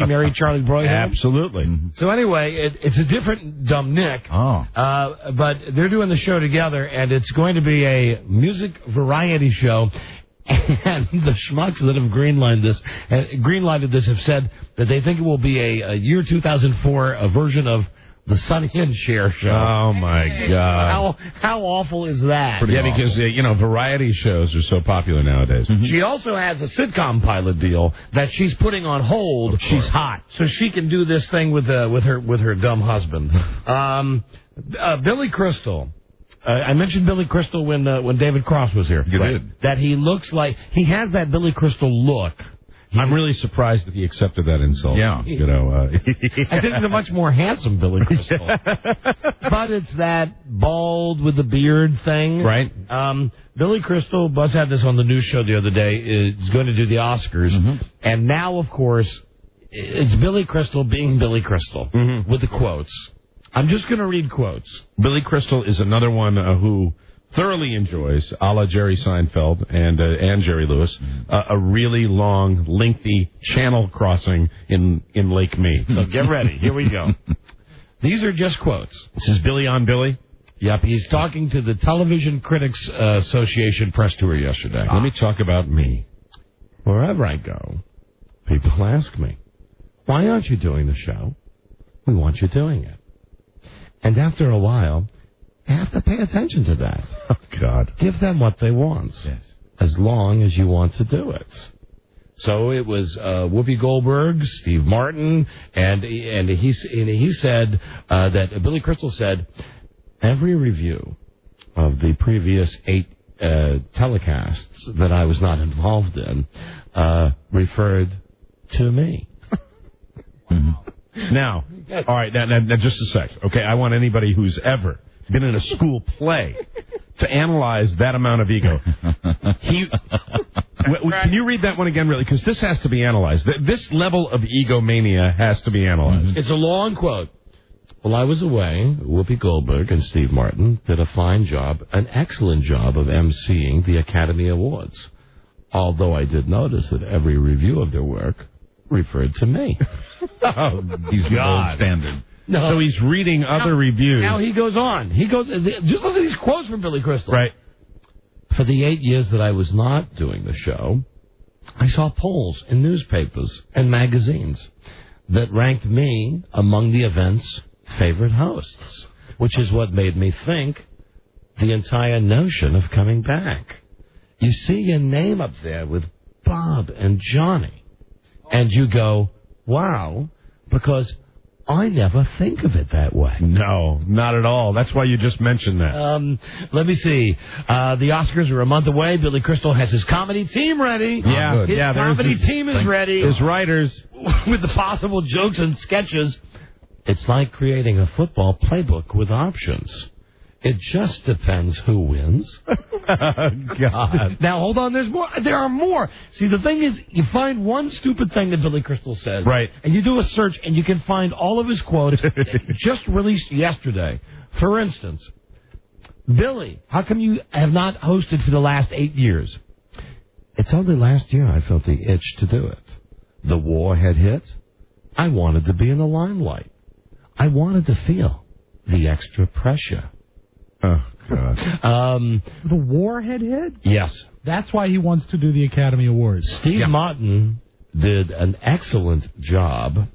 S2: married Charlie Broyhill?
S3: Absolutely.
S2: So anyway, it's a different Dumb Nick.
S7: Oh.
S2: But they're doing the show together, and it's going to be a music variety show. And the schmucks that have greenlighted this have said that they think it will be a year 2004 version of the Sonny and Cher show.
S3: Oh, my God.
S2: How awful is that?
S3: Pretty awful. Because, variety shows are so popular nowadays.
S2: Mm-hmm. She also has a sitcom pilot deal that she's putting on hold. She's hot. So she can do this thing with her dumb husband. Billy Crystal. I mentioned Billy Crystal when David Cross was here.
S7: You did.
S2: That he looks like, he has that Billy Crystal look.
S3: I'm really surprised that he accepted that insult.
S2: Yeah.
S3: I think
S2: it's a much more handsome Billy Crystal. But it's that bald with the beard thing.
S3: Right.
S2: Billy Crystal, Buzz had this on the news show the other day, is going to do the Oscars. Mm-hmm. And now, of course, it's Billy Crystal being Billy Crystal with the quotes. I'm just going to read quotes.
S3: Billy Crystal is another one who thoroughly enjoys, a la Jerry Seinfeld and Jerry Lewis, a really long, lengthy channel crossing in Lake Mead.
S2: So get ready. Here we go. These are just quotes.
S3: This is Billy on Billy?
S2: Yep, he's talking to the Television Critics Association press tour yesterday.
S3: Let me talk about me.
S2: Wherever I go, people ask me, why aren't you doing the show? We want you doing it. And after a while, you have to pay attention to that.
S3: Oh, God.
S2: Give them what they want.
S3: Yes.
S2: As long as you want to do it. So it was Whoopi Goldberg, Steve Martin, and he said that Billy Crystal said, every review of the previous 8 telecasts that I was not involved in referred to me.
S3: Now, all right, now, just a sec. Okay, I want anybody who's ever been in a school play to analyze that amount of ego. Can you read that one again, really? Because this has to be analyzed. This level of egomania has to be analyzed.
S2: It's a long quote. While I was away, Whoopi Goldberg and Steve Martin did a fine job, an excellent job of emceeing the Academy Awards. Although I did notice that every review of their work referred to me.
S3: Oh, he's the gold standard.
S2: No.
S3: So he's reading other reviews.
S2: Now he goes on. Just look at these quotes from Billy Crystal.
S3: Right.
S2: For the 8 years that I was not doing the show, I saw polls in newspapers and magazines that ranked me among the event's favorite hosts, which is what made me think the entire notion of coming back. You see your name up there with Bob and Johnny, and you go, wow, because I never think of it that way.
S3: No, not at all. That's why you just mentioned that.
S2: Let me see. The Oscars are a month away. Billy Crystal has his comedy team ready.
S3: Yeah,
S2: his comedy team is ready.
S3: His writers.
S2: With the possible jokes and sketches. It's like creating a football playbook with options. It just depends who wins.
S3: God.
S2: Now, hold on. There's more. There are more. See, the thing is, you find one stupid thing that Billy Crystal says.
S3: Right.
S2: And you do a search, and you can find all of his quotes just released yesterday. For instance, Billy, how come you have not hosted for the last 8 years? It's only last year I felt the itch to do it. The war had hit. I wanted to be in the limelight. I wanted to feel the extra pressure.
S3: Oh, God.
S5: The war had hit?
S2: Yes.
S5: That's why he wants to do the Academy Awards.
S2: Steve Martin did an excellent job,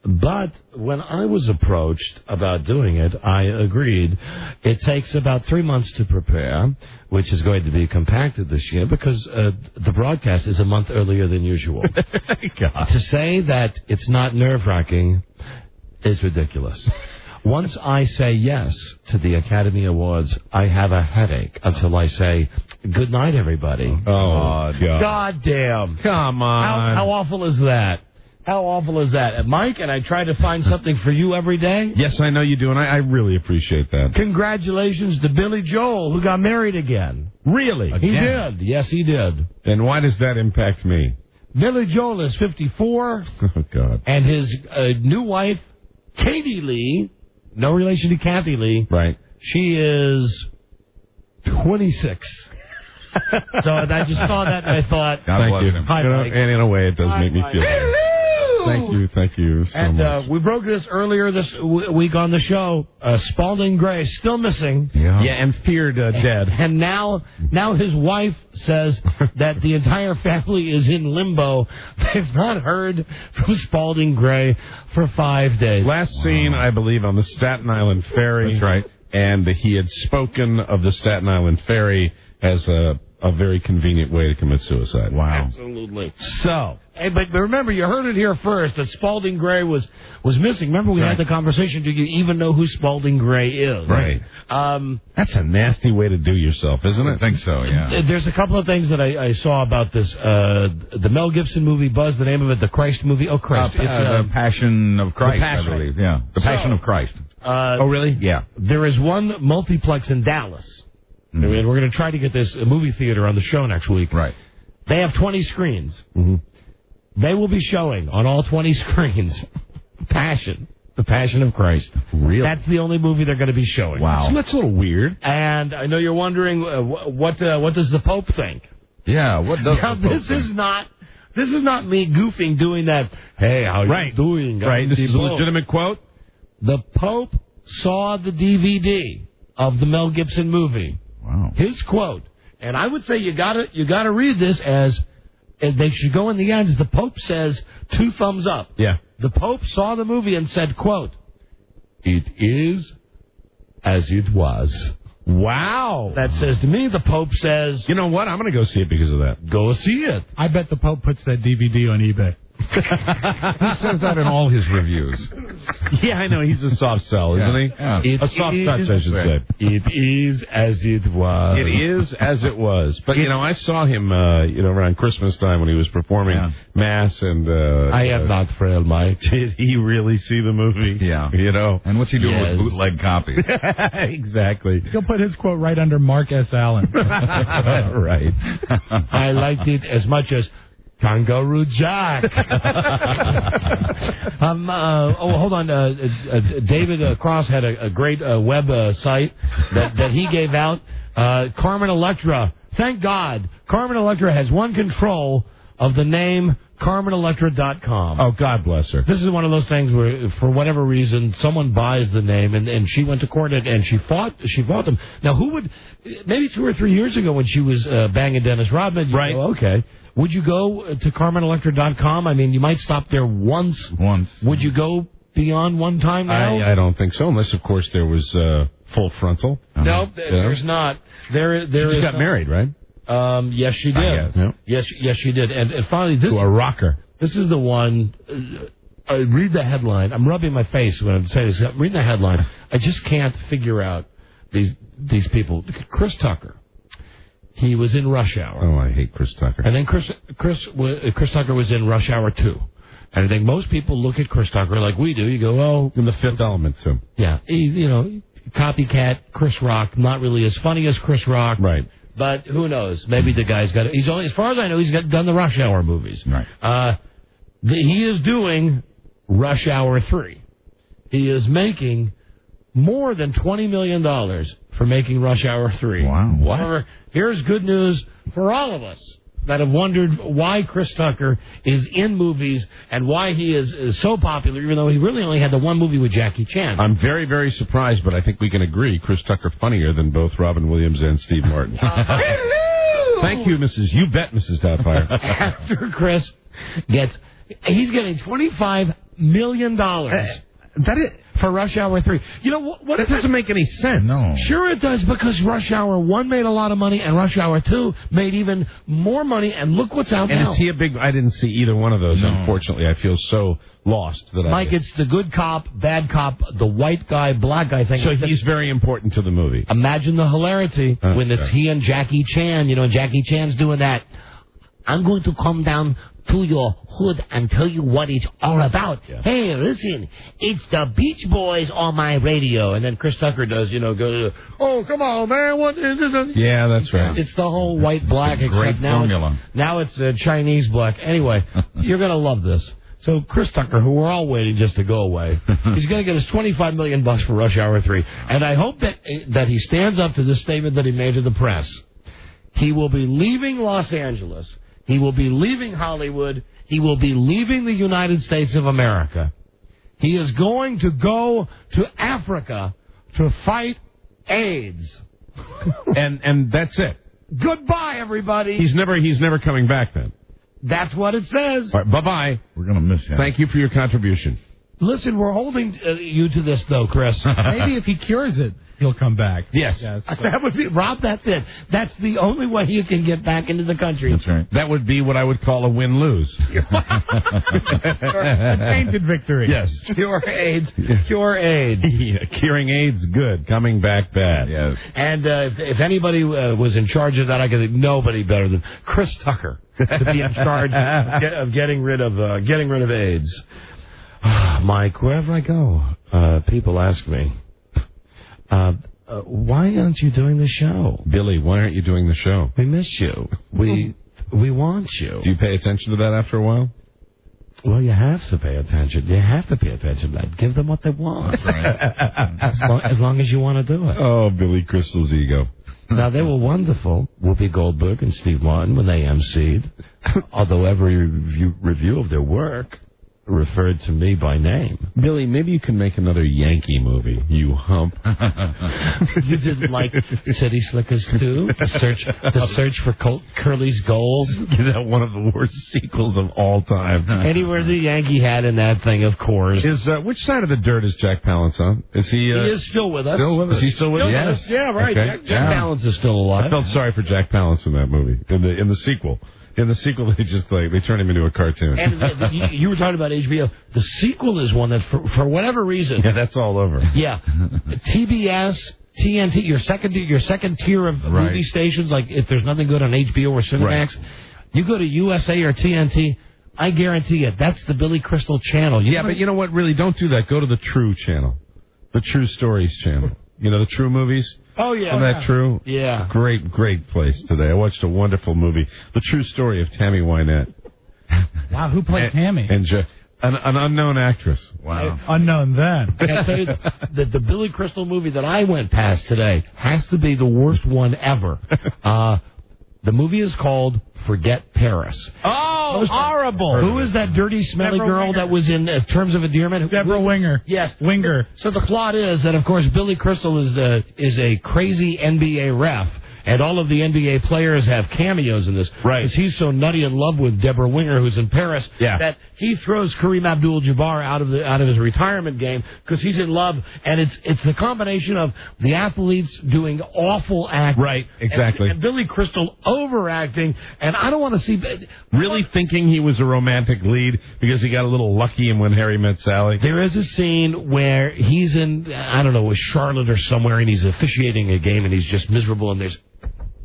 S2: but when I was approached about doing it, I agreed. It takes about 3 months to prepare, which is going to be compacted this year because the broadcast is a month earlier than usual.
S3: God.
S2: To say that it's not nerve-wracking is ridiculous. Once I say yes to the Academy Awards, I have a headache until I say, good night, everybody.
S3: Oh, God.
S2: God damn.
S3: Come on.
S2: How awful is that? How awful is that? Mike, and I try to find something for you every day.
S3: Yes, I know you do, and I really appreciate that.
S2: Congratulations to Billy Joel, who got married again.
S3: Really?
S2: He did. Yes, he did.
S3: And why does that impact me?
S2: Billy Joel is 54.
S3: Oh, God.
S2: And his new wife, Katie Lee, no relation to Kathy Lee.
S3: Right.
S2: She is 26. So I just saw that and I thought,
S3: God bless him.
S2: Hi, Mike.
S3: And in a way, it does make me feel better. Thank you so much.
S2: And we broke this earlier this week on the show. Spalding Gray still missing.
S3: Yeah, and feared dead.
S2: And now his wife says that the entire family is in limbo. They've not heard from Spalding Gray for 5 days.
S3: Last seen, I believe, on the Staten Island Ferry.
S7: That's right.
S3: And he had spoken of the Staten Island Ferry as a very convenient way to commit suicide.
S2: Wow. Absolutely.
S3: So.
S2: Hey, but remember, you heard it here first, that Spalding Gray was missing. Remember, we had the conversation, do you even know who Spalding Gray is?
S3: Right. That's a nasty way to do yourself, isn't it?
S7: I think so, yeah.
S2: There's a couple of things that I saw about this. The Mel Gibson movie, Buzz, the name of it, the Christ movie. Oh, Christ.
S7: It's The Passion of Christ, I believe. Yeah, The Passion of Christ.
S3: Oh, really? Yeah.
S2: There is one multiplex in Dallas. Mm-hmm. And we're going to try to get this movie theater on the show next week.
S7: Right.
S2: They have 20 screens.
S3: Mm-hmm.
S2: They will be showing on all 20 screens Passion, the Passion of Christ.
S3: Really?
S2: That's the only movie they're going to be showing.
S3: Wow. So that's a little weird.
S2: And I know you're wondering, what does the Pope think?
S7: Yeah, what does
S2: now,
S7: the Pope
S2: this
S7: think?
S2: This is not me goofing, doing that, hey, how you doing?
S3: Right, this is a legitimate quote.
S2: The Pope saw the DVD of the Mel Gibson movie.
S7: Wow.
S2: His quote, and I would say you gotta read this as they should go in the end. The Pope says 2 thumbs up.
S3: Yeah.
S2: The Pope saw the movie and said, quote, "It is as it was."
S3: Wow.
S2: That says to me, the Pope says,
S3: you know what? I'm going to go see it because of that.
S2: Go see it.
S5: I bet the Pope puts that DVD on eBay.
S7: He says that in all his reviews.
S3: Yeah, I know. He's a soft sell, isn't he?
S7: Yeah.
S3: A soft touch, I should say.
S2: It is as it was.
S3: It is as it was. But, I saw him, around Christmas time when he was performing Mass and...
S2: I am not frail, Mike.
S3: Did he really see the movie?
S7: Yeah.
S3: And
S7: what's he doing with bootleg copies?
S3: Exactly.
S5: He'll put his quote right under Mark S. Allen.
S3: Right.
S2: I liked it as much as Kangaroo Jack. Hold on. David Cross had a great web site that he gave out. Carmen Electra. Thank God. Carmen Electra has one control of the name CarmenElectra.com.
S3: Oh, God bless her.
S2: This is one of those things where, for whatever reason, someone buys the name, and she went to court and she fought them. Now, who would, maybe 2 or 3 years ago when she was banging Dennis Rodman, you go, okay. Would you go to CarmenElectra.com? I mean, you might stop there once. Would you go beyond one time now?
S3: I don't think so, unless, of course, there was full frontal.
S2: No, there's not. There
S3: she just got married, right?
S2: Yes, she did. Yes, she did. And finally, this
S3: to a rocker.
S2: This is the one. Read the headline. I'm rubbing my face when I'm saying this. Read the headline. I just can't figure out these people. Chris Tucker. He was in Rush Hour.
S3: Oh, I hate Chris Tucker.
S2: And then Chris Tucker was in Rush Hour 2. And I think most people look at Chris Tucker like we do. You go, oh,
S3: in The Fifth Element too.
S2: Yeah, copycat Chris Rock. Not really as funny as Chris Rock.
S3: Right.
S2: But who knows? Maybe the guy's got. He's only, as far as I know, he's done the Rush Hour movies.
S7: Right.
S2: He is doing Rush Hour 3. He is making more than $20 million for making Rush Hour 3.
S7: Wow.
S2: However, here's good news for all of us that have wondered why Chris Tucker is in movies and why he is so popular, even though he really only had the one movie with Jackie Chan.
S3: I'm very, very surprised, but I think we can agree Chris Tucker funnier than both Robin Williams and Steve Martin. Thank you, You bet, Mrs. Doubtfire.
S2: After Chris he's getting $25 million.
S3: That is
S2: for Rush Hour 3. You know what?
S3: That doesn't make any sense.
S7: No.
S2: Sure it does, because Rush Hour 1 made a lot of money and Rush Hour 2 made even more money, and look what's out now.
S3: And is he a big... I didn't see either one of those, unfortunately. I feel so lost that
S2: Mike, it's the good cop, bad cop, the white guy, black guy thing.
S3: So he's very important to the movie.
S2: Imagine the hilarity when it's he and Jackie Chan. Jackie Chan's doing that. I'm going to come down to your hood and tell you what it's all about. Yeah. Hey, listen, it's the Beach Boys on my radio. And then Chris Tucker does, oh, come on, man, what is this?
S3: Yeah, that's right.
S2: It's the whole white-black, except now it's Chinese-black. Anyway, you're going to love this. So Chris Tucker, who we're all waiting just to go away, he's going to get his $25 million for Rush Hour 3. And I hope that he stands up to this statement that he made to the press. He will be leaving Los Angeles. He will be leaving Hollywood. He will be leaving the United States of America. He is going to go to Africa to fight AIDS.
S3: and that's it.
S2: Goodbye, everybody.
S3: He's never coming back then.
S2: That's what it says.
S3: All right, bye-bye.
S7: We're going to miss him.
S3: Thank you for your contribution.
S2: Listen, we're holding you to this, though, Chris.
S5: Maybe if he cures it, he'll come back.
S3: Yes.
S2: That would be, Rob, that's it. That's the only way you can get back into the country.
S7: That's right.
S3: That would be what I would call a win-lose.
S5: A tainted victory.
S3: Yes.
S2: Cure AIDS. Cure AIDS.
S3: Yeah, curing AIDS, good. Coming back, bad.
S7: Yes.
S2: And if anybody was in charge of that, I could think nobody better than Chris Tucker to be in charge of getting rid of AIDS. Mike, wherever I go, people ask me, why aren't you doing the show?
S3: Billy, why aren't you doing the show?
S2: We miss you. We want you.
S3: Do you pay attention to that after a while?
S2: Well, you have to pay attention. You have to pay attention to that. Give them what they want.
S7: Right.
S2: as long as you want to do it.
S3: Oh, Billy Crystal's ego.
S2: Now, they were wonderful, Whoopi Goldberg and Steve Martin, when they emceed. Although every review of their work referred to me by name.
S3: Billy, maybe you can make another Yankee movie, you hump.
S2: You didn't like City Slickers 2? The search for Curly's Gold?
S3: That one of the worst sequels of all time.
S2: Anywhere the Yankee hat in that thing, of course.
S3: Which side of the dirt is Jack Palance on? Is he?
S2: He is still with us.
S3: Is he still with us?
S2: Yes. Yeah, right.
S3: Okay.
S2: Jack Palance is still alive.
S3: I felt sorry for Jack Palance in that movie, in the sequel. In the sequel, they turn him into a cartoon.
S2: And you were talking about HBO. The sequel is one that, for whatever reason...
S3: Yeah, that's all over.
S2: Yeah. TBS, TNT, your second tier of movie stations, like if there's nothing good on HBO or Cinemax, you go to USA or TNT, I guarantee you, that's the Billy Crystal channel.
S3: But you know what? Really, don't do that. Go to the True channel. The True Stories channel. You know, the True movies?
S2: Oh, yeah.
S3: Isn't that true?
S2: Yeah.
S3: Great place today. I watched a wonderful movie, The True Story of Tammy Wynette.
S5: Wow, who played Tammy?
S3: And an unknown actress.
S5: Wow. Unknown then.
S2: I gotta tell you, the Billy Crystal movie that I went past today has to be the worst one ever. The movie is called Forget Paris.
S5: Oh, horrible.
S2: Who is that dirty, smelly girl that was in Terms of Endearment?
S5: Deborah Winger.
S2: Yes.
S5: Winger.
S2: So the plot is that, of course, Billy Crystal is a crazy NBA ref. And all of the NBA players have cameos in this.
S3: Right.
S2: Because he's so nutty in love with Deborah Winger, who's in Paris, that he throws Kareem Abdul-Jabbar out of his retirement game because he's in love. And it's the combination of the athletes doing awful acting.
S3: Right, exactly.
S2: And Billy Crystal overacting. And I don't want to see...
S3: Really thinking he was a romantic lead because he got a little lucky in When Harry Met Sally.
S2: There is a scene where he's in, I don't know, with Charlotte or somewhere, and he's officiating a game, and he's just miserable, and there's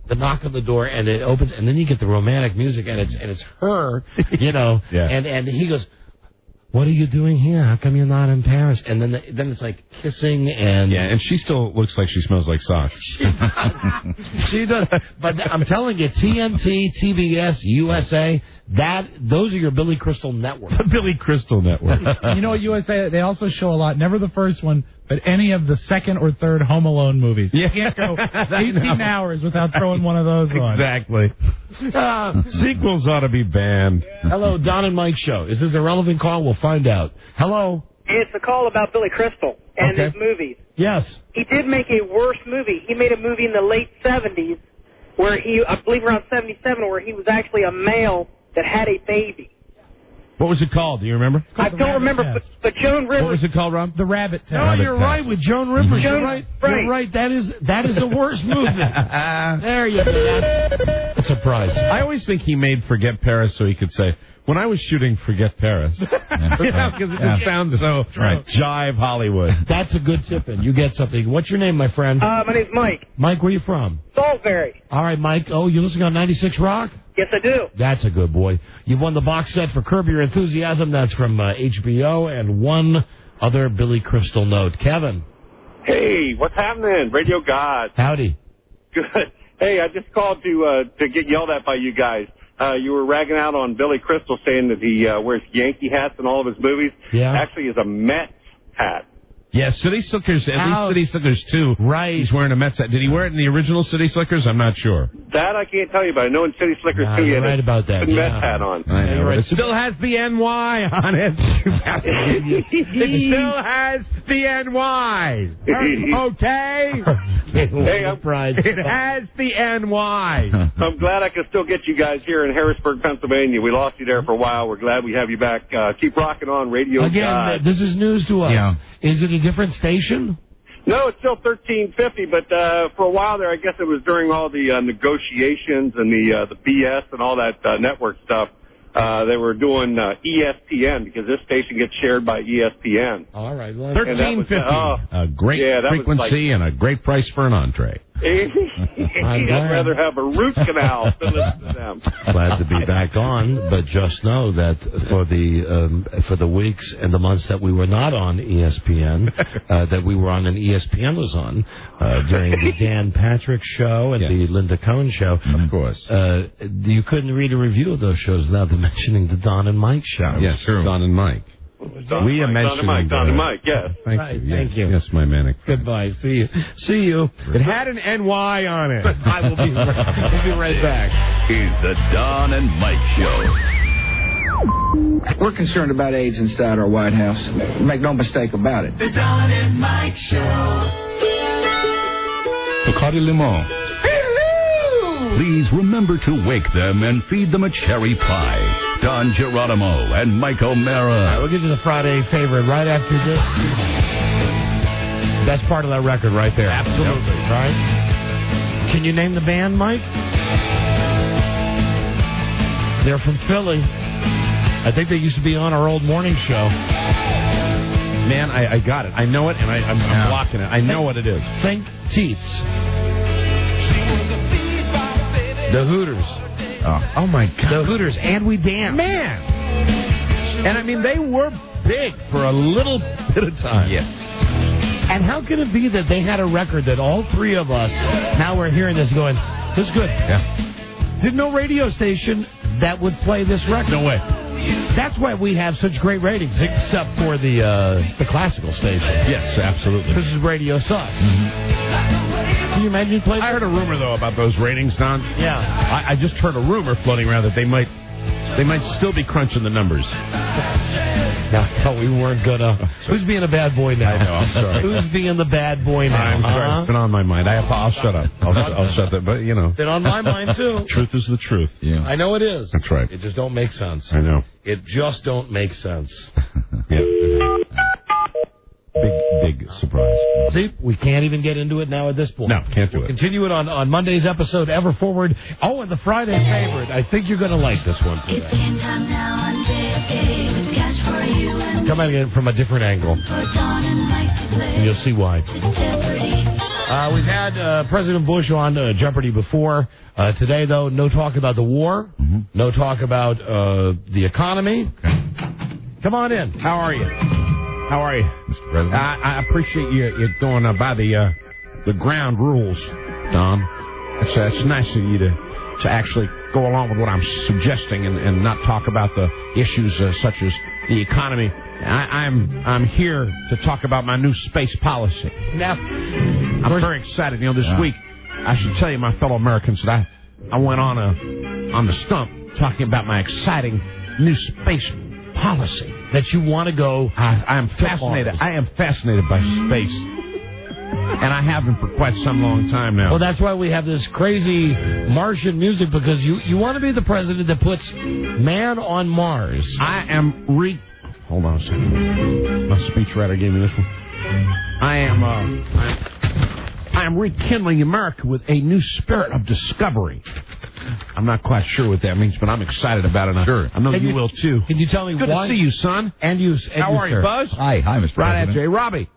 S2: the knock on the door, and it opens, and then you get the romantic music, and it's her, you know, and he goes, "What are you doing here? How come you're not in Paris?" And then it's like kissing and...
S3: Yeah, and she still looks like she smells like socks.
S2: She does. But I'm telling you, TNT, TBS, USA, those are your Billy Crystal network.
S3: The Billy Crystal network.
S5: You know what, USA, they also show a lot, never the first one, but any of the second or third Home Alone movies. You can't go 18 hours without throwing one of those on.
S3: Exactly. Sequels ought to be banned.
S2: Hello, Don and Mike Show. Is this a relevant call? We'll find out. Hello.
S4: It's a call about Billy Crystal and his movies.
S2: Yes.
S4: He did make a worse movie. He made a movie in the late 70s where I believe around 77, where he was actually a male that had a baby.
S3: What was it called? Do you remember?
S4: I don't remember, but Joan Rivers...
S3: What was it called, Rob?
S5: The Rabbit Test.
S2: No, you're right with Joan Rivers. You're right. You're right. That is a worse movie. There you go. That's a prize.
S3: I always think he made Forget Paris so he could say, when I was shooting Forget Paris. Because it sounds so jive Hollywood.
S2: That's a good tip-in. You get something. What's your name, my friend?
S4: My name's Mike.
S2: Mike, where are you from?
S4: Salisbury.
S2: All right, Mike. Oh, you're listening on 96 Rock?
S4: Yes, I do.
S2: That's a good boy. You've won the box set for Curb Your Enthusiasm. That's from HBO. And one other Billy Crystal note. Kevin.
S22: Hey, what's happening? Radio God.
S2: Howdy.
S22: Good. Hey, I just called to get yelled at by you guys. You were ragging out on Billy Crystal saying that he wears Yankee hats in all of his movies.
S2: Yeah.
S22: Actually, it's a Mets hat.
S3: Yeah, City Slickers, at least City Slickers 2.
S2: Right.
S3: He's wearing a Mets hat. Did he wear it in the original City Slickers? I'm not sure.
S22: That I can't tell you, but I know in City Slickers 2 he had
S2: right about that.
S22: a Mets hat on.
S3: I know.
S2: Right.
S3: It still has the NY on it. It still has the NY. Okay?
S22: Hey,
S3: it has the NY.
S22: I'm glad I could still get you guys here in Harrisburg, Pennsylvania. We lost you there for a while. We're glad we have you back. Keep rocking on Radio
S2: Again,
S22: God.
S2: this is news to us.
S22: Yeah.
S2: Is it a different station?
S22: No, it's still 1350, but for a while there, I guess it was during all the negotiations and the BS and all that network stuff. They were doing ESPN because this station gets shared by ESPN.
S2: All right.
S3: 1350. A great frequency and a great price for an entree.
S22: I'd rather have a root canal than listen to them.
S2: Glad to be back on, but just know that for the weeks and the months that we were not on ESPN, that we were on and ESPN was on during the Dan Patrick show and the Linda Cohn show.
S3: Of course.
S2: You couldn't read a review of those shows without mentioning the Don and Mike show.
S3: Yes, Don and Mike.
S22: Don and Mike, yes.
S3: Thank you.
S2: Thank you.
S3: Yes, my manic friend.
S2: Goodbye. See you.
S3: It had an NY on it.
S2: I will be right back.
S1: Is the Don and Mike Show.
S23: We're concerned about AIDS inside our White House. Make no mistake about it.
S12: The Don and Mike Show.
S1: Bacardi Limon. Please remember to wake them and feed them a cherry pie. Don Geronimo and Mike O'Mara.
S2: All right, we'll get to the Friday favorite right after this. Best part of that record right there.
S3: Absolutely.
S2: Yep. Right? Can you name the band, Mike? They're from Philly. I think they used to be on our old morning show.
S3: Man, I got it. I know it, and I'm blocking it. I know what it is.
S2: Think Teats. The Hooters.
S3: Oh, my God.
S2: The Hooters. And We Dance.
S3: Man. And, I mean, they were big for a little bit of time.
S2: Yes. And how can it be that they had a record that all three of us, now we're hearing this going, this is good.
S3: Yeah.
S2: There's no radio station that would play this record.
S3: No way.
S2: That's why we have such great ratings, except for the classical station.
S3: Yes, absolutely.
S2: This is Radio Sus. Can you imagine you play?
S3: I heard a rumor, though, about those ratings, Don.
S2: Yeah.
S3: I just heard a rumor floating around that they might still be crunching the numbers.
S2: No, we weren't gonna. Who's being a bad boy now?
S3: I know, I'm sorry.
S2: Who's being the bad boy now?
S3: I'm sorry. It's been on my mind. I'll shut up. I'll shut that. But, you know.
S2: Been on my mind, too.
S3: Truth is the truth.
S2: Yeah. I know it is.
S3: That's right.
S2: It just don't make sense.
S3: I know.
S2: It just don't make sense.
S3: Yeah. Big surprise.
S2: See, we can't even get into it now at this point.
S3: No, can't do it.
S2: Continue it on Monday's episode, Ever Forward. Oh, and the Friday favorite. I think you're going to like this one today. Come at it from a different angle. And you'll see why. We've had President Bush on Jeopardy before. Today, though, no talk about the war. Mm-hmm. No talk about the economy. Okay. Come on in. How are you?
S3: How are you, Mr. President? I appreciate you going by the ground rules, Don. It's nice of you to actually go along with what I'm suggesting and not talk about the issues such as the economy. I'm here to talk about my new space policy.
S2: Now,
S3: I'm very excited. You know, this week, I should tell you, my fellow Americans, that I went on the stump talking about my exciting new space policy.
S2: That you want to go.
S3: I am fascinated. I am fascinated by space. And I have been for quite some long time now.
S2: Well, that's why we have this crazy Martian music, because you want to be the president that puts man on Mars.
S3: I am Hold on a second. My speechwriter gave me this one. I am rekindling America with a new spirit of discovery. I'm not quite sure what that means, but I'm excited about it. Sure. I know you will, too.
S2: Can you tell me
S3: Good
S2: why?
S3: to see you, son.
S2: And you.
S3: How are you, Buzz?
S7: Hi, Mr.
S3: Right
S7: President.
S3: at J. Robbie.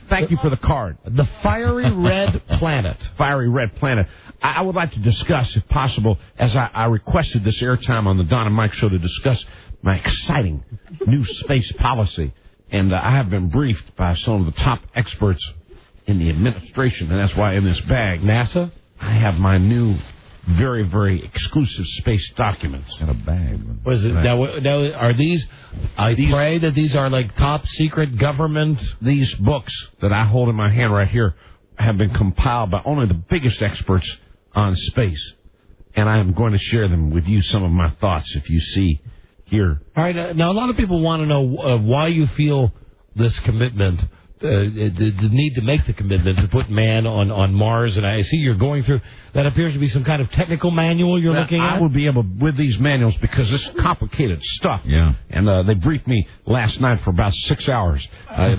S3: Thank you for the card.
S2: The Fiery Red Planet.
S3: Fiery Red Planet. I would like to discuss, if possible, as I requested this airtime on the Don and Mike show to discuss my exciting new space policy. And I have been briefed by some of the top experts in the administration, and that's why in this bag,
S2: NASA,
S3: I have my new, very, very exclusive space documents.
S7: In a bag.
S2: Was it now? Are these? I pray that these are like top secret government.
S3: These books that I hold in my hand right here have been compiled by only the biggest experts on space, and I am going to share them with you. Some of my thoughts, if you see here.
S2: All right. Now, a lot of people want to know why you feel this commitment. The need to make the commitment to put man on Mars, and I see you're going through, that appears to be some kind of technical manual you're looking at?
S3: I will be able, with these manuals, because it's complicated stuff.
S7: Yeah.
S3: And they briefed me last night for about 6 hours,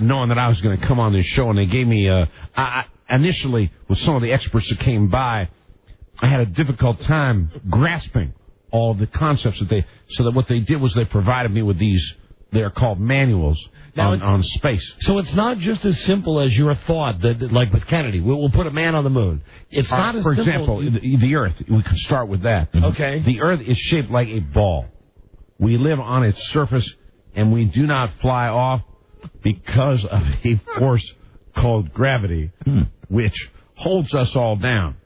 S3: knowing that I was going to come on this show, and they gave me, initially, with some of the experts that came by, I had a difficult time grasping all of the concepts so that what they did was they provided me with these, they're called manuals. On space.
S2: So it's not just as simple as your thought, that like with Kennedy, we'll put a man on the moon. It's not as
S3: simple. For
S2: simple.
S3: example, the Earth, we can start with that.
S2: Okay.
S3: The Earth is shaped like a ball. We live on its surface, and we do not fly off because of a force called gravity, which holds us all down.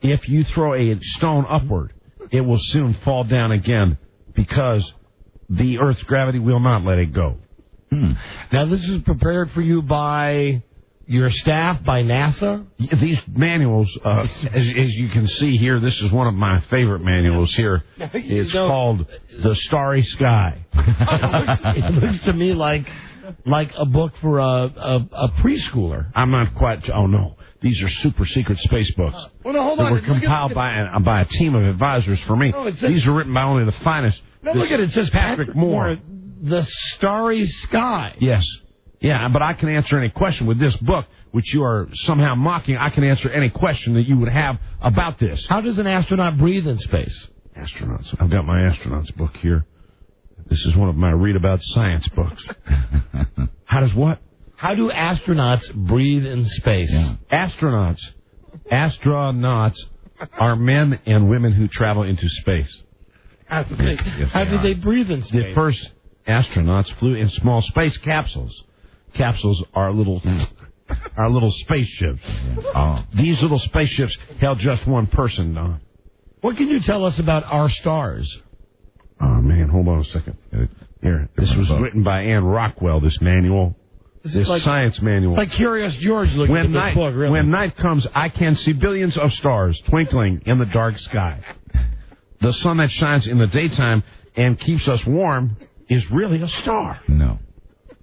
S3: If you throw a stone upward, it will soon fall down again because the Earth's gravity will not let it go.
S2: Now, this is prepared for you by your staff, by NASA?
S3: These manuals, as you can see here, this is one of my favorite manuals here. It's called The Starry Sky.
S2: It looks to me like a book for a preschooler.
S3: I'm not quite... Oh, no. These are super secret space books.
S2: Well, no, hold
S3: that
S2: on.
S3: were compiled by a team of advisors for me.
S2: No,
S3: these are written by only the finest.
S2: No, look at it. It says
S3: Patrick Moore.
S2: The Starry Sky.
S3: Yes. Yeah, but I can answer any question with this book, which you are somehow mocking. I can answer any question that you would have about this.
S2: How does an astronaut breathe in space?
S3: Astronauts. I've got my astronauts book here. This is one of my read about science books. How does what?
S2: How do astronauts breathe in space?
S3: Yeah. Astronauts are men and women who travel into space.
S2: How do they breathe in space?
S3: The first astronauts flew in small space capsules. Capsules are little spaceships. Oh. These little spaceships held just one person, Don.
S2: What can you tell us about our stars?
S3: Oh, man, hold on a second. Here, this was written by Anne Rockwell, this manual. This like, science manual.
S2: It's like Curious George looking at this book, really.
S3: When night comes, I can see billions of stars twinkling in the dark sky. The sun that shines in the daytime and keeps us warm is really a star.
S7: No.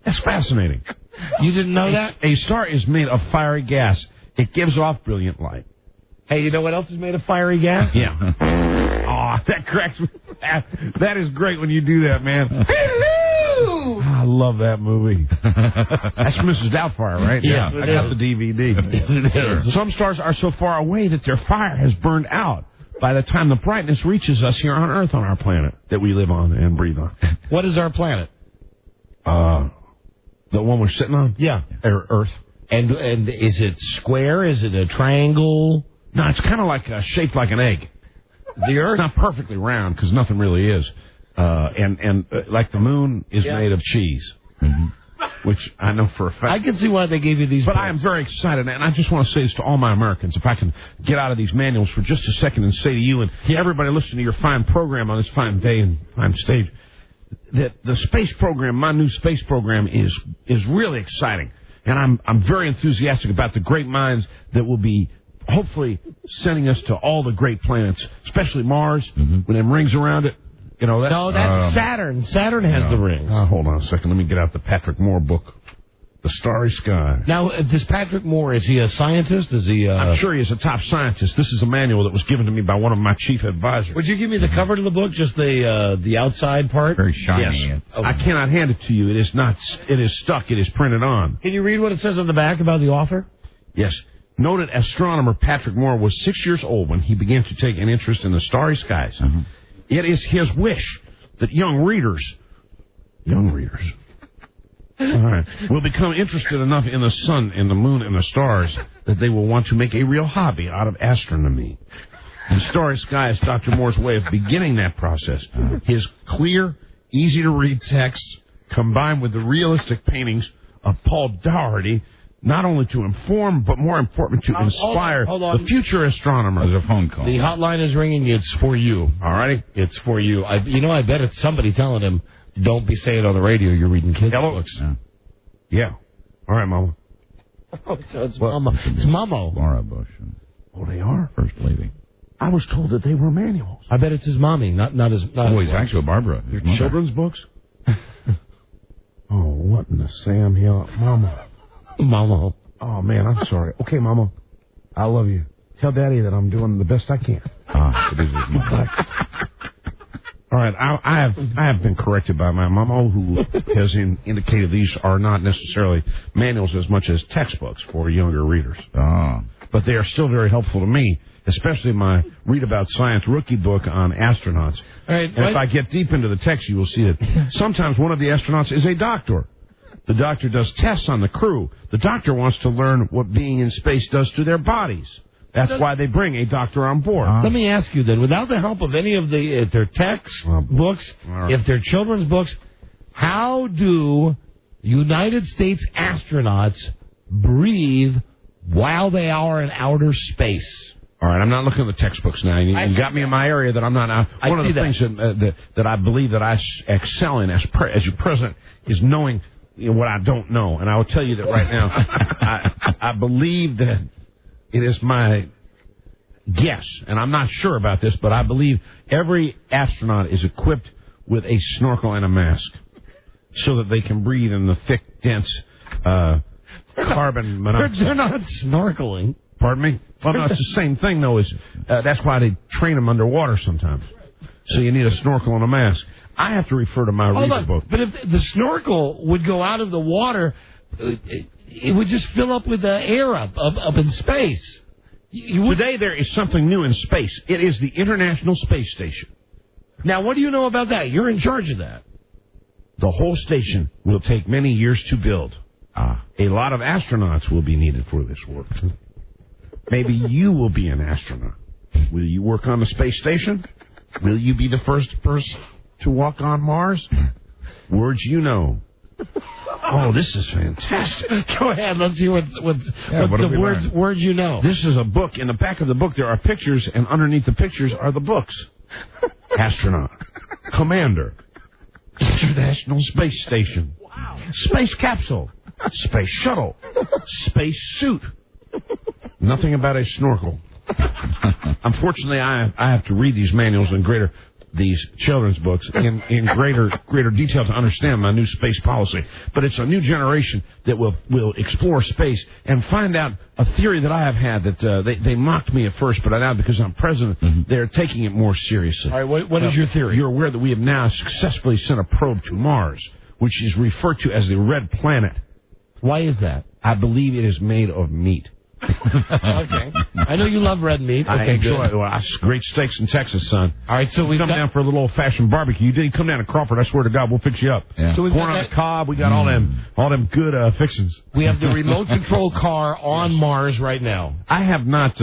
S3: That's fascinating.
S2: You didn't know that?
S3: A star is made of fiery gas. It gives off brilliant light.
S2: Hey, you know what else is made of fiery gas?
S3: Yeah. Oh, that cracks me. That is great when you do that, man. Hello! I love that movie. That's Mrs. Doubtfire, right?
S2: Yeah.
S3: I got the DVD. Some stars are so far away that their fire has burned out by the time the brightness reaches us here on Earth, on our planet that we live on and breathe on.
S2: What is our planet?
S3: The one we're sitting on?
S2: Yeah.
S3: Earth.
S2: And is it square? Is it a triangle?
S3: No, it's kind of like shaped like an egg. The Earth, not perfectly round because nothing really is, and like the moon is made of cheese, which I know for a fact.
S2: I can see why they gave you these.
S3: But
S2: books.
S3: I am very excited, and I just want to say this to all my Americans: if I can get out of these manuals for just a second and say to you and everybody listening to your fine program on this fine day and fine stage, that the space program, my new space program, is really exciting, and I'm very enthusiastic about the great minds that will be hopefully sending us to all the great planets, especially Mars, when them rings around it. You know,
S2: that's Saturn. Saturn has the rings.
S3: Hold on a second. Let me get out the Patrick Moore book, The Starry Sky.
S2: Now, this Patrick Moore, is he a scientist? Is he?
S3: I'm sure he is a top scientist. This is a manual that was given to me by one of my chief advisors.
S2: Would you give me the cover to the book, just the outside part?
S7: Very shiny.
S3: Yes. I cannot hand it to you. It is not. It is stuck. It is printed on.
S2: Can you read what it says on the back about the author?
S3: Yes. Noted astronomer Patrick Moore was 6 years old when he began to take an interest in the starry skies. It is his wish that young readers, will become interested enough in the sun and the moon and the stars that they will want to make a real hobby out of astronomy. The starry sky is Dr. Moore's way of beginning that process. His clear, easy-to-read text, combined with the realistic paintings of Paul Daugherty, not only to inform, but more important, to inspire the future astronomer.
S7: There's a phone call.
S2: The hotline is ringing. It's for you.
S3: All righty?
S2: It's for you. I bet it's somebody telling him, don't be saying on the radio you're reading kids' books.
S3: Yeah. All right, Mama.
S2: Oh, so it's Mama. It's Mama.
S7: Laura Bush.
S3: Oh, they are?
S7: First Lady.
S3: I was told that they were manuals.
S2: I bet it's his mommy, not his...
S7: He's actually Barbara. His mother.
S3: Children's books? Oh, what in the Sam Hill? Mama. Oh, man, I'm sorry. Okay, Mama. I love you. Tell Daddy that I'm doing the best I can.
S7: It is his mother.
S3: All right, I have been corrected by my mama, who has indicated these are not necessarily manuals as much as textbooks for younger readers. But they are still very helpful to me, especially my Read About Science rookie book on astronauts.
S2: Right,
S3: and if I get deep into the text, you will see that sometimes one of the astronauts is a doctor. The doctor does tests on the crew. The doctor wants to learn what being in space does to their bodies. That's why they bring a doctor on board.
S2: Let me ask you then, without the help of any of their text books, if they're children's books, how do United States astronauts breathe while they are in outer space?
S3: All right, I'm not looking at the textbooks now. You got me in my area that I'm not. One of the things that I believe that I excel in as your president is knowing what I don't know. And I will tell you that right now, I believe that it is my guess, and I'm not sure about this, but I believe every astronaut is equipped with a snorkel and a mask so that they can breathe in the thick, dense carbon monoxide.
S2: They're not snorkeling.
S3: Pardon me? Well, no, it's the same thing, though. That's why they train them underwater sometimes. So you need a snorkel and a mask. I have to refer to my reader book.
S2: But if the snorkel would go out of the water, it would just fill up with air up in space.
S3: Today there is something new in space. It is the International Space Station.
S2: Now, what do you know about that? You're in charge of that.
S3: The whole station will take many years to build. A lot of astronauts will be needed for this work. Maybe you will be an astronaut. Will you work on the space station? Will you be the first person to walk on Mars? Words you know. Oh, this is fantastic.
S2: Go ahead. Let's see what the words you know.
S3: This is a book. In the back of the book, there are pictures, and underneath the pictures are the books. Astronaut. Commander. International Space Station. Wow. Space Capsule. Space Shuttle. Space Suit. Nothing about a snorkel. Unfortunately, I have to read these manuals in these children's books in greater detail to understand my new space policy. But it's a new generation that will explore space and find out a theory that I have had that they mocked me at first, but now because I'm president, they're taking it more seriously.
S2: All right, what is your theory?
S3: You're aware that we have now successfully sent a probe to Mars, which is referred to as the Red Planet.
S2: Why is that?
S3: I believe it is made of meat.
S2: Okay. I know you love red meat.
S3: I
S2: Okay,
S3: enjoy
S2: good.
S3: it. Well, great steaks in Texas, son.
S2: All right, so we
S3: come down for a little old-fashioned barbecue. You didn't come down to Crawford. I swear to God, we'll fix you up.
S2: Yeah. So we've
S3: Corn
S2: got
S3: on the cob. We got all them good fixings.
S2: We have the remote control car on Mars right now.
S3: I have not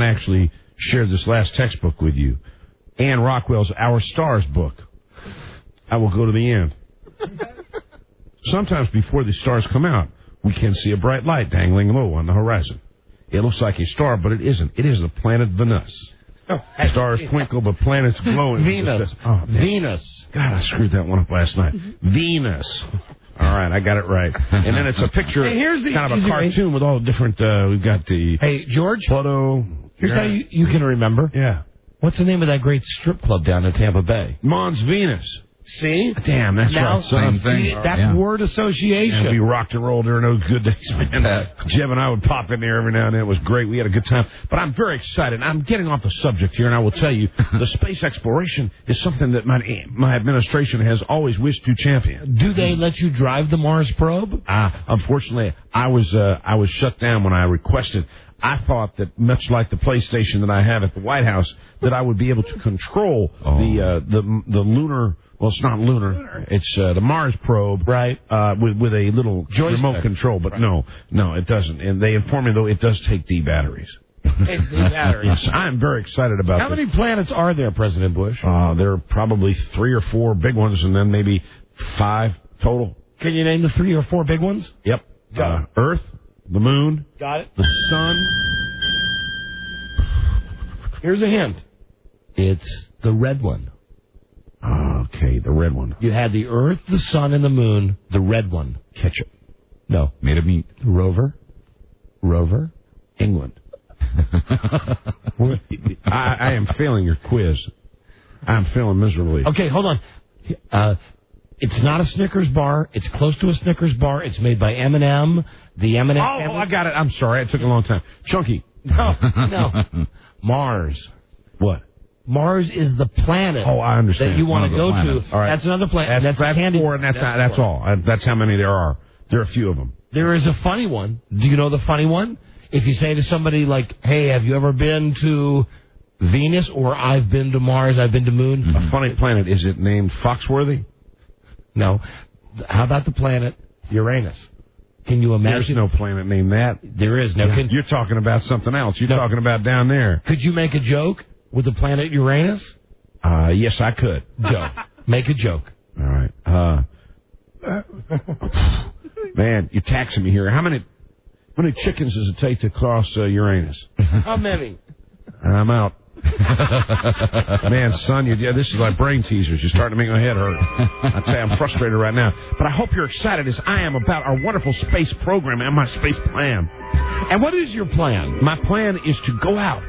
S3: actually shared this last textbook with you. Anne Rockwell's Our Stars book. I will go to the end. Sometimes before the stars come out, we can see a bright light dangling low on the horizon. It looks like a star, but it isn't. It is the planet Venus. Stars twinkle, but planets glow.
S2: Venus. Venus.
S3: God, I screwed that one up last night. Venus. All right, I got it right. And then it's a picture, kind of a cartoon with all the different, we've got the...
S2: Hey, George?
S3: Pluto.
S2: Here's how you can remember.
S3: Yeah.
S2: What's the name of that great strip club down in Tampa Bay?
S3: Mons Venus.
S2: See?
S3: Damn, that's
S2: now,
S3: right. Same thing.
S2: That's word association.
S3: Yeah, we rocked and rolled during those good days, man. Jeb and I would pop in there every now and then. It was great. We had a good time. But I'm very excited. I'm getting off the subject here, and I will tell you, the space exploration is something that my administration has always wished to champion.
S2: Do they let you drive the Mars probe?
S3: Unfortunately, I was shut down when I requested. I thought that much like the PlayStation that I have at the White House, that I would be able to control the lunar. Well, it's not lunar. It's the Mars probe,
S2: right?
S3: With a little remote control, but no, it doesn't. And they inform me though it does take D batteries.
S2: It's D batteries.
S3: Yes, I'm very excited about.
S2: How many planets are there, President Bush?
S3: There are probably 3 or 4 big ones, and then maybe 5 total.
S2: Can you name the 3 or 4 big ones?
S3: Yep. Earth, the Moon,
S2: got it.
S3: The Sun.
S2: Here's a hint. It's the red one.
S3: Okay, the red one.
S2: You had the Earth, the Sun, and the Moon. The red one.
S3: Ketchup.
S2: No.
S7: Made of meat.
S2: Rover.
S3: England. I am failing your quiz. I'm failing miserably.
S2: Okay, hold on. It's not a Snickers bar. It's close to a Snickers bar. It's made by M&M. The M&M.
S3: Oh, I got it. I'm sorry. It took a long time. Chunky.
S2: No. Mars.
S3: What?
S2: Mars is the planet.
S3: Oh, I understand.
S2: That you want to go to.
S3: All right.
S2: That's another planet.
S3: That's 4, and that's all. That's how many there are. There are a few of them.
S2: There is a funny one. Do you know the funny one? If you say to somebody like, hey, have you ever been to Venus, or I've been to Mars, I've been to Moon?
S3: Mm-hmm. A funny planet. Is it named Foxworthy?
S2: No. How about the planet Uranus? Can you imagine?
S3: There's no planet named that.
S2: There is. Now,
S3: you're talking about something else. You're talking about down there.
S2: Could you make a joke with the planet Uranus?
S3: Yes, I could.
S2: Go. Make a joke.
S3: All right. Man, you're taxing me here. How many chickens does it take to cross Uranus?
S2: How many?
S3: I'm out. Man, son, this is like brain teasers. You're starting to make my head hurt. I'd say I'm frustrated right now. But I hope you're excited as I am about our wonderful space program and my space plan.
S2: And what is your plan?
S3: My plan is to go out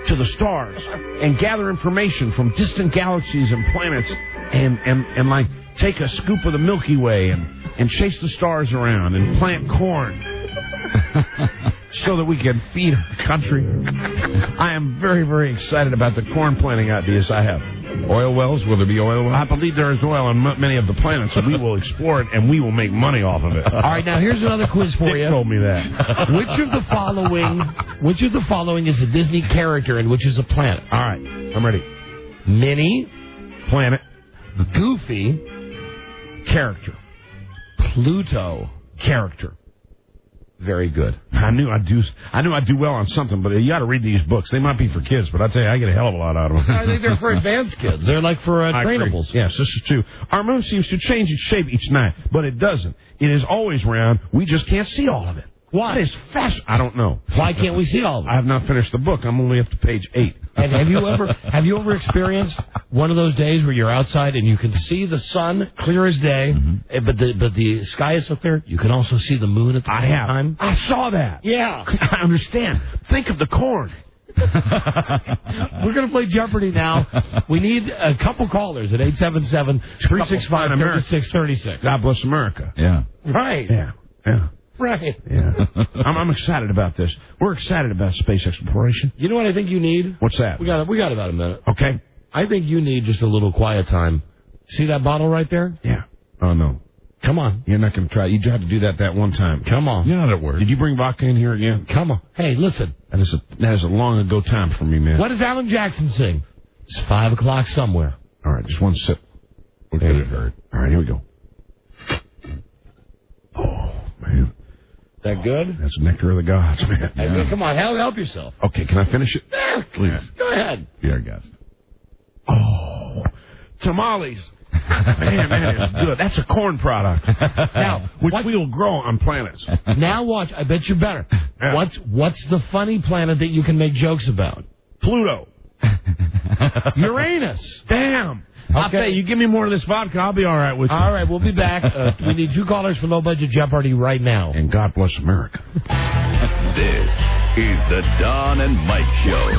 S3: to the stars and gather information from distant galaxies and planets and like take a scoop of the Milky Way and chase the stars around and plant corn so that we can feed our country. I am very, very excited about the corn planting ideas I have.
S7: Oil wells? Will there be oil wells?
S3: I believe there is oil on many of the planets, so we will explore it and we will make money off of it.
S2: All right, now here's another quiz for you.
S3: Dick told me that.
S2: Which of the following is a Disney character and which is a planet?
S3: All right, I'm ready.
S2: Minnie,
S3: planet.
S2: Goofy.
S3: Character.
S2: Pluto.
S3: Character.
S2: Very good.
S3: I knew I'd do well on something, but you got to read these books. They might be for kids, but I tell you, I get a hell of a lot out of them.
S2: I think they're for advanced kids. They're like for trainables.
S3: Yes, this is true. Our moon seems to change its shape each night, but it doesn't. It is always round. We just can't see all of it.
S2: Why?
S3: That is fascinating. I don't know.
S2: Why can't we see all of it?
S3: I have not finished the book. I'm only up to page 8.
S2: And have you ever experienced one of those days where you're outside and you can see the sun clear as day, but the sky is so clear you can also see the moon at the same time?
S3: I saw that.
S2: Yeah.
S3: I understand. Think of the corn.
S2: We're going to play Jeopardy now. We need a couple callers at 877-365-3636.
S3: God bless America.
S7: Yeah.
S2: Right.
S3: Yeah.
S2: Right.
S3: Yeah. I'm excited about this. We're excited about space exploration.
S2: You know what I think you need?
S3: What's that?
S2: We got about a minute.
S3: Okay.
S2: I think you need just a little quiet time. See that bottle right there?
S3: Yeah. Oh, no.
S2: Come on.
S3: You're not going to try. You tried to do that one time.
S2: Come on.
S3: You're not at work. Did you bring vodka in here again?
S2: Come on. Hey, listen.
S3: That is a long ago time for me, man.
S2: What does Alan Jackson sing? It's 5 o'clock somewhere.
S3: All right, just one sip.
S7: We'll get it heard.
S3: All right, here we go. Oh, man.
S2: That good?
S3: That's nectar of the gods, man.
S2: Hey, come on, help yourself.
S3: Okay, can I finish it?
S2: Yeah,
S3: please.
S2: Go ahead.
S7: Be our guest.
S3: Oh, tamales. Man, it's good. That's a corn product.
S2: Now,
S3: which we will grow on planets.
S2: Now watch. I bet you're better.
S3: Yeah.
S2: What's the funny planet that you can make jokes about?
S3: Pluto.
S2: Uranus.
S3: Damn. I'll tell you, give me more of this vodka, I'll be all right with you.
S2: All right, we'll be back. We need 2 callers for Low Budget Jeopardy right now.
S3: And God bless America.
S1: This is the Don and Mike Show.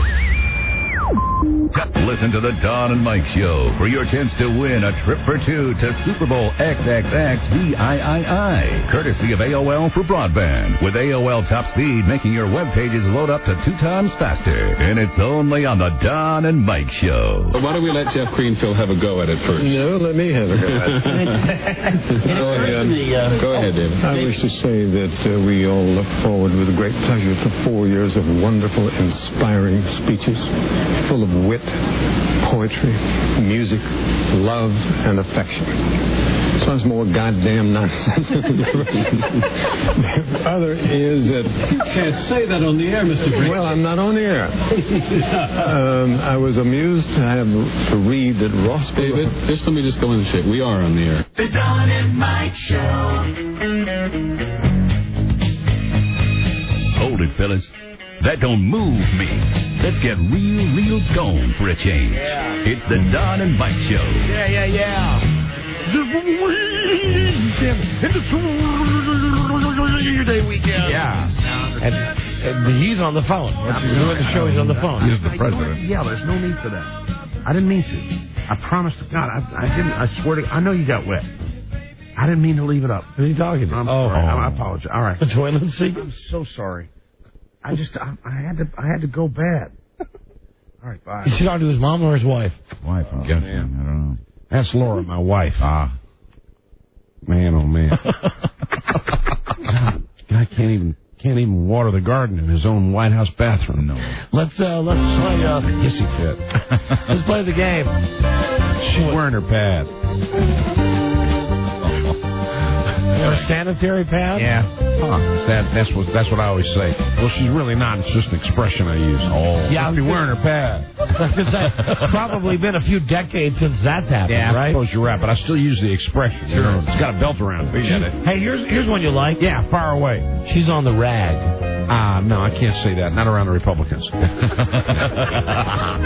S1: Listen to the Don and Mike Show for your chance to win a trip for 2 to Super Bowl XXXVIII, courtesy of AOL for broadband. With AOL Top Speed, making your web pages load up to 2 times faster. And it's only on the Don and Mike Show.
S8: Well, why don't we let Jeff Greenfield have a go at it first?
S10: No, let me have a go at it.
S8: Go ahead, David.
S10: I wish to say that we all look forward with great pleasure to 4 years of wonderful, inspiring speeches, full of wit, poetry, music, love, and affection. Sounds more goddamn nonsense. The other is that...
S8: You can't say that on the air, Mr. Brink.
S10: Well, I'm not on the air. I was amused to have to read that Ross...
S8: David, let me go in the shit. We are on the air.
S12: The Don and Mike Show.
S1: Hold it, fellas. That don't move me. Let's get real gone for a change.
S2: Yeah.
S1: It's the Don and Mike Show.
S2: Yeah. Weekend. Yeah. And he's on the phone. Once you're doing the show, he's on the phone.
S7: He's the president.
S3: Yeah, there's no need for that. I didn't mean to. I promise to God, I didn't. I swear to. I know you got wet. I didn't mean to leave it up.
S2: What are you talking about?
S3: I'm sorry. I apologize. All right.
S2: The toilet seat?
S3: I'm so sorry. I had to go bad. All right, bye.
S2: Is he talking to his mom or his wife?
S7: Wife, I'm guessing. I don't know.
S3: That's Laura, my wife.
S7: Ah.
S3: Man, oh man. Guy can't even water the garden in his own White House bathroom.
S7: No.
S2: Let's play
S3: hissy fit.
S2: Let's play the game.
S3: She's wearing her pad.
S2: Her sanitary pad?
S3: Yeah. That's what I always say. Well, she's really not. It's just an expression I use. Oh. Yeah, I'll be wearing her pad.
S2: It's probably been a few decades since that's happened, right?
S3: I suppose you're right, but I still use the expression. Sure. You know, it's got a belt around it.
S2: Hey, here's one you like.
S3: Yeah, fire away.
S2: She's on the rag.
S3: No, I can't say that. Not around the Republicans.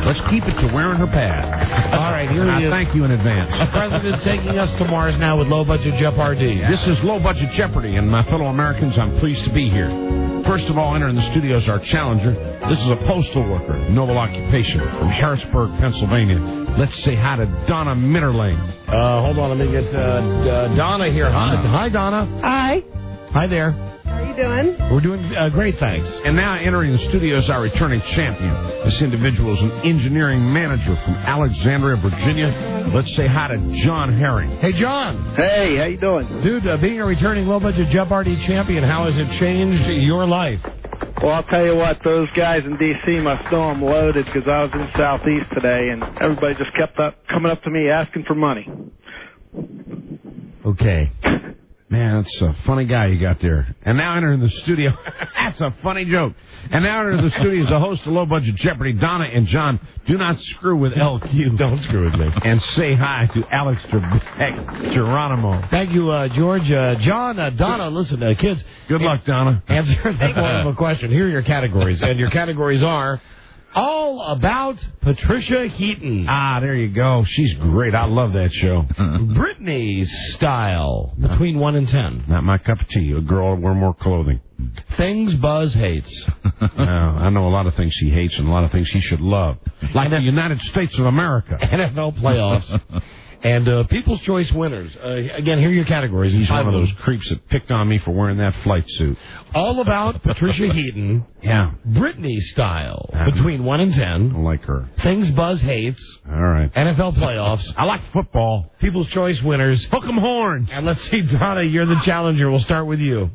S3: Let's keep it to wearing her pad.
S2: All right, here he is.
S3: Thank you in advance.
S2: The president taking us to Mars now with Low Budget Jeopardy.
S3: This is Low Budget Jeopardy, and my fellow Americans, I'm pleased to be here. First of all, entering the studio is our challenger. This is a postal worker, noble occupation, from Harrisburg, Pennsylvania. Let's say hi to Donna Mitterling.
S2: Hold on, let me get Donna here. Hi, Donna.
S14: Hi.
S2: Hi there.
S14: How are you doing?
S2: We're doing great, thanks.
S3: And now entering the studio is our returning champion. This individual is an engineering manager from Alexandria, Virginia. Let's say hi to John Herring.
S2: Hey, John.
S24: Hey, how you doing?
S2: Dude, being a returning Low Budget Jeopardy champion, how has it changed your life?
S9: Well, I'll tell you what, those guys in D.C. must know I'm loaded because I was in Southeast today, and everybody just kept coming up to me asking for money.
S3: Okay. Man, that's a funny guy you got there. And now entering the studio. That's a funny joke. And now entering the studio is the host of Low Budget Jeopardy, Donna and John. Do not screw with LQ.
S2: Don't screw with me.
S3: And say hi to Alex Trebek, Geronimo.
S2: Thank you, George. John, Donna, listen, kids.
S3: Good luck, Donna.
S2: Answer the following question. Here are your categories. And your categories are all about Patricia Heaton.
S3: Ah, there you go. She's great. I love that show.
S2: Britney Style, between 1 and 10.
S3: Not my cup of tea. A girl wear more clothing.
S2: Things Buzz hates.
S3: I know a lot of things he hates and a lot of things he should love. Like the United States of America.
S2: NFL playoffs. And People's Choice winners. Again, here are your categories.
S3: He's one of those creeps that picked on me for wearing that flight suit.
S2: All about Patricia Heaton.
S3: Yeah.
S2: Britney Style, between 1 and 10.
S3: I like her.
S2: Things Buzz hates.
S3: All right.
S2: NFL playoffs.
S3: I like football.
S2: People's Choice winners.
S3: Hook 'em horns.
S2: And let's see, Donna, you're the challenger. We'll start with you.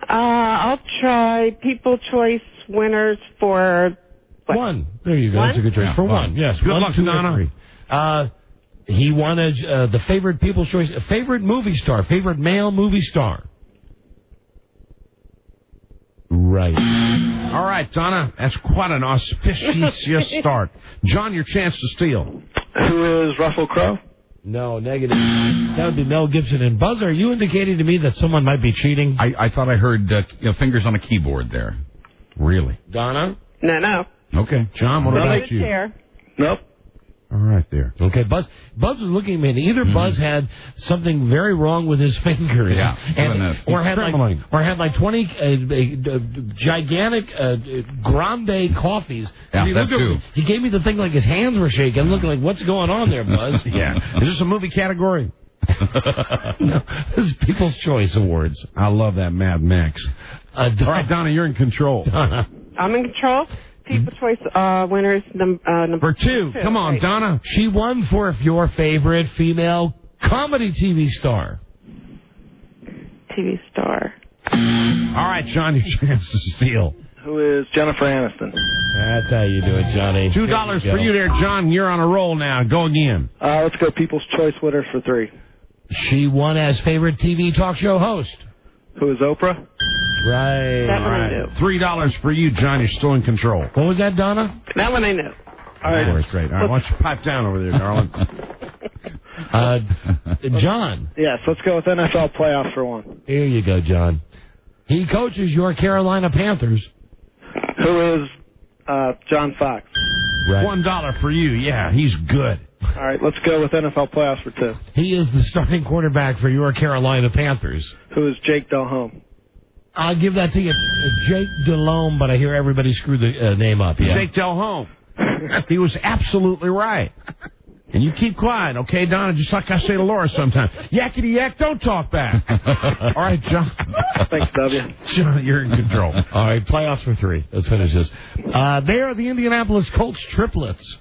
S6: I'll try People's Choice winners for... What?
S2: 1. There you go.
S6: One?
S2: That's a good choice. For 1. Yes.
S3: Good luck,
S2: Donna. He won the favorite People's Choice, favorite movie star, favorite male movie star. Right.
S3: All right, Donna. That's quite an auspicious start. John, your chance to steal.
S9: Who is Russell Crowe?
S2: No, negative. That would be Mel Gibson. And Buzz, are you indicating to me that someone might be cheating?
S7: I thought I heard fingers on a keyboard there.
S3: Really?
S2: Donna?
S6: No.
S3: Okay. John, what about you?
S6: Chair.
S9: Nope.
S3: All right there.
S2: Okay, Buzz was looking at me, and either Buzz had something very wrong with his fingers, or had like 20 gigantic grande coffees.
S7: Yeah, that too.
S2: He gave me the thing like his hands were shaking, looking like, what's going on there, Buzz?
S3: Yeah. Is this a movie category?
S2: No, this is People's Choice Awards.
S3: I love that Mad Max. All right, Donna, you're in control.
S6: I'm in control. People's Choice winners number
S3: 2. Come on,
S6: right.
S3: Donna.
S2: She won for your favorite female comedy TV star.
S6: TV star.
S3: All right, John, your chance to steal.
S9: Who is Jennifer Aniston?
S2: That's how you do it, Johnny.
S3: $2 for you there, John. You're on a roll now. Go again.
S9: Let's go People's Choice winners for 3.
S2: She won as favorite TV talk show host.
S9: Who is Oprah?
S2: Right.
S6: That one I knew.
S3: $3 for you, John. You're still in control.
S2: What was that, Donna?
S6: That one I knew.
S9: All right.
S3: Great. All right, why don't you pipe down over there, darling?
S2: John.
S9: Yes, let's go with NFL playoffs for 1.
S2: Here you go, John. He coaches your Carolina Panthers.
S9: Who is John Fox?
S2: Right.
S3: $1 for you. Yeah, he's good.
S9: All right, let's go with NFL playoffs for 2.
S2: He is the starting quarterback for your Carolina Panthers.
S9: Who is Jake Delhomme?
S2: I'll give that to you. Jake Delhomme, but I hear everybody screw the name up. Yeah.
S3: Jake Delhomme. He was absolutely right. And you keep quiet, okay, Donna? Just like I say to Laura sometimes. Yakety yak, don't talk back. All right, John.
S9: Thanks, W.
S3: John, you're in control.
S2: All right, playoffs for 3. Let's finish this. They are the Indianapolis Colts triplets.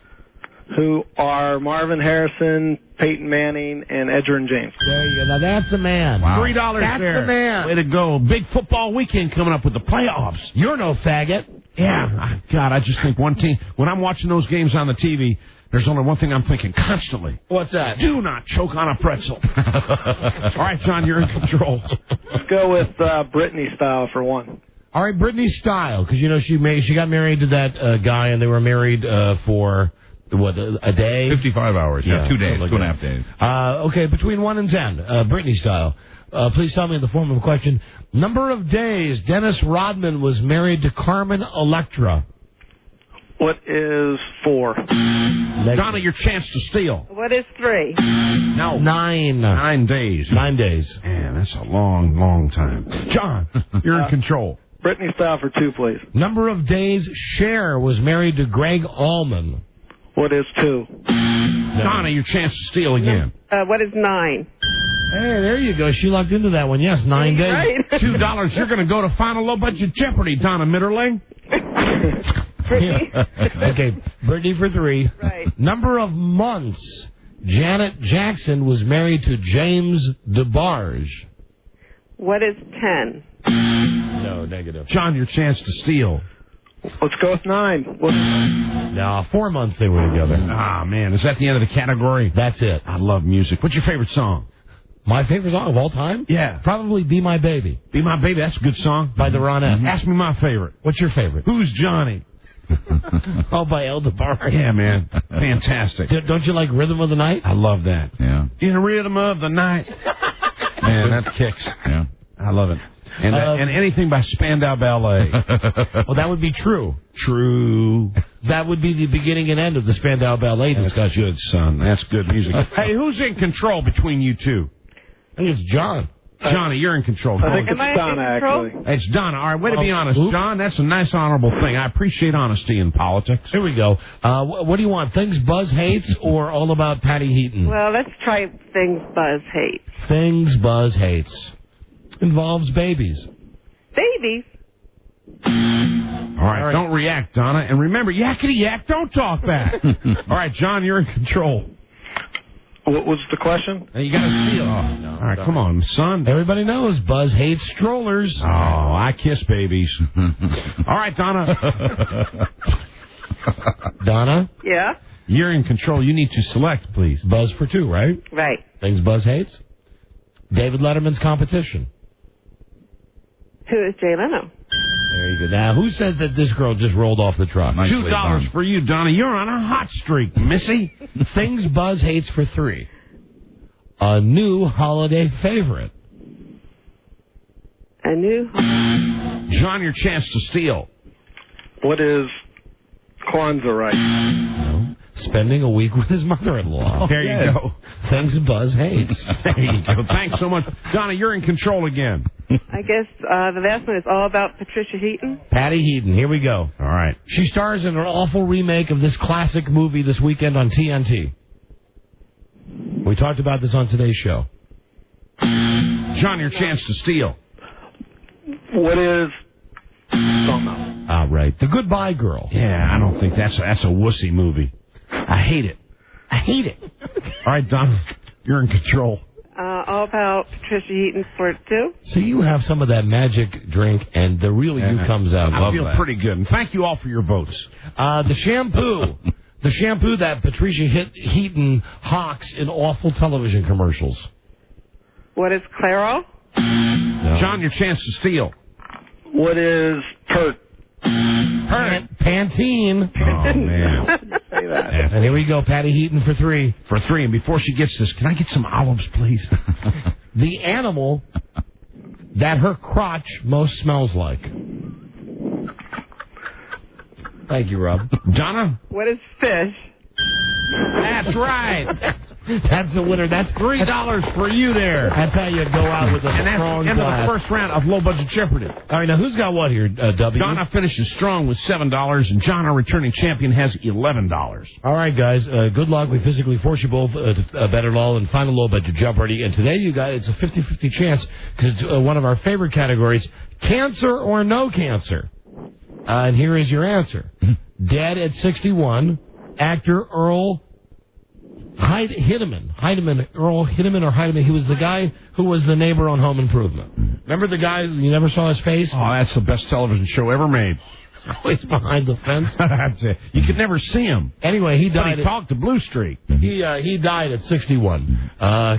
S9: Who are Marvin Harrison, Peyton Manning, and Edgerrin James.
S2: There you go. Now that's a man.
S3: Wow. $3
S2: that's
S3: there.
S2: The man.
S3: Way to go. Big football weekend coming up with the playoffs.
S2: You're no faggot.
S3: Yeah. God, I just think one team, when I'm watching those games on the TV, there's only one thing I'm thinking constantly.
S2: What's that?
S3: Do not choke on a pretzel. All right, John, you're in control.
S9: Let's go with Britney Style for 1.
S2: All right, Britney Style, because, you know, she got married to that guy, and they were married for... What, a day?
S7: 55 hours, yeah 2 days,
S2: like
S7: 2.5 days.
S2: Okay, between 1 and 10, Britney Style. Please tell me in the form of a question. Number of days Dennis Rodman was married to Carmen Electra.
S9: What is 4?
S3: Donna, your chance to steal.
S6: What is 3?
S3: No.
S2: 9.
S3: 9 days.
S2: 9 days.
S3: Man, that's a long, long time. John, you're in control.
S9: Britney Style for 2, please.
S2: Number of days Cher was married to Greg Allman.
S9: What is 2?
S3: Donna, your chance to steal again.
S6: What is 9?
S2: Hey, there you go. She locked into that one. Yes, 9 days.
S6: Right.
S3: $2. You're going to go to Final Low Budget Jeopardy, Donna Mitterling.
S2: Okay, Brittany for 3.
S6: Right.
S2: Number of months Janet Jackson was married to James DeBarge.
S6: What is 10?
S2: No, negative.
S3: John, your chance to steal.
S9: Let's go with 9.
S2: No, 4 months they were together.
S3: Ah, man. Is that the end of the category?
S2: That's it.
S3: I love music. What's your favorite song?
S2: My favorite song of all time?
S3: Yeah.
S2: Probably Be My Baby.
S3: Be My Baby. That's a good song.
S2: By the Ronettes.
S3: Ask me my favorite.
S2: What's your favorite?
S3: Who's Johnny?
S2: Oh, by El DeBarge.
S3: Yeah, man. Fantastic.
S2: Don't you like Rhythm of the Night?
S3: I love that.
S7: Yeah.
S3: In the rhythm of the night. Man, that kicks.
S7: Yeah.
S3: I love it. And anything by Spandau Ballet.
S2: Well, that would be true.
S3: True.
S2: That would be the beginning and end of the Spandau Ballet discussion.
S3: That's good, son. That's good music. Hey, who's in control between you two?
S2: I think it's John.
S3: Johnny, you're in control.
S9: I think it's Donna, actually.
S3: It's Donna. All right, way to be honest. John, that's a nice, honorable thing. I appreciate honesty in politics.
S2: Here we go. What do you want, Things Buzz Hates or All About Patty Heaton?
S6: Well, let's try Things Buzz Hates.
S2: Things Buzz Hates. Involves babies.
S6: Babies?
S3: All right, don't react, Donna. And remember, yakety yak, don't talk back. All right, John, you're in control.
S9: What was the question?
S3: You got to steal. Oh, no, all right, come on, son.
S2: Everybody knows Buzz hates strollers.
S3: Oh, I kiss babies. All right, Donna.
S2: Donna?
S6: Yeah?
S3: You're in control. You need to select, please.
S2: Buzz for 2, right?
S6: Right.
S2: Things Buzz hates? David Letterman's Competition.
S6: Who is Jay Leno?
S2: There you go. Now, who said that this girl just rolled off the truck?
S3: $2 for you, Donna. You're on a hot streak, missy.
S2: Things Buzz hates for 3. A new holiday favorite.
S6: A new...
S3: John, your chance to steal.
S9: What is Kwanzaa right?
S2: No. Spending a week with his mother-in-law.
S3: There you go.
S2: Things Buzz hates.
S3: There you go. Thanks so much. Donna, you're in control again.
S6: I guess the last one is all about Patricia Heaton.
S2: Patty Heaton. Here we go.
S3: All right.
S2: She stars in an awful remake of this classic movie this weekend on TNT. We talked about this on today's show.
S3: John, your chance to steal.
S9: What is... Don't know.
S2: Right. The Goodbye Girl.
S3: Yeah, I don't think that's a wussy movie. I hate it. I hate it. All right, Don, you're in control.
S6: All about Patricia Heaton for 2.
S2: So you have some of that magic drink, and the real you comes out.
S3: I feel pretty good. And thank you all for your votes.
S2: The shampoo. The shampoo that Patricia Heaton hawks in awful television commercials.
S6: What is Clairol?
S2: No.
S3: John, your chance to steal.
S9: What is Pert?
S2: Pantene.
S3: Oh, man.
S6: Say that.
S2: And here we go, Patty Heaton for 3.
S3: For 3, and before she gets this, can I get some olives, please?
S2: The animal that her crotch most smells like. Thank you, Rob.
S3: Donna?
S6: What is fish?
S3: That's right.
S2: That's the winner. That's $3 for you there. That's how you go out with a strong
S3: end of the first round of Low Budget Jeopardy.
S2: All right, now who's got what here, W?
S3: Donna finishes strong with $7, and John, our returning champion, has $11.
S2: All right, guys. Good luck. We physically force you both to bet it all and final Low Budget Jeopardy. And today, you guys, it's a 50-50 chance because it's one of our favorite categories, cancer or no cancer. And here is your answer. Dead at 61, actor Earl Heidemann. Earl Heidemann. He was the guy who was the neighbor on Home Improvement. Remember the guy, you never saw his face?
S3: Oh, that's the best television show ever made.
S2: Always behind the fence.
S3: That's it. You could never see him.
S2: Anyway, he died.
S3: But he talked to Blue Street.
S2: He died at 61.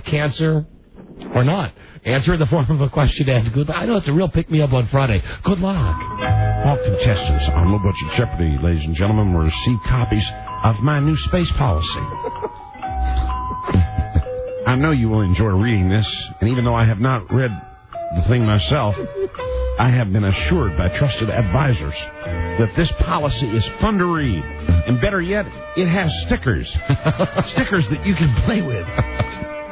S2: Cancer or not? Answer in the form of a question and good. I know it's a real pick-me-up on Friday. Good luck.
S3: All contestants on Low Budget Jeopardy, ladies and gentlemen, will receive copies of my new space policy. I know you will enjoy reading this, and even though I have not read the thing myself, I have been assured by trusted advisors that this policy is fun to read. And better yet, it has stickers. Stickers that you can play with.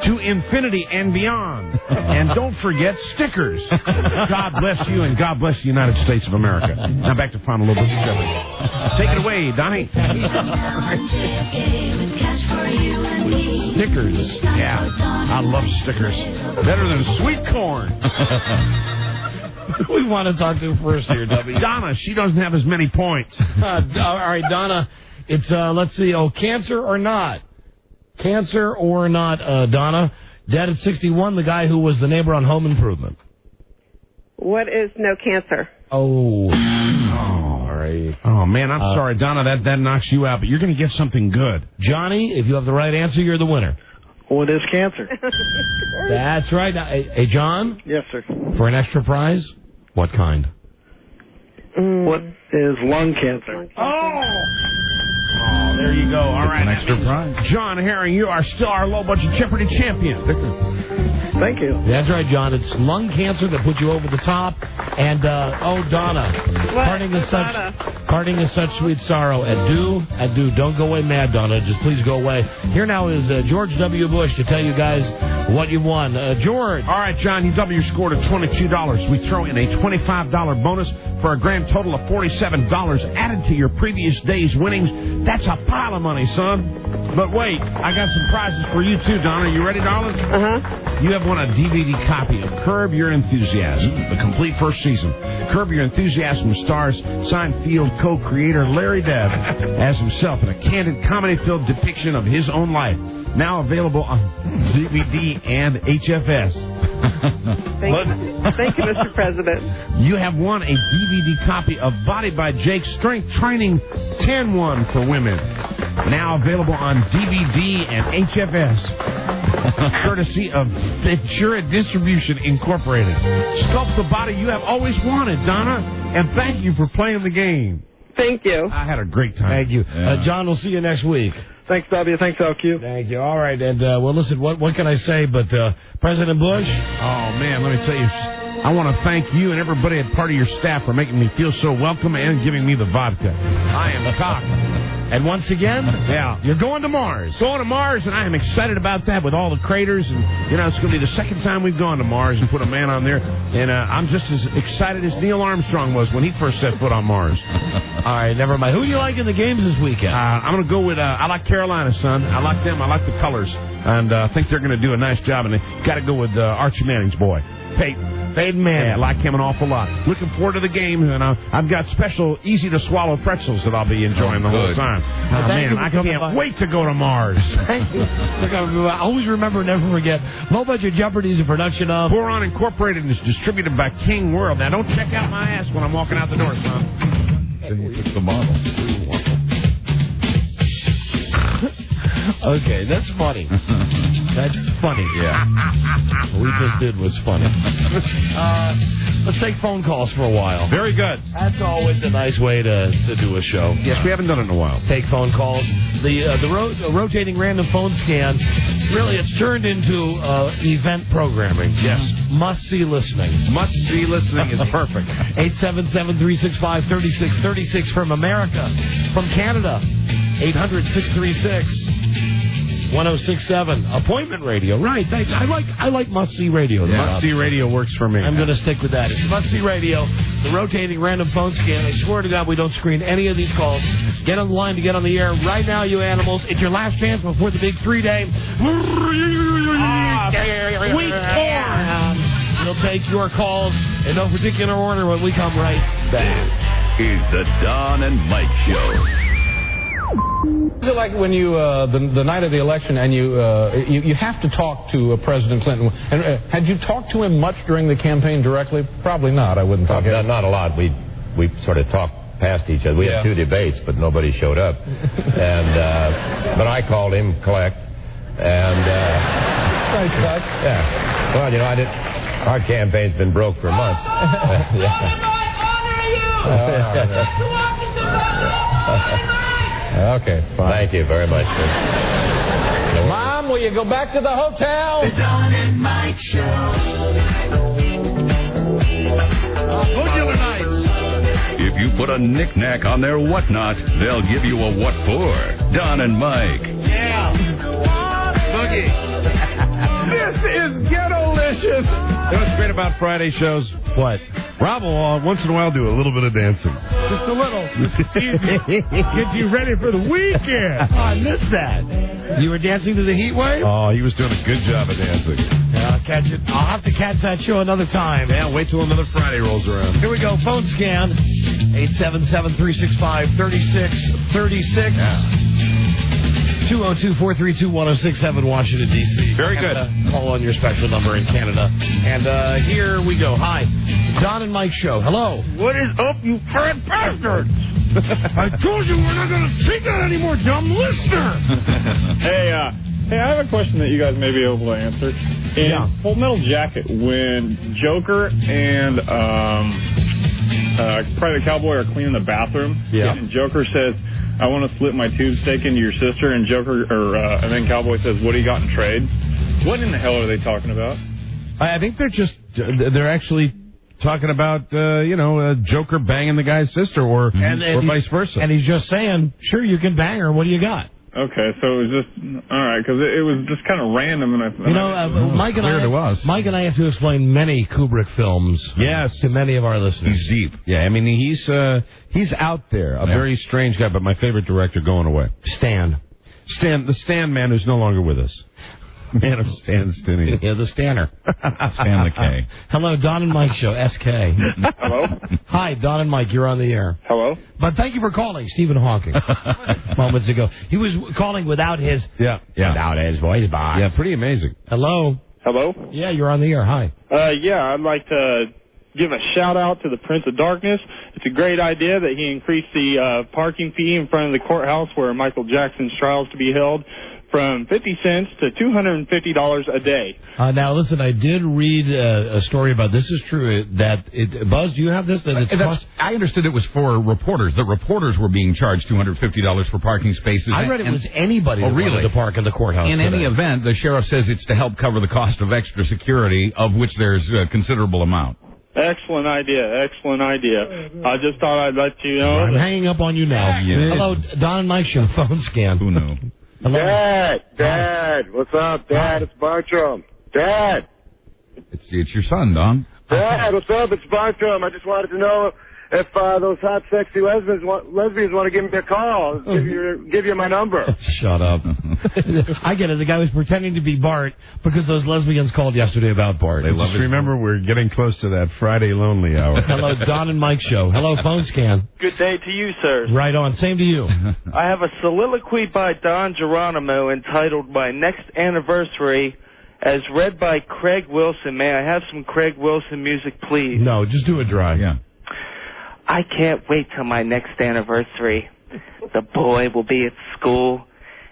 S3: To infinity and beyond. And don't forget stickers. God bless you, and God bless the United States of America. Now back to Final Low Budget Jeopardy. Take it away, Donnie.
S2: Stickers.
S3: Yeah, I love stickers. Better than sweet corn.
S2: We want to talk to first here, W.
S3: Donna, she doesn't have as many points.
S2: All right, Donna. It's, let's see, cancer or not? Cancer or not, Donna? Dead at 61, the guy who was the neighbor on Home Improvement.
S6: What is no cancer?
S3: Oh, sorry. Oh, man, I'm sorry, Donna. That knocks you out, but you're going to get something good.
S2: Johnny, if you have the right answer, you're the winner.
S9: What is cancer?
S2: That's right. Now, hey, John?
S9: Yes, sir.
S2: For an extra prize? What kind?
S9: What is lung cancer?
S3: Oh, there you go. All right.
S7: An extra prize.
S3: John Herring, you are still our low-budget Jeopardy champion.
S9: Thank you.
S2: That's right, John. It's lung cancer that put you over the top. And, Donna. Parting is such sweet sorrow. Adieu. Don't go away mad, Donna. Just please go away. Here now is George W. Bush to tell you guys what you won. George.
S3: All right, John, you double your score to $22. We throw in a $25 bonus for a grand total of $47 added to your previous day's winnings. That's a pile of money, son. But wait, I got some prizes for you, too, Donna. You ready, darling?
S6: Uh-huh.
S3: You have won a DVD copy of Curb Your Enthusiasm, the complete first season. Curb Your Enthusiasm stars Seinfeld co-creator Larry Dabb as himself in a candid, comedy-filled depiction of his own life. Now available on DVD and HFS.
S6: Thank you, Mr. President.
S3: You have won a DVD copy of Body by Jake Strength Training 10-1 for women. Now available on DVD and HFS. Courtesy of Ventura Distribution Incorporated. Sculpt the body you have always wanted, Donna. And thank you for playing the game.
S6: Thank you.
S3: I had a great time.
S2: Thank you.
S3: Yeah.
S2: John, we'll see you next week.
S9: Thanks, W. Thanks, LQ.
S2: Thank you. All right. And, well, listen, what can I say but President Bush?
S3: Oh, man, let me tell you, I want to thank you and everybody at part of your staff for making me feel so welcome and giving me the vodka. I am cocked.
S2: And once again, you're going to Mars.
S3: Going to Mars, and I am excited about that with all the craters. And, it's going to be the second time we've gone to Mars and put a man on there. And I'm just as excited as Neil Armstrong was when he first set foot on Mars.
S2: All right, never mind. Who do you like in the games this weekend?
S3: I'm going to go with, I like Carolina, son. I like them. I like the colors. And I think they're going to do a nice job. And they got to go with Archie Manning's boy, Peyton Manning. Yeah, I like him an awful lot. Looking forward to the game, and I've got special, easy-to-swallow pretzels that I'll be enjoying the whole time. Oh, man, I can't wait to go to Mars.
S2: Thank you. I always remember and never forget, Low Budget Jeopardy is a production of
S3: Boron Incorporated and is distributed by King World. Now, don't check out my ass when I'm walking out the door, son.
S7: It's the model.
S2: Okay, that's funny. That's funny.
S7: Yeah.
S2: What we just did was funny. Let's take phone calls for a while.
S3: Very good.
S2: That's always a nice way to do a show.
S3: Yes, we haven't done it in a while.
S2: Take phone calls. The rotating random phone scan, really, it's turned into event programming.
S3: Yes.
S2: Must-see listening.
S3: Must-see listening is perfect.
S2: 877-365-3636 from America. From Canada, 800-636-1067. Appointment radio. Right. I like must-see radio.
S3: Yeah. Must-see radio works for me.
S2: I'm going to stick with that. It's must-see radio, the rotating random phone scan. I swear to God, we don't screen any of these calls. Get on the line to get on the air right now, you animals. It's your last chance before the big 3-day. Week 4. We'll take your calls in no particular order when we come right back.
S1: Is the Don and Mike Show.
S14: Is it like when you the night of the election and you have to talk to President Clinton? And had you talked to him much during the campaign directly? Probably not. I wouldn't talk.
S15: Not a lot. We sort of talked past each other. We had 2 debates, but nobody showed up. And but I called him, collect, and
S14: nice touch.
S15: Yeah. Well, I did. Our campaign's been broke for months.
S14: Okay, fine.
S15: Thank you very much.
S14: Mom, will you go back to the hotel?
S12: The Don and Mike Show.
S1: Popular nights. If you put a knick-knack on their whatnot, they'll give you a what for. Don and Mike.
S12: Yeah. Boogie.
S3: This is ghetto-licious. You know what's great about Friday shows?
S2: What?
S3: Rob will once in a while do a little bit of dancing.
S5: Just a little. Get you ready for the weekend.
S2: Oh, I missed that. You were dancing to the heat wave?
S3: Oh, he was doing a good job of dancing.
S2: Yeah, I'll catch it. I'll have to catch that show another time.
S3: Yeah, wait till another Friday rolls around.
S2: Here we go. Phone scan. 877-365-3636.
S3: Yeah.
S2: 202-432-1067, Washington, D.C.
S3: Very good.
S2: Call on your special number in Canada. And here we go. Hi. Don and Mike Show. Hello.
S12: What is up, you fat bastards? I told you we're not going to take that anymore, dumb listener.
S16: Hey, I have a question that you guys may be able to answer. In Full Metal Jacket, when Joker and Private Cowboy are cleaning the bathroom, and Joker says, "I want to slip my tube steak into your sister," and and then Cowboy says, "What do you got in trade?" What in the hell are they talking about?
S3: I think they're actually talking about, Joker banging the guy's sister or vice versa.
S2: And he's just saying, sure, you can bang her. What do you got?
S16: Okay, so it was just, all right, because it was just kind of random.
S2: Mike and I have to explain many Kubrick films to many of our listeners.
S3: He's deep. Yeah, I mean, he's out there, a very strange guy, but my favorite director going away.
S2: Stan,
S3: the Stan man who's no longer with us. Man of Stan Stinney.
S2: Yeah, the Stanner.
S3: Stanley K.
S2: Hello, Don and Mike Show, SK.
S16: Hello?
S2: Hi, Don and Mike, you're on the air.
S16: Hello?
S2: But thank you for calling, Stephen Hawking, moments ago. He was calling without his voice box.
S3: Yeah, pretty amazing.
S2: Hello?
S16: Hello?
S2: Yeah, you're on the air. Hi.
S16: I'd like to give a shout-out to the Prince of Darkness. It's a great idea that he increased the parking fee in front of the courthouse where Michael Jackson's trial is to be held from 50 cents to $250 a day.
S2: Now, listen, I did read a story about this. Is true that Buzz, do you have this?
S7: I understood it was for reporters. The reporters were being charged $250 for parking spaces.
S2: I read it was anybody who wanted to park in the courthouse.
S7: In any event, the sheriff says it's to help cover the cost of extra security, of which there's a considerable amount.
S16: Excellent idea. I just thought I'd let you know.
S2: I'm hanging up on you now. Hello, Don and Mike Show, phone scan.
S7: Who knew?
S2: Hello?
S17: Dad, what's up, Dad? It's Bartram. Dad.
S7: It's your son, Don.
S17: Dad, what's up? It's Bartram. I just wanted to know if those hot, sexy lesbians want to give me a call. Give you my number.
S2: Shut up. I get it. The guy was pretending to be Bart because those lesbians called yesterday about Bart.
S3: Just remember, we're getting close to that Friday lonely hour.
S2: Hello, Don and Mike Show. Hello, phone scan.
S18: Good day to you, sir.
S2: Right on. Same to you.
S18: I have a soliloquy by Don Geronimo entitled My Next Anniversary, as read by Craig Wilson. May I have some Craig Wilson music, please?
S2: No, just do it dry.
S7: Yeah.
S18: I can't wait till my next anniversary. The boy will be at school,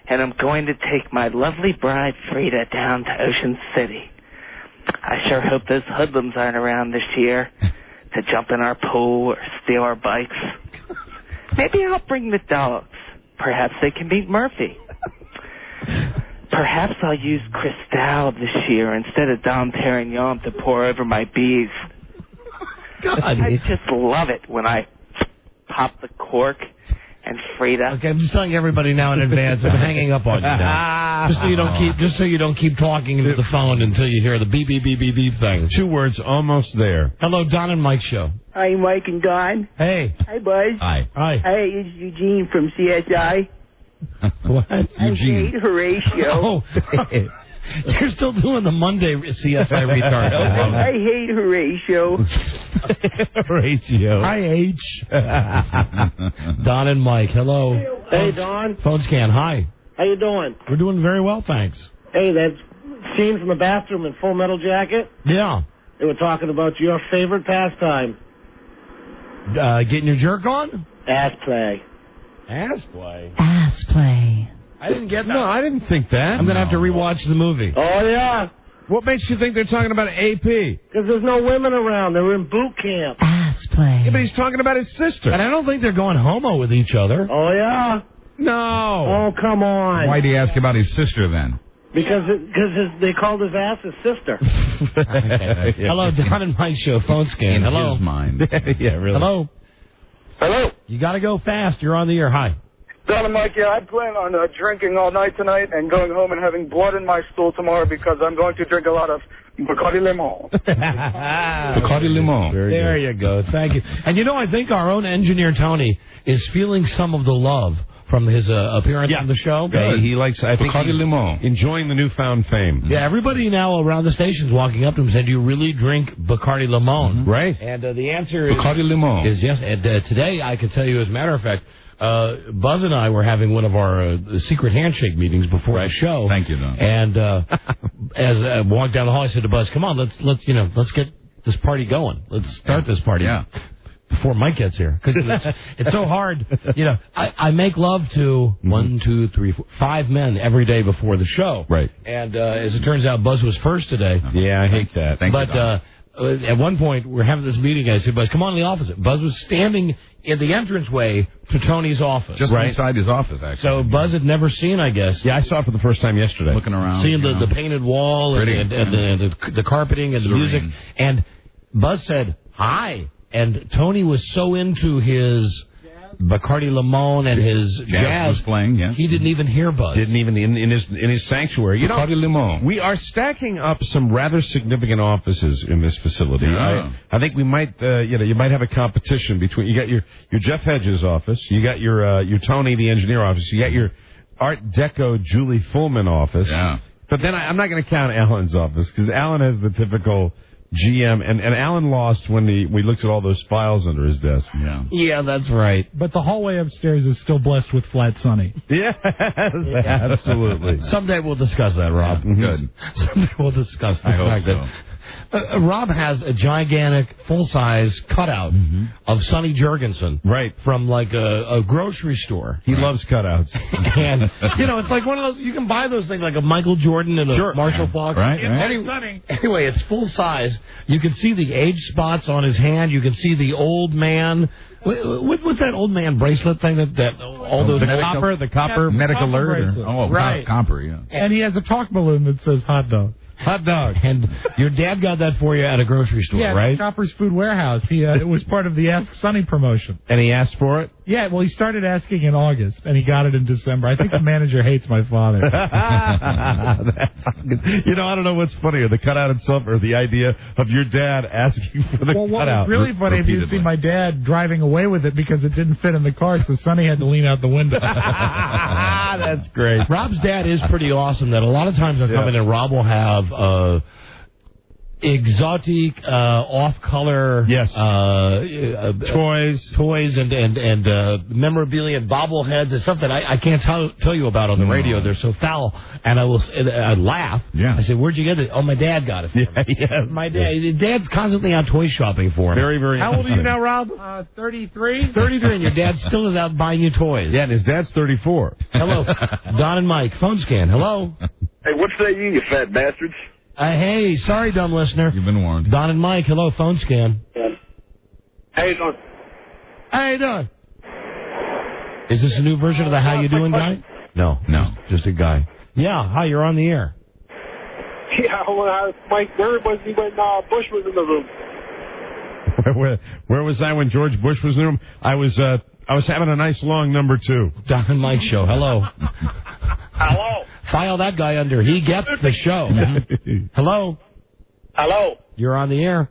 S18: and I'm going to take my lovely bride, Frida, down to Ocean City. I sure hope those hoodlums aren't around this year to jump in our pool or steal our bikes. Maybe I'll bring the dogs. Perhaps they can meet Murphy. Perhaps I'll use Cristal this year instead of Dom Perignon to pour over my bees.
S2: God.
S18: I just love it when I pop the cork and Frida.
S2: Okay, I'm just telling everybody now in advance. I'm hanging up on you now. Just so you don't keep talking into the phone until you hear the beep beep beep beep beep thing.
S3: 2 words almost there.
S2: Hello, Don and Mike Show.
S24: Hi, Mike and Don.
S2: Hey.
S24: Hi, Buzz.
S3: Hi.
S24: Hey, it's Eugene from CSI.
S2: What?
S24: Eugene. I hate Horatio.
S2: Oh. You're still doing the Monday CSI retard.
S24: I hate Horatio.
S2: Horatio. Hi, H. Don and Mike, hello.
S24: Hey, Don.
S2: Phone scan, hi.
S24: How you doing?
S2: We're doing very well, thanks.
S24: Hey, that scene from the bathroom in Full Metal Jacket?
S2: Yeah.
S24: They were talking about your favorite pastime.
S2: Getting your jerk on?
S24: Ass play.
S2: Ass play?
S25: Ass play.
S2: I didn't get that.
S3: No, I didn't think that.
S2: I'm going to have to rewatch the movie.
S24: Oh, yeah.
S3: What makes you think they're talking about AP?
S24: Because there's no women around. They're in boot camp.
S25: Ass play.
S3: Yeah, but he's talking about his sister.
S2: And I don't think they're going homo with each other.
S24: Oh, yeah?
S3: No.
S24: Oh, come on.
S7: Why'd he ask about his sister then?
S24: Because they called his ass his sister.
S2: Hello, Don and Mike Show, phone scan.
S7: In his mind.
S3: Yeah, really.
S2: Hello.
S9: Hello.
S2: You got to go fast. You're on the air. Hi.
S9: Don and Mike, I plan on drinking all night tonight and going home and having blood in my stool tomorrow because I'm going to drink a lot of Bacardi Limon.
S7: Bacardi Limon.
S2: There you go. Thank you. And I think our own engineer, Tony, is feeling some of the love from his appearance on the show.
S3: Yeah, he likes, I think,
S7: Bacardi Limon.
S3: Enjoying the newfound fame.
S2: Yeah, everybody now around the station's walking up to him and saying, do you really drink Bacardi Limon?
S3: Right.
S2: And the answer
S7: Bacardi Limon.
S2: is yes. And today, I can tell you, as a matter of fact, Buzz and I were having one of our secret handshake meetings before the show.
S7: Thank you, Don.
S2: And as I walked down the hall, I said to Buzz, "Come on, let's get this party going. Let's start this party.
S7: Yeah.
S2: Before Mike gets here, because it's so hard. You know, I make love to 1, 2, 3, 4, 5 men every day before the show.
S3: Right.
S2: And as it turns out, Buzz was first today.
S3: Yeah, I hate that.
S2: But at one point, we're having this meeting. I said, Buzz, come on in the office. Buzz was standing in the entranceway to Tony's office.
S7: Just inside his office, actually.
S2: So Buzz had never seen, I guess.
S3: Yeah, I saw it for the first time yesterday.
S7: Looking around.
S2: Seeing the painted wall and the carpeting and the music. And Buzz said, hi. And Tony was so into his Bacardi Limon and his jazz
S7: was playing, yeah.
S2: He didn't even hear Buzz.
S3: Didn't even in his sanctuary. You know,
S7: Bacardi Limon.
S3: We are stacking up some rather significant offices in this facility.
S7: Yeah.
S3: I think we might, you might have a competition between. You got your Jeff Hedges office. You got your Tony the engineer office. You got your Art Deco Julie Fullman office.
S7: Yeah.
S3: But then I'm not going to count Alan's office because Alan has the typical GM, and Alan lost when we looked at all those files under his desk.
S2: Yeah, that's right.
S5: But the hallway upstairs is still blessed with flat sunny.
S3: Yes, absolutely.
S2: Someday we'll discuss that, Rob.
S7: Good.
S2: Someday we'll discuss the fact that Rob has a gigantic, full-size cutout of Sonny Jurgensen.
S3: Right.
S2: From like a grocery store.
S3: He loves cutouts.
S2: And, it's like one of those, you can buy those things like a Michael Jordan and a Marshall Falk.
S7: Right.
S2: Anyway, it's full size. You can see the age spots on his hand. You can see the old man. What's that old man bracelet thing that all those...
S3: The copper
S7: medical alert?
S2: Right.
S7: Copper, yeah.
S5: And he has a talk balloon that says hot dog.
S3: Hot dog.
S2: And your dad got that for you at a grocery store, right?
S5: Yeah, Chopper's Food Warehouse. It was part of the Ask Sonny promotion.
S3: And he asked for it?
S5: Yeah, well, he started asking in August, and he got it in December. I think the manager hates my father.
S3: I don't know what's funnier, the cutout itself or the idea of your dad asking for the
S5: What
S3: cutout.
S5: was really funny if you'd seen my dad driving away with it because it didn't fit in the car, so Sonny had to lean out the window.
S3: That's great.
S2: Rob's dad is pretty awesome. That a lot of times I'll come in and Rob will have exotic, off-color toys and memorabilia and bobbleheads and stuff that I can't tell you about on the radio. They're so foul. And I laugh.
S3: Yeah.
S2: I say, where'd you get it? Oh, my dad got it for me. My dad's constantly out toy shopping for him.
S3: Very, very
S5: How old are you now, Rob? 33.
S2: 33, and your dad still is out buying you toys.
S3: Yeah, and his dad's 34.
S2: Hello. Don and Mike, phone scan. Hello.
S17: Hey, what say you fat bastards?
S2: Hey, sorry, dumb listener.
S7: You've been warned.
S2: Don and Mike, hello, phone scan.
S17: How you doing?
S2: How you doing? Is this a new version of the How You Doing guy? No, just a guy. Yeah, hi, you're on the air.
S9: Yeah, Mike, where was he when Bush was in the room?
S3: Where was I when George Bush was in the room? I was having a nice long number 2.
S2: Don and Mike show. Hello.
S17: Hello.
S2: File that guy under. He gets the show. Hello.
S17: Hello.
S2: You're on the air.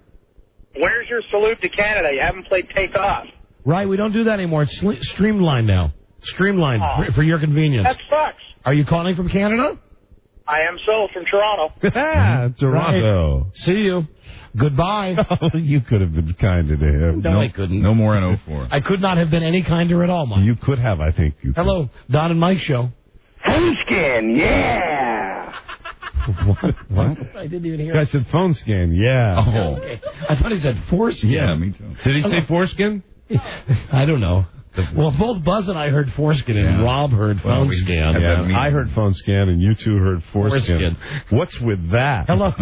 S17: Where's your salute to Canada? You haven't played Take Off.
S2: Right, we don't do that anymore. It's streamlined now. Streamlined for your convenience.
S17: That sucks.
S2: Are you calling from Canada?
S17: I am from Toronto.
S3: Toronto.
S2: Right. See you. Goodbye.
S3: Oh, you could have been kinder to him.
S2: No, I couldn't.
S7: No more in 04.
S2: I could not have been any kinder at all, Mike.
S3: You could have, I think.
S2: Hello, Don and Mike show.
S17: Phone scan, yeah.
S3: What?
S2: I didn't even hear.
S3: I said phone scan, yeah.
S2: Oh, okay. I thought he said foreskin.
S7: Yeah, me too.
S3: Did he say foreskin?
S2: I don't know. Well, both Buzz and I heard foreskin, and Rob heard phone scan.
S3: Yeah, I heard phone scan, and you two heard foreskin. What's with that?
S2: Hello,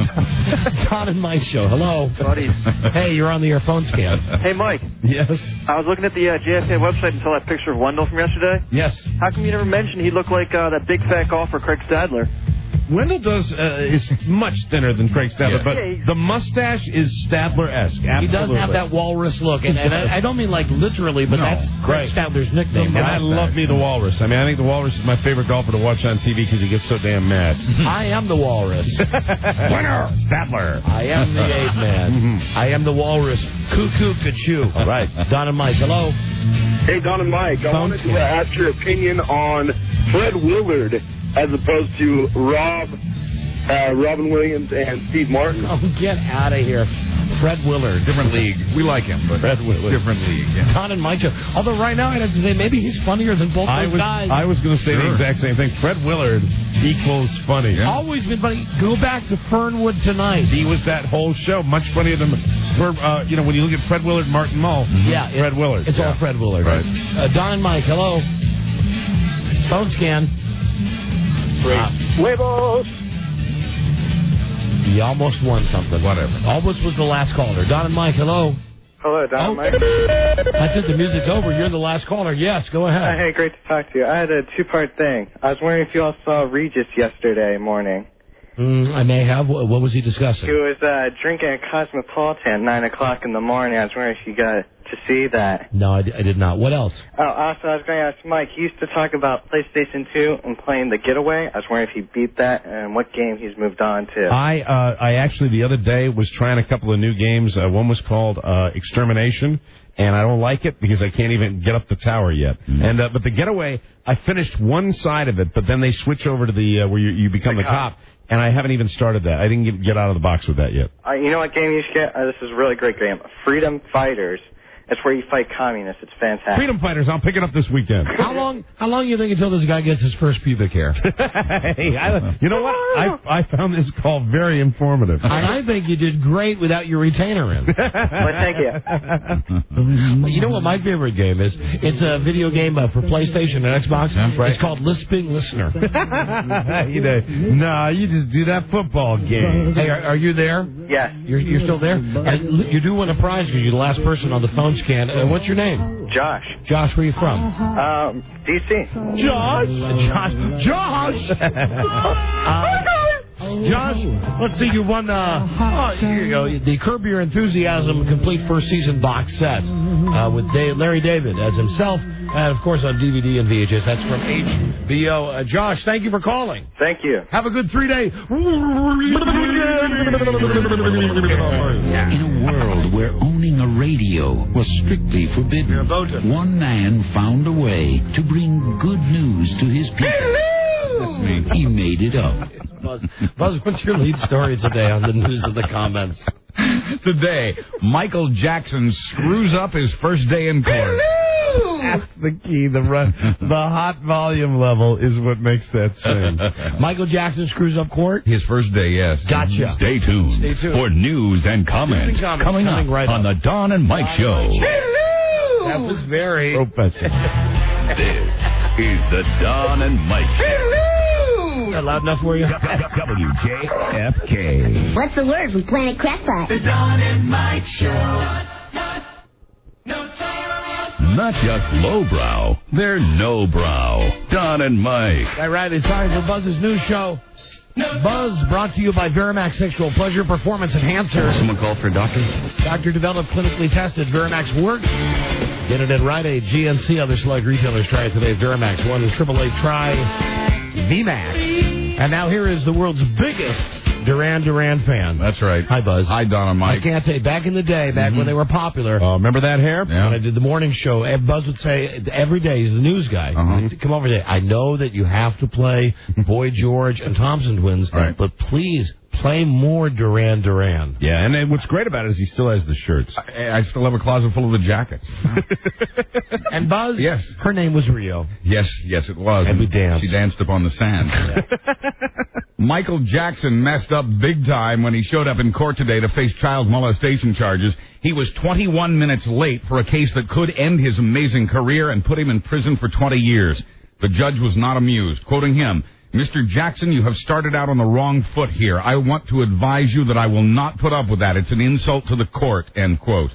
S2: Don and Mike show. Hello,
S11: buddies.
S2: Hey, you're on the air phone scan.
S11: Hey, Mike.
S3: Yes.
S11: I was looking at the JFK website and saw that picture of Wendell from yesterday.
S3: Yes.
S11: How come you never mentioned he looked like that big fat golfer Craig Stadler?
S3: Wendell is much thinner than Craig Stadler, but the mustache is Stadler-esque. Absolutely.
S2: He does have that walrus look, and I don't mean like literally, but that's Craig Stadler's nickname.
S3: And I love me the walrus. I mean, I think the walrus is my favorite golfer to watch on TV because he gets so damn mad.
S2: I am the walrus.
S3: Winner, Stadler.
S2: I am the ape man. I am the walrus. Cuckoo, ka-choo.
S3: All right.
S2: Don and Mike, hello.
S17: Hey, Don and Mike. I wanted to ask your opinion on Fred Willard as opposed to Robin Williams and Steve Martin.
S2: Oh, get out of here. Fred Willard.
S7: Different league. We like him, but
S2: Fred Willard.
S7: Different league. Yeah.
S2: Don and Mike Show. Although right now I'd have to say maybe he's funnier than both those guys.
S3: I was going to say the exact same thing. Fred Willard equals funny.
S2: Yeah. Always been funny. Go back to Fernwood Tonight.
S3: He was that whole show. Much funnier than, when you look at Fred Willard, Martin Mull.
S2: Yeah.
S3: Fred Willard.
S2: It's all Fred Willard.
S3: Right.
S2: Don and Mike, hello. Phone scan.
S24: Huevos.
S2: You almost won something.
S7: Whatever.
S2: Almost was the last caller. Don and Mike, hello.
S13: Hello, Don and Mike.
S2: I said the music's over. You're the last caller. Yes, go ahead.
S13: Hey, great to talk to you. I had a two-part thing. I was wondering if you all saw Regis yesterday morning.
S2: I may have. What was he discussing?
S13: He was drinking at Cosmopolitan at 9 o'clock in the morning. I was wondering if you got to see that.
S2: No, I did not. What else?
S13: Oh, also, I was going to ask Mike. He used to talk about PlayStation 2 and playing The Getaway. I was wondering if he beat that and what game he's moved on to.
S3: I actually, the other day, was trying a couple of new games. One was called Extermination, and I don't like it because I can't even get up the tower yet. And but The Getaway, I finished one side of it, but then they switch over to the where you become the cop. And I haven't even started that. I didn't get out of the box with that yet.
S13: You know what game you should get? This is a really great game. Freedom Fighters. It's where you fight communists. It's fantastic.
S3: Freedom Fighters. I'll pick it up this weekend.
S2: How long do you think until this guy gets his first pubic hair?
S3: Hey, you know what? I found this call very informative.
S2: And I think you did great without your retainer in.
S13: Well, thank you.
S2: You know what my favorite game is? It's a video game for PlayStation and Xbox. Right. It's called Lisping Listener.
S3: You just do that football game.
S2: Hey, are you there?
S13: Yes.
S2: You're still there? You do win a prize because you're the last person on the phone scan. What's your name?
S13: Josh.
S2: Josh, where are you from?
S13: D.C.
S2: Josh, let's see, you won the Curb Your Enthusiasm complete first season box set with Larry David as himself, and of course on DVD and VHS. That's from HBO. Josh, thank you for calling.
S13: Thank you.
S2: Have a good 3-day.
S19: In a world where owning a radio was strictly forbidden, one man found a way to bring good news to his people. He made it up.
S2: Buzz, what's your lead story today on the news of the comments?
S7: Today, Michael Jackson screws up his first day in court.
S3: That's the key. The hot volume level is what makes that sing.
S2: Michael Jackson screws up court?
S7: His first day, yes.
S2: Gotcha.
S1: Stay tuned for news and comments coming up
S2: right
S1: on the Don and Mike Show.
S2: That was very
S3: professional.
S1: This is the Don and Mike Show.
S2: Is that loud enough for you?
S1: WJFK.
S20: What's the word from Planet Crackpot?
S12: The Don and Mike Show.
S1: Not just lowbrow, they're no-brow. Don and Mike.
S2: All right, it's time for Buzz's news show. Buzz brought to you by Verimax Sexual Pleasure Performance Enhancer.
S21: Someone call for a doctor?
S2: Doctor developed, clinically tested. Verimax works. Get it at Rite Aid, GNC, other select retailers. Try it today. Verimax 1-888 try VMAX. And now here is the world's biggest Duran Duran fan.
S7: That's right.
S2: Hi, Buzz.
S7: Hi, Don and Mike.
S2: I can't tell you, back in the day, when they were popular.
S3: Remember that hair?
S2: Yeah. When I did the morning show, Buzz would say, every day, he's the news guy. He'd come over and say, I know that you have to play Boy George and Thompson Twins, but please play more Duran Duran.
S3: Yeah, and then what's great about it is he still has the shirts.
S7: I still have a closet full of the jackets.
S2: And Buzz?
S7: Yes.
S2: Her name was Rio.
S7: Yes, it was.
S2: And we danced.
S7: She danced upon the sand. Michael Jackson messed up big time when he showed up in court today to face child molestation charges. He was 21 minutes late for a case that could end his amazing career and put him in prison for 20 years. The judge was not amused. Quoting him, Mr. Jackson, you have started out on the wrong foot here. I want to advise you that I will not put up with that. It's an insult to the court, end quote.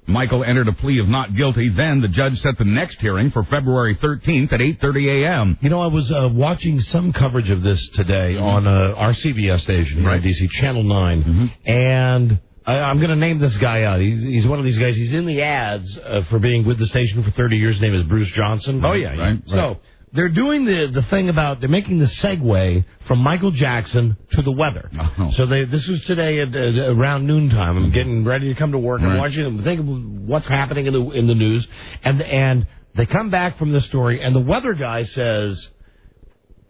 S7: Michael entered a plea of not guilty. Then the judge set the next hearing for February 13th at 8:30 a.m.
S2: You know, I was watching some coverage of this today on our CBS station here in D.C., Channel 9, and I'm going to name this guy out. He's one of these guys. He's in the ads for being with the station for 30 years. His name is Bruce Johnson.
S3: Oh, yeah.
S7: Right.
S2: So they're doing the thing about, they're making the segue from Michael Jackson to the weather.
S7: Oh.
S2: So this was today at around noontime. I'm getting ready to come to work. I'm watching them, thinking what's happening in the news. And they come back from the story, and the weather guy says,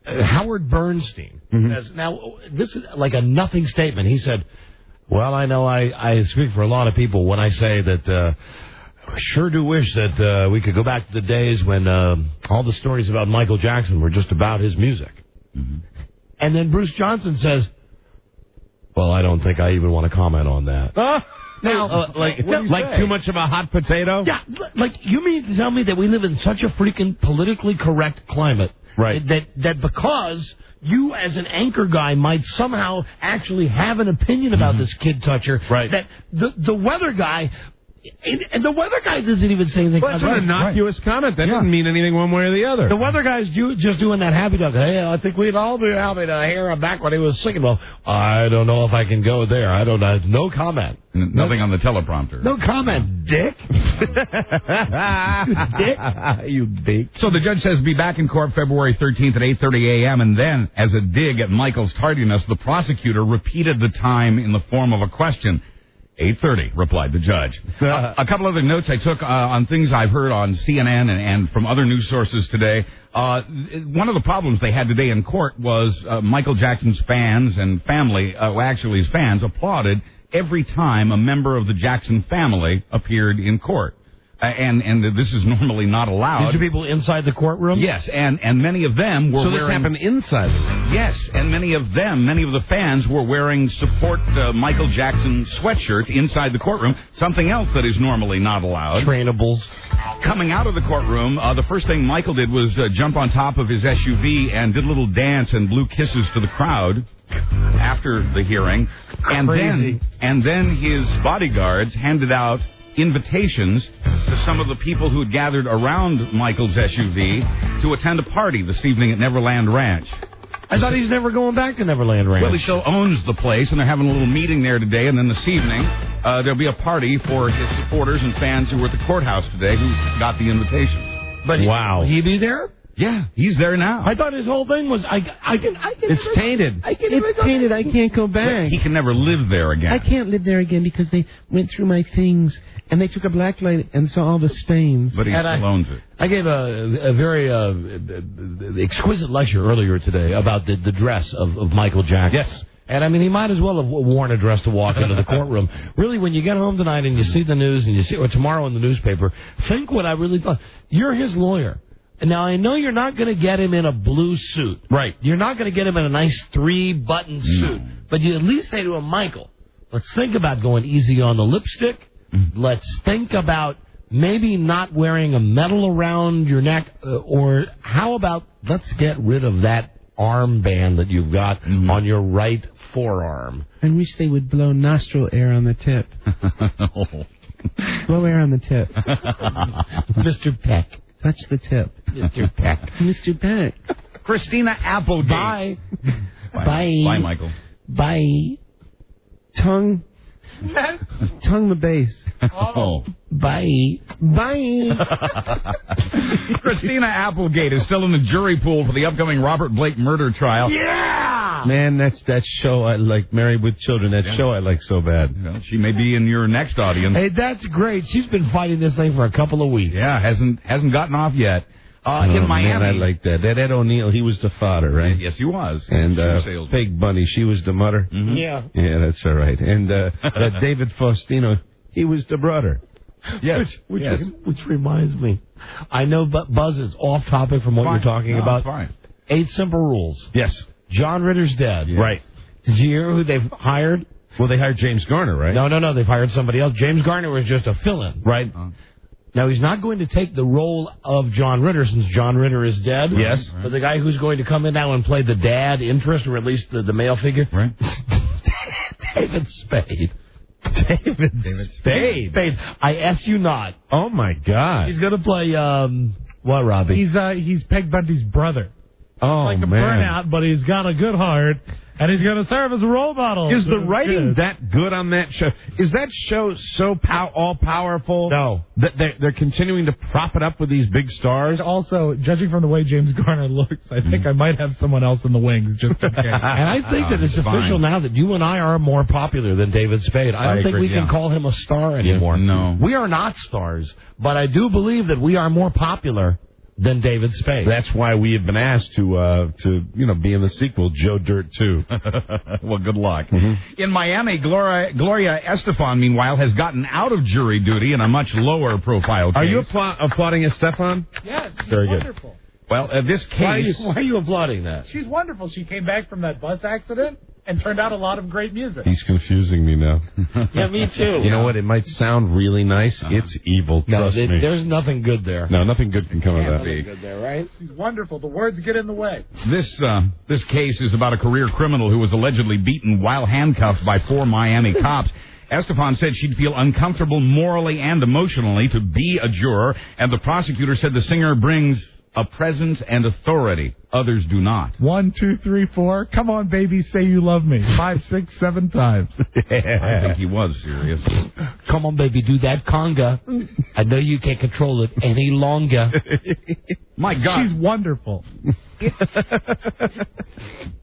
S2: Howard Bernstein. Now, this is like a nothing statement. He said, Well, I know I speak for a lot of people when I say that I sure do wish that we could go back to the days when all the stories about Michael Jackson were just about his music. Mm-hmm. And then Bruce Johnson says, well, I don't think I even want to comment on that.
S3: Now, like too much of a hot potato?
S2: Yeah, like you mean to tell me that we live in such a freaking politically correct climate,
S3: right?
S2: That because you as an anchor guy might somehow actually have an opinion about this kid toucher,
S3: right?
S2: That the weather guy. And the weather guy doesn't even say anything.
S3: Well, that's an innocuous comment. That doesn't mean anything one way or the other.
S2: The weather guy's just doing that happy dog. Hey, I think we'd all be happy to hear him back when he was singing. Well, I don't know if I can go there. I don't know. No comment.
S7: Nothing on the teleprompter.
S2: No comment, dick. Dick.
S3: You dick.
S7: So the judge says be back in court February 13th at 8:30 a.m. And then, as a dig at Michael's tardiness, the prosecutor repeated the time in the form of a question. 8:30, replied the judge. A couple other notes I took on things I've heard on CNN and from other news sources today. One of the problems they had today in court was Michael Jackson's fans and family, actually his fans, applauded every time a member of the Jackson family appeared in court. And this is normally not allowed.
S2: These are people inside the courtroom?
S7: Yes, and many of them were wearing...
S3: So this happened inside the room?
S7: Yes, and many of the fans were wearing support Michael Jackson sweatshirts inside the courtroom, something else that is normally not allowed.
S2: Trainables.
S7: Coming out of the courtroom, the first thing Michael did was jump on top of his SUV and did a little dance and blew kisses to the crowd after the hearing.
S2: Crazy.
S7: And then his bodyguards handed out invitations to some of the people who had gathered around Michael's SUV to attend a party this evening at Neverland Ranch.
S2: I thought he's never going back to Neverland Ranch.
S7: Well, he still owns the place, and they're having a little meeting there today, and then this evening there'll be a party for his supporters and fans who were at the courthouse today who got the invitation.
S2: But
S3: wow.
S2: Will he be there?
S7: Yeah, he's there now.
S2: I thought his whole thing was, I can
S3: It's
S2: never,
S3: tainted.
S2: It's tainted. I can't go back.
S7: He can never live there again.
S4: I can't live there again because they went through my things and they took a black light and saw all the stains.
S7: But he still owns it.
S2: I gave a very exquisite lecture earlier today about the dress of Michael Jackson.
S3: Yes.
S2: And, I mean, he might as well have worn a dress to walk into the courtroom. Really, when you get home tonight and you see the news and you see, or tomorrow in the newspaper, think what I really thought. You're his lawyer. Now, I know you're not going to get him in a blue suit.
S3: Right.
S2: You're not going to get him in a nice 3-button suit. But you at least say to him, Michael, let's think about going easy on the lipstick. Let's think about maybe not wearing a medal around your neck. Or how about let's get rid of that armband that you've got on your right forearm.
S4: I wish they would blow nostril air on the tip. Blow air on the tip.
S2: Mr. Peck.
S4: Touch the tip.
S2: Mr. Peck.
S4: Mr. Peck.
S7: Christina Applegate.
S2: Bye.
S7: Bye. Bye, Michael.
S4: Bye. Tongue the bass.
S7: Oh.
S2: Bye.
S4: Bye.
S7: Christina Applegate is still in the jury pool for the upcoming Robert Blake murder trial.
S2: Yeah!
S3: Man, that show I like, Married with Children, show I like so bad.
S7: Well, she may be in your next audience.
S2: Hey, that's great. She's been fighting this thing for a couple of weeks.
S7: Yeah, hasn't gotten off yet. In Miami.
S3: Man, I like that. That Ed O'Neill, he was the father, right?
S7: Yes, he was.
S3: And Fake Bunny, she was the mother.
S7: Mm-hmm.
S2: Yeah.
S3: Yeah, that's all right. And that David Faustino, he was the brother.
S7: Yes.
S2: Which reminds me, I know Buzz is off topic from what you're talking about.
S7: It's fine.
S2: 8 simple rules.
S3: Yes.
S2: John Ritter's dead.
S7: Yes.
S3: Right.
S2: Did you hear who they've hired?
S3: Well, they hired James Garner, right?
S2: No. They've hired somebody else. James Garner was just a fill-in.
S3: Right.
S2: Now, he's not going to take the role of John Ritter since John Ritter is dead.
S3: Yes.
S2: But the guy who's going to come in now and play the dad interest, or at least the male figure.
S7: Right.
S2: David Spade.
S3: David Spade.
S2: I ask you not.
S3: Oh, my God.
S2: He's going to play, what, Robbie?
S5: He's Peg Bundy's brother.
S3: Oh,
S5: like a
S3: man.
S5: burnout, but he's got a good heart, and he's going to serve as a role model.
S3: Is the writing that good on that show? Is that show so all-powerful?
S2: No.
S3: That they're continuing to prop it up with these big stars?
S5: And also, judging from the way James Garner looks, I think I might have someone else in the wings just in case.
S2: And I think that it's official now that you and I are more popular than David Spade. I don't think we can call him a star anymore.
S7: No.
S2: We are not stars, but I do believe that we are more popular than David Spade.
S3: That's why we have been asked to be in the sequel, Joe Dirt 2.
S7: Well, good luck. In Miami, Gloria Estefan, meanwhile, has gotten out of jury duty in a much lower profile case.
S3: Are you applauding Estefan?
S5: Yes, she's
S3: Very good.
S5: wonderful.
S7: Well, this case...
S2: Why are you applauding that?
S5: She's wonderful. She came back from that bus accident and turned out a lot of great music.
S3: He's confusing me now.
S2: Yeah, me too.
S3: You know what? It might sound really nice. It's evil. Trust me.
S2: There's nothing good there.
S3: No, nothing good can come of that.
S2: Nothing good there, right?
S5: She's wonderful. The words get in the way.
S7: This case is about a career criminal who was allegedly beaten while handcuffed by 4 Miami cops. Estefan said she'd feel uncomfortable morally and emotionally to be a juror, and the prosecutor said the singer brings a presence and authority. Others do not.
S5: 1, 2, 3, 4. Come on, baby, say you love me. 5, 6, 7 times.
S7: I think he was serious.
S2: Come on, baby, do that conga. I know you can't control it any longer.
S7: My God.
S5: She's wonderful.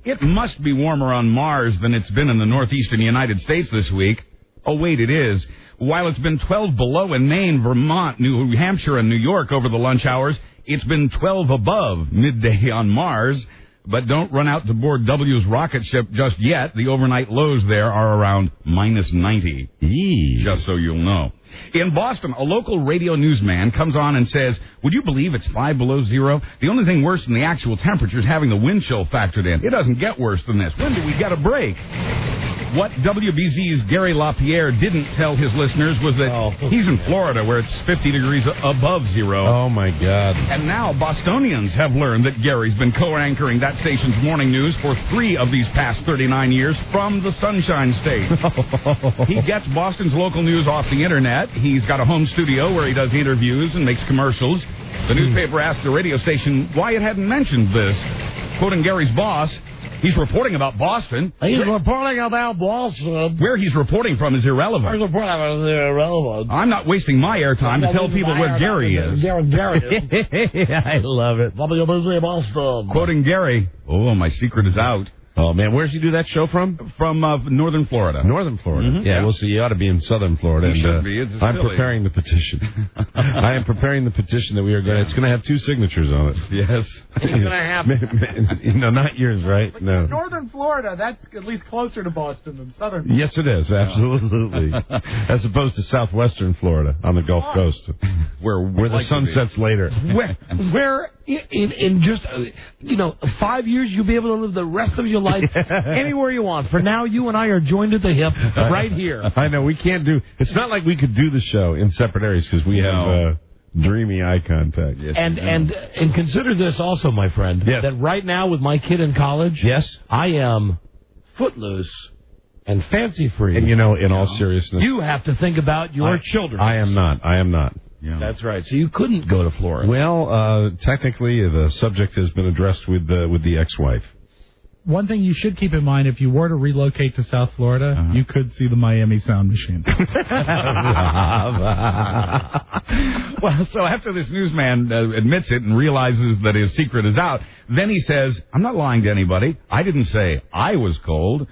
S7: It must be warmer on Mars than it's been in the northeastern United States this week. Oh, wait, it is. While it's been 12 below in Maine, Vermont, New Hampshire, and New York over the lunch hours, it's been 12 above midday on Mars. But don't run out to board W's rocket ship just yet. The overnight lows there are around minus 90. Just so you'll know. In Boston, a local radio newsman comes on and says, would you believe it's 5 below zero? The only thing worse than the actual temperature is having the wind chill factored in. It doesn't get worse than this. When do we get a break? What WBZ's Gary LaPierre didn't tell his listeners was that he's in Florida where it's 50 degrees above zero.
S3: Oh, my God.
S7: And now Bostonians have learned that Gary's been co-anchoring that station's morning news for 3 of these past 39 years from the Sunshine State. He gets Boston's local news off the Internet. He's got a home studio where he does interviews and makes commercials. The newspaper asked the radio station why it hadn't mentioned this. Quoting Gary's boss, he's reporting about Boston.
S2: He's reporting about Boston.
S7: Where he's reporting from is irrelevant. I'm not wasting my airtime to tell people where Gary is.
S3: I love it.
S2: WBZ Boston.
S7: Quoting Gary, oh, my secret is out.
S3: Oh, man, where's he do that show from?
S7: From northern Florida.
S3: Northern Florida.
S7: Mm-hmm.
S3: Yeah, well, see, you ought to be in southern Florida.
S7: You should be. It's
S3: I'm
S7: silly.
S3: preparing the petition. I am preparing the petition that we are going to... It's going to have 2 signatures on it.
S7: Yes.
S2: It's going to happen.
S3: No, not yours, right? No.
S5: Northern Florida, that's at least closer to Boston than southern Florida.
S3: Yes, it is, absolutely. As opposed to southwestern Florida on the Gulf Coast, where the sun sets later.
S2: Where in just 5 years you'll be able to live the rest of your life anywhere you want. For now, you and I are joined at the hip right here.
S3: I know we can't do. It's not like we could do the show in separate areas because we have dreamy eye contact.
S2: Yes, and consider this also, my friend.
S3: Yes.
S2: That right now with my kid in college,
S3: yes,
S2: I am footloose and fancy free.
S3: And in all seriousness,
S2: you have to think about your children.
S3: I am not.
S2: Yeah. That's right. So you couldn't go to Florida.
S3: Well, technically, the subject has been addressed with the ex-wife.
S5: One thing you should keep in mind, if you were to relocate to South Florida, you could see the Miami Sound Machine.
S7: Well, so after this newsman admits it and realizes that his secret is out, then he says, I'm not lying to anybody. I didn't say I was cold.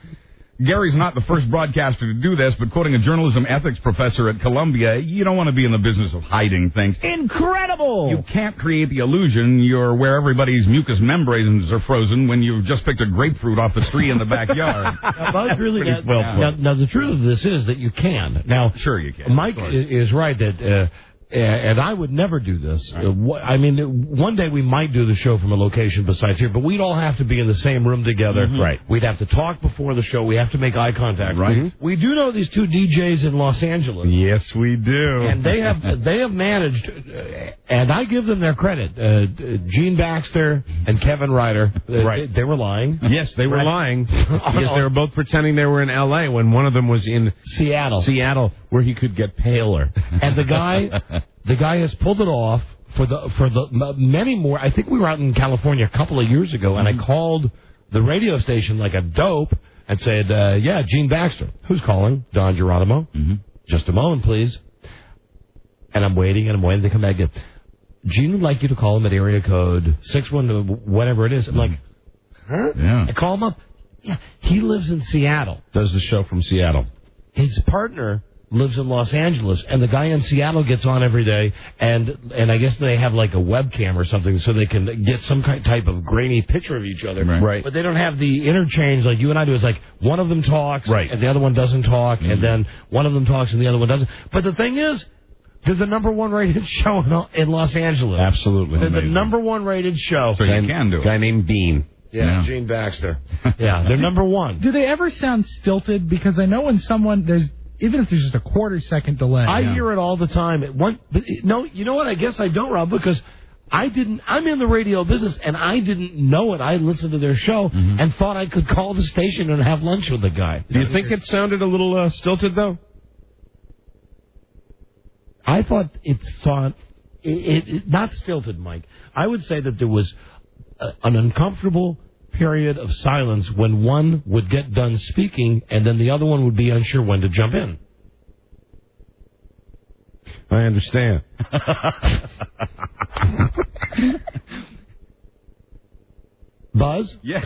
S7: Gary's not the first broadcaster to do this, but quoting a journalism ethics professor at Columbia, you don't want to be in the business of hiding things.
S2: Incredible!
S7: You can't create the illusion you're where everybody's mucous membranes are frozen when you've just picked a grapefruit off the tree in the backyard.
S2: Now, the truth of this is that you can. Now,
S7: sure you can.
S2: Mike is right that... and I would never do this. One day we might do the show from a location besides here, but we'd all have to be in the same room together.
S3: Mm-hmm. Right.
S2: We'd have to talk before the show. We have to make eye contact.
S7: Right. Mm-hmm.
S2: We do know these 2 DJs in Los Angeles.
S3: Yes, we do.
S2: And they have managed, and I give them their credit. Gene Baxter and Kevin Ryder.
S3: Right.
S2: They were lying.
S3: Yes, they were lying. Yes, they were both pretending they were in L.A. when one of them was in Seattle, where he could get paler.
S2: And the guy has pulled it off for the many more. I think we were out in California a couple of years ago, and I called the radio station like a dope and said, yeah, Gene Baxter. Who's calling? Don Geronimo. Mm-hmm. Just a moment, please. And I'm waiting to come back. Gene would like you to call him at area code 61, whatever it is. I'm like, huh?
S7: Yeah.
S2: I call him up. Yeah, he lives in Seattle.
S3: Does the show from Seattle.
S2: His partner lives in Los Angeles, and the guy in Seattle gets on every day, and I guess they have like a webcam or something so they can get some type of grainy picture of each other.
S3: Right.
S2: But they don't have the interchange like you and I do. It's like one of them talks, and the other one doesn't talk, and then one of them talks and the other one doesn't. But the thing is, they're the number one rated show in Los Angeles.
S3: Absolutely.
S2: They're the number one rated show.
S7: So you can do it.
S3: Guy named Bean.
S2: Yeah, Gene Baxter. Yeah, they're number one.
S5: Do they ever sound stilted? Because I know when someone, even if there's just a quarter-second delay.
S2: I hear it all the time. No, you know what? I guess I don't, Rob, because I'm in the radio business, and I didn't know it. I listened to their show and thought I could call the station and have lunch with the guy.
S3: Do you think it sounded a little stilted, though?
S2: I thought it not stilted, Mike. I would say that there was an uncomfortable period of silence when one would get done speaking, and then the other one would be unsure when to jump in.
S3: I understand.
S2: Buzz?
S7: Yes.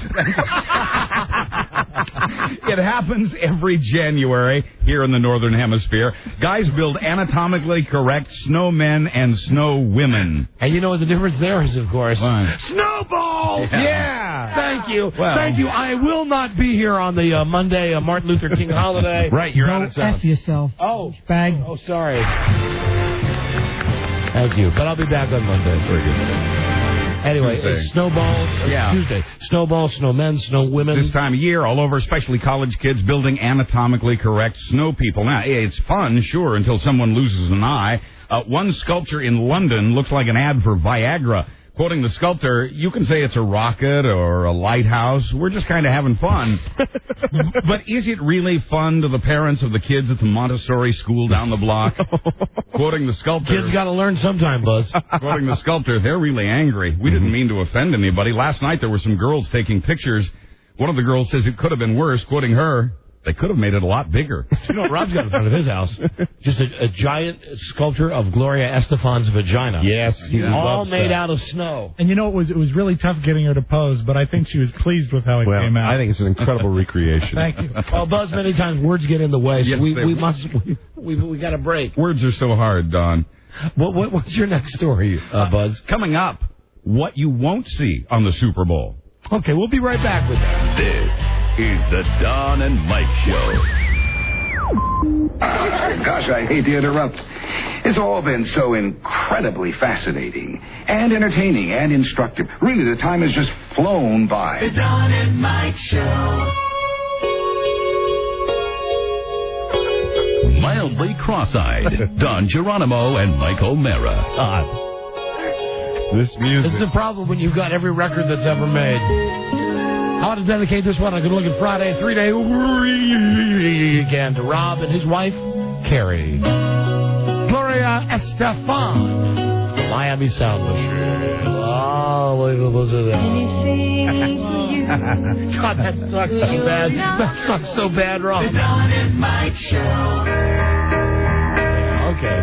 S7: It happens every January here in the Northern Hemisphere. Guys build anatomically correct snowmen and snow women.
S2: And you know what the difference there is, of course?
S7: What?
S2: Snowballs!
S3: Yeah!
S2: Thank you.
S7: Well,
S2: Thank you. I will not be here on the Monday, Martin Luther King holiday.
S3: Right, you're out of town.
S5: F yourself.
S2: Oh,
S5: bag.
S2: Oh, sorry. Thank you. But I'll be back on Monday. Very good. Anyway, it's snowballs. Tuesday. Snowballs, snowmen, snow women.
S7: This time of year, all over, especially college kids, building anatomically correct snow people. Now, it's fun, sure, until someone loses an eye. One sculpture in London looks like an ad for Viagra. Quoting the sculptor, you can say it's a rocket or a lighthouse. We're just kind of having fun. But is it really fun to the parents of the kids at the Montessori school down the block? Quoting the sculptor.
S2: Kids got to learn sometime, Buzz.
S7: Quoting the sculptor, they're really angry. We didn't mean to offend anybody. Last night there were some girls taking pictures. One of the girls says it could have been worse. Quoting her, they could have made it a lot bigger.
S2: You know what Rob's got in front of his house? Just a giant sculpture of Gloria Estefan's vagina.
S3: Yes.
S2: All made out of snow.
S5: And you know, it was really tough getting her to pose, but I think she was pleased with how it came out.
S3: I think it's an incredible recreation.
S5: Thank you.
S2: Well, Buzz, many times words get in the way, so
S7: Yes,
S2: we got to break.
S7: Words are so hard, Don.
S2: What's your next story, Buzz?
S7: Coming up, what you won't see on the Super Bowl.
S2: Okay, we'll be right back with that.
S1: This is the Don and Mike Show.
S10: Gosh, I hate to interrupt. It's all been so incredibly fascinating and entertaining and instructive. Really, the time has just flown by.
S12: The Don and Mike Show.
S1: Mildly cross-eyed, Don Geronimo and Mike O'Mara.
S3: This music.
S2: This is a problem when you've got every record that's ever made. I want to dedicate this one on Good Looking Friday, 3-day weekend to Rob and his wife, Carrie. Gloria Estefan, Miami Sound Machine. Oh, listen to that. God, that sucks so bad. That sucks so bad, Rob.
S12: The Don and Mike Show.
S2: Okay.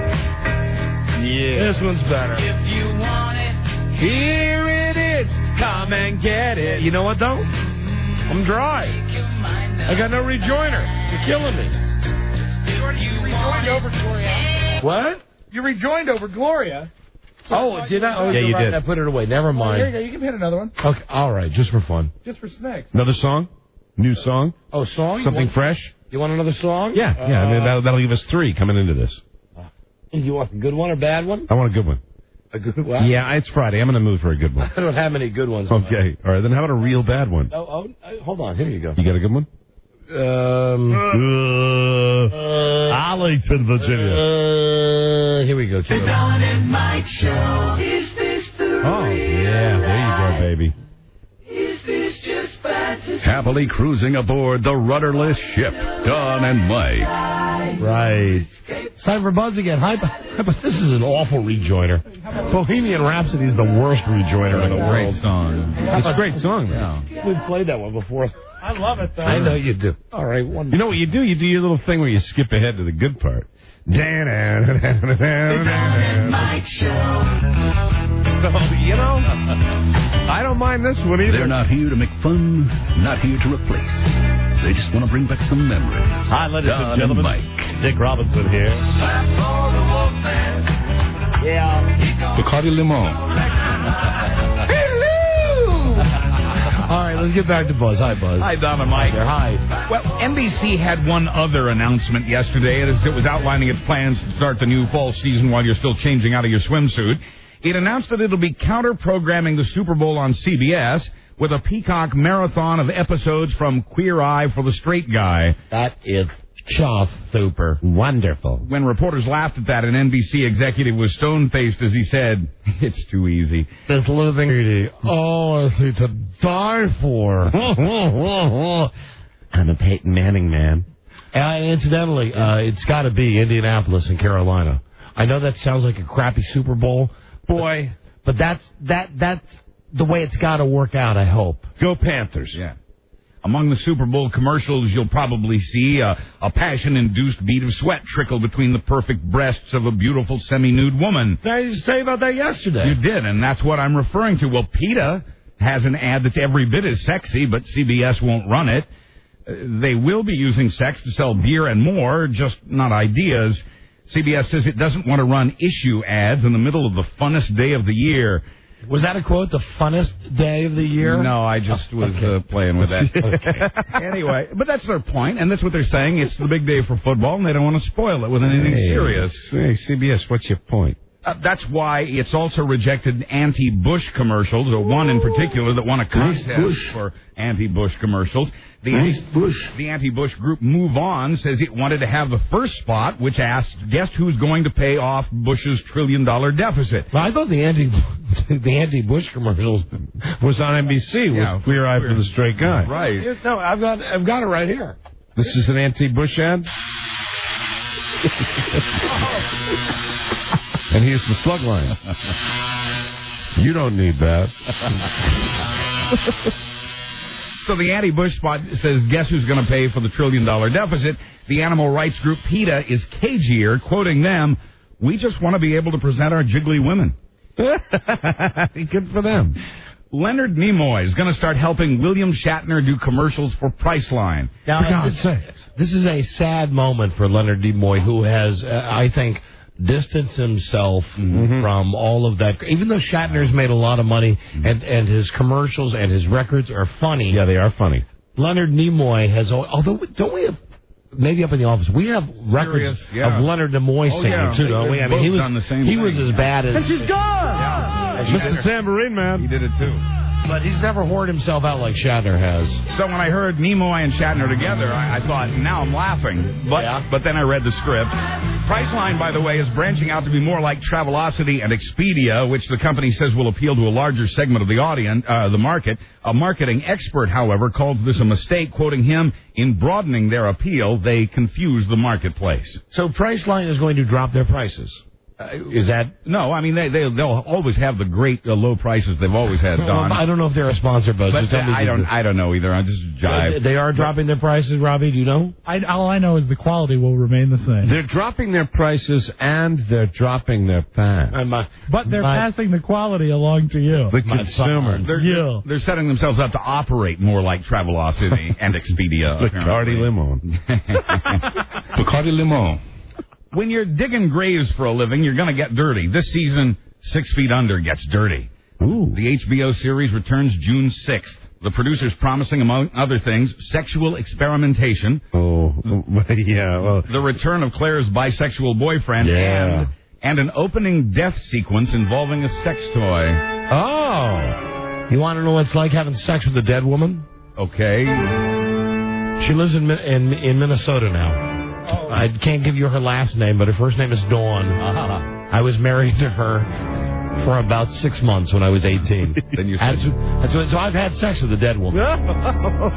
S2: Yeah. This one's better.
S12: If you want it,
S2: here it is. Come and get it. You know what, though? I'm dry. I got no rejoiner. You're killing me.
S5: You rejoined over Gloria.
S2: What?
S5: You rejoined over Gloria.
S2: Oh, did I? Oh,
S3: yeah, you did.
S2: I put it away. Never mind.
S5: There you go. You can hit another one.
S2: Okay, all right, just for fun.
S5: Just for snacks.
S3: Another song? New song?
S2: Oh, song?
S3: Something fresh?
S2: You want another song?
S3: Yeah. I mean, that'll give us 3 coming into this.
S2: You want a good one or bad one?
S3: I want a good one.
S2: A good one?
S3: Yeah, it's Friday. I'm in the mood for a good one.
S2: I don't have any good ones.
S3: Okay. All right, then how about a real bad one?
S2: Hold on. Here you go.
S3: You got a good one? Arlington, Virginia.
S2: Here we go.
S12: The Don and Mike Show. Is this the
S3: Oh, yeah. There you go, baby.
S12: Is this just fantasy?
S1: Happily cruising aboard the rudderless ship, Don and Mike.
S3: Right.
S2: It's time for Buzz again. Hi, but this is an awful rejoiner. Bohemian Rhapsody is the worst rejoiner in the world.
S7: Great song.
S3: It's a great song, though.
S2: We've played that one before.
S5: I love it, though.
S2: I know you do. All right.
S3: You know what you do? You do your little thing where you skip ahead to the good part.
S12: The Don and Mike Show.
S3: You know, I don't mind this one either.
S1: They're not here to make fun, not here to replace. They just want to bring back some memories.
S3: Hi, ladies and
S1: Don
S3: gentlemen.
S1: Mike.
S2: Dick Robinson here. Yeah.
S7: Bacardi Limon.
S2: All right, let's get back to Buzz. Hi, Buzz.
S7: Hi, Don and Mike.
S2: Hi.
S7: Well, NBC had one other announcement yesterday as it was outlining its plans to start the new fall season while you're still changing out of your swimsuit. It announced that it'll be counter-programming the Super Bowl on CBS with a Peacock marathon of episodes from Queer Eye for the Straight Guy.
S2: That is just super wonderful.
S7: When reporters laughed at that, an NBC executive was stone-faced as he said, "It's too easy.
S2: This living, oh, it's to die for."
S4: I'm a Peyton Manning man.
S2: Incidentally, it's got to be Indianapolis and Carolina. I know that sounds like a crappy Super Bowl,
S3: boy,
S2: but that's the way it's got to work out. I hope.
S3: Go Panthers.
S7: Yeah. Among the Super Bowl commercials, you'll probably see a passion-induced bead of sweat trickle between the perfect breasts of a beautiful semi-nude woman.
S2: I didn't say about that yesterday.
S7: You did, and that's what I'm referring to. Well, PETA has an ad that's every bit as sexy, but CBS won't run it. They will be using sex to sell beer and more, just not ideas. CBS says it doesn't want to run issue ads in the middle of the funnest day of the year.
S2: Was that a quote, the funnest day of the year?
S7: No, I just was playing with that. Anyway, but that's their point, and that's what they're saying. It's the big day for football, and they don't want to spoil it with anything serious.
S3: Hey, CBS, what's your point?
S7: That's why it's also rejected anti-Bush commercials, or one in particular that won a contest for anti-Bush commercials. The anti-Bush group Move On says it wanted to have the first spot, which asked, guess who's going to pay off Bush's $1 trillion deficit?
S2: Well, I thought the anti-Bush commercials
S3: was on NBC with Queer Eye for the Straight Guy.
S7: Right.
S2: No, I've got it right here.
S3: This is an anti-Bush ad? And here's the slug line. You don't need that.
S7: So the anti-Bush spot says, guess who's going to pay for the $1 trillion deficit? The animal rights group PETA is cagier, quoting them, "We just want to be able to present our jiggly women."
S3: Good for them.
S7: Leonard Nimoy is going to start helping William Shatner do commercials for Priceline.
S2: Now, this is a sad moment for Leonard Nimoy, who has, I think, distanced himself from all of that. Even though Shatner's made a lot of money and his commercials and his records are funny.
S3: Yeah, they are funny.
S2: Leonard Nimoy has, although don't we have, maybe up in the office, we have records of Leonard Nimoy singing too, don't we? I mean, he was as bad as...
S12: And she's gone!
S3: Mr. Tambourine Man.
S7: He did it too.
S2: But he's never whored himself out like Shatner has.
S7: So when I heard Nimoy and Shatner together, I thought, now I'm laughing. But then I read the script. Priceline, by the way, is branching out to be more like Travelocity and Expedia, which the company says will appeal to a larger segment of the audience, the market. A marketing expert, however, calls this a mistake, quoting him, "In broadening their appeal, they confuse the marketplace."
S2: So Priceline is going to drop their prices. Is that...
S7: No, I mean, they'll always have the great low prices they've always had, Don.
S2: I don't know if they're a sponsor, but
S7: I don't know either. I just jive.
S2: They are dropping their prices, Robbie, do you know?
S5: All I know is the quality will remain the same.
S3: They're dropping their prices and they're dropping their pants.
S5: But they're passing the quality along to you.
S3: The consumer.
S7: They're setting themselves up to operate more like Travelocity and Expedia.
S3: Bacardi Limon.
S7: Bacardi Limon. When you're digging graves for a living, you're going to get dirty. This season, 6 Feet Under gets dirty.
S3: Ooh.
S7: The HBO series returns June 6th. The producers promising, among other things, sexual experimentation.
S3: Oh, yeah. Well,
S7: the return of Claire's bisexual boyfriend.
S3: Yeah.
S7: And an opening death sequence involving a sex toy.
S2: Oh. You want to know what it's like having sex with a dead woman?
S7: Okay.
S2: She lives in Minnesota now. Oh. I can't give you her last name, but her first name is Dawn. I was married to her for about 6 months when I was 18.
S7: Then you said...
S2: So I've had sex with a dead woman.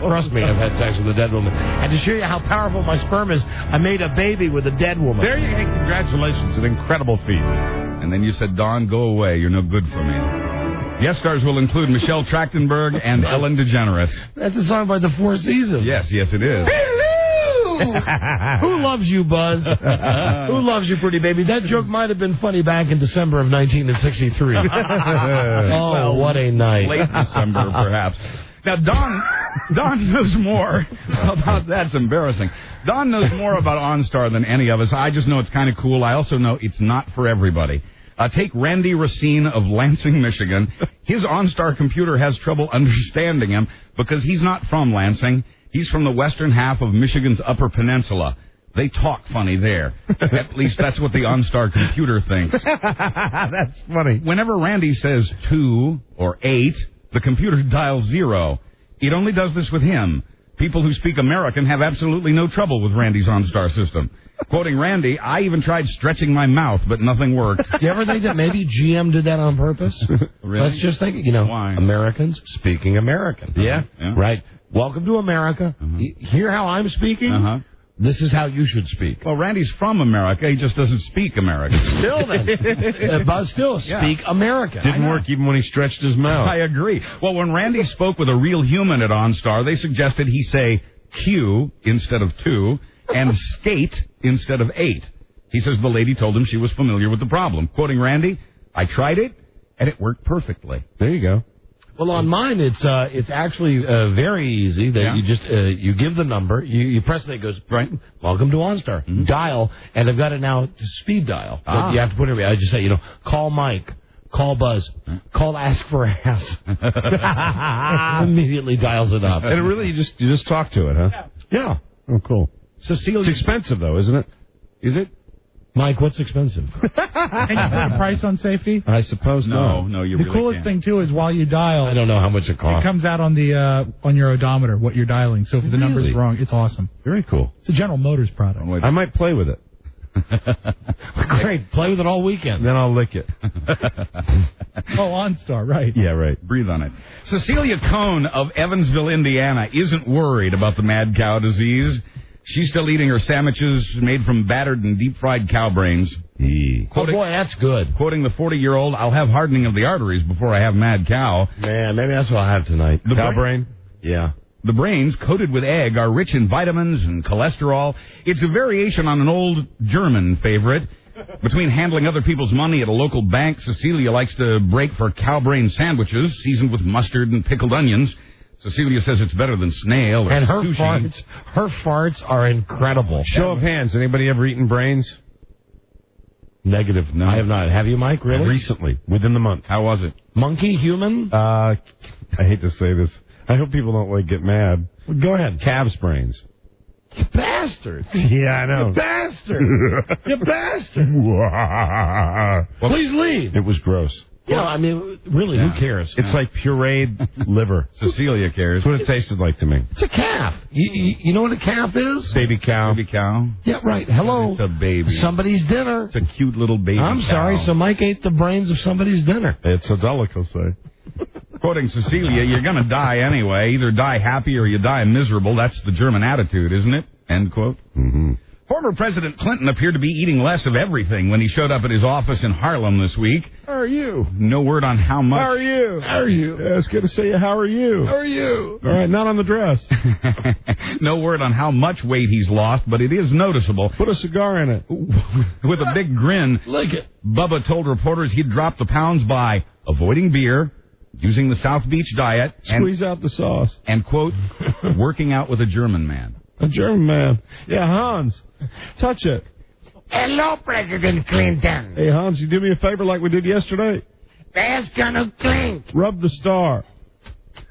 S2: Trust me, I've had sex with a dead woman. And to show you how powerful my sperm is, I made a baby with a dead woman.
S3: There you go. Congratulations. An incredible feat.
S7: And then you said, Dawn, go away. You're no good for me. Guest stars will include Michelle Trachtenberg and Ellen DeGeneres.
S2: That's a song by the Four Seasons.
S7: Yes, it is.
S2: Who loves you, Buzz? Who loves you, pretty baby? That joke might have been funny back in December of 1963. Oh, well, what a night.
S7: Late December, perhaps. Now, Don knows more about that's embarrassing. Don knows more about OnStar than any of us. I just know it's kind of cool. I also know it's not for everybody. Take Randy Racine of Lansing, Michigan. His OnStar computer has trouble understanding him because he's not from Lansing. He's from the western half of Michigan's Upper Peninsula. They talk funny there. At least that's what the OnStar computer thinks.
S3: That's funny.
S7: Whenever Randy says 2 or 8, the computer dials 0. It only does this with him. People who speak American have absolutely no trouble with Randy's OnStar system. Quoting Randy, I even tried stretching my mouth, but nothing worked.
S2: You ever think that maybe GM did that on purpose?
S7: Really?
S2: Let's just think, why? Americans speaking American.
S7: Yeah.
S2: Right. Welcome to America. Hear how I'm speaking? This is how you should speak.
S7: Well, Randy's from America. He just doesn't speak American.
S2: Still then. But still, speak American.
S3: Didn't work even when he stretched his mouth.
S7: I agree. Well, when Randy spoke with a real human at OnStar, they suggested he say Q instead of 2 and skate instead of 8. He says the lady told him she was familiar with the problem. Quoting Randy, I tried it, and it worked perfectly.
S3: There you go.
S2: Well, on mine, it's actually very easy. That you just you give the number, you press it, it goes right. Welcome to OnStar. Dial, and I've got it now to speed dial. But you have to put it. I just say, call Mike, call Buzz, call Ask for Ass. Immediately dials it up.
S3: And it really, you just talk to it, huh?
S2: Yeah.
S3: Oh, cool.
S7: Cecilia,
S3: it's expensive though, isn't it? Is it?
S2: Mike, what's expensive?
S5: Can you put a price on safety?
S3: I suppose
S7: no, you
S5: the
S7: really
S5: coolest
S7: can't.
S5: thing too is while you dial,
S2: I don't know how much it costs.
S5: It comes out on the on your odometer what you're dialing. So if the number's wrong, it's awesome.
S3: Very cool.
S5: It's a General Motors product.
S3: I might play with it.
S2: Great, play with it all weekend.
S3: Then I'll lick it.
S5: OnStar, right?
S3: Yeah, right.
S7: Breathe on it. Cecilia Cohn of Evansville, Indiana, isn't worried about the mad cow disease. She's still eating her sandwiches made from battered and deep-fried cow brains.
S2: Oh, boy, that's good.
S7: Quoting the 40-year-old, I'll have hardening of the arteries before I have mad cow.
S2: Man, maybe that's what I'll have tonight.
S7: The
S3: cow brain?
S2: Yeah.
S7: The brains, coated with egg, are rich in vitamins and cholesterol. It's a variation on an old German favorite. Between handling other people's money at a local bank, Cecilia likes to break for cow brain sandwiches, seasoned with mustard and pickled onions. Cecilia says it's better than snail or
S2: and her
S7: sushi.
S2: farts are incredible.
S3: Show of hands. Anybody ever eaten brains?
S2: Negative. No. I have not. Have you, Mike? Really?
S3: Recently, within the month.
S7: How was it?
S2: Monkey, human?
S3: I hate to say this. I hope people don't get mad.
S2: Well, go ahead.
S3: Calves brains.
S2: You bastard.
S3: Yeah, I know.
S2: You bastard. You bastard. Please leave.
S3: It was gross.
S2: I mean, really, who cares?
S3: It's like pureed liver.
S7: Cecilia cares.
S3: That's what it tasted like to me.
S2: It's a calf. You know what a calf is?
S3: Baby cow.
S7: Baby cow.
S2: Yeah, right. Hello.
S7: It's a baby.
S2: Somebody's dinner.
S7: It's a cute little baby
S2: I'm
S7: cow.
S2: sorry, so Mike ate the brains of somebody's dinner.
S3: It's a delicacy.
S7: Quoting Cecilia, you're going to die anyway. Either die happy or you die miserable. That's the German attitude, isn't it? End quote.
S3: Mm-hmm.
S7: Former President Clinton appeared to be eating less of everything when he showed up at his office in Harlem this week.
S3: How are you?
S7: No word on how much.
S3: How are you? How are you? Yeah, it's good to see you. How are you?
S2: How are you?
S3: All right, not on the dress.
S7: No word on how much weight he's lost, but it is noticeable.
S3: Put a cigar in it.
S7: With a big grin,
S2: Lick it.
S7: Bubba told reporters he'd dropped the pounds by avoiding beer, using the South Beach diet,
S3: squeeze out the sauce,
S7: and, quote, working out with a German man.
S3: A German man. Yeah, Hans. Touch it.
S12: Hello, President Clinton.
S3: Hey, Hans, you do me a favor like we did yesterday?
S12: That's gonna clink.
S3: Rub the star.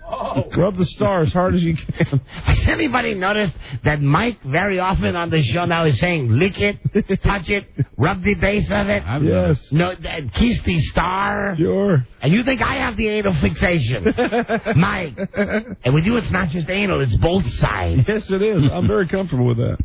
S3: Oh. Rub the star as hard as you can.
S12: Has anybody noticed that Mike very often on the show now is saying lick it, touch it, rub the base of it?
S3: Yes.
S12: No, kiss the star?
S3: Sure.
S12: And you think I have the anal fixation? Mike. And with you it's not just anal, it's both sides.
S3: Yes, it is. I'm very comfortable with that.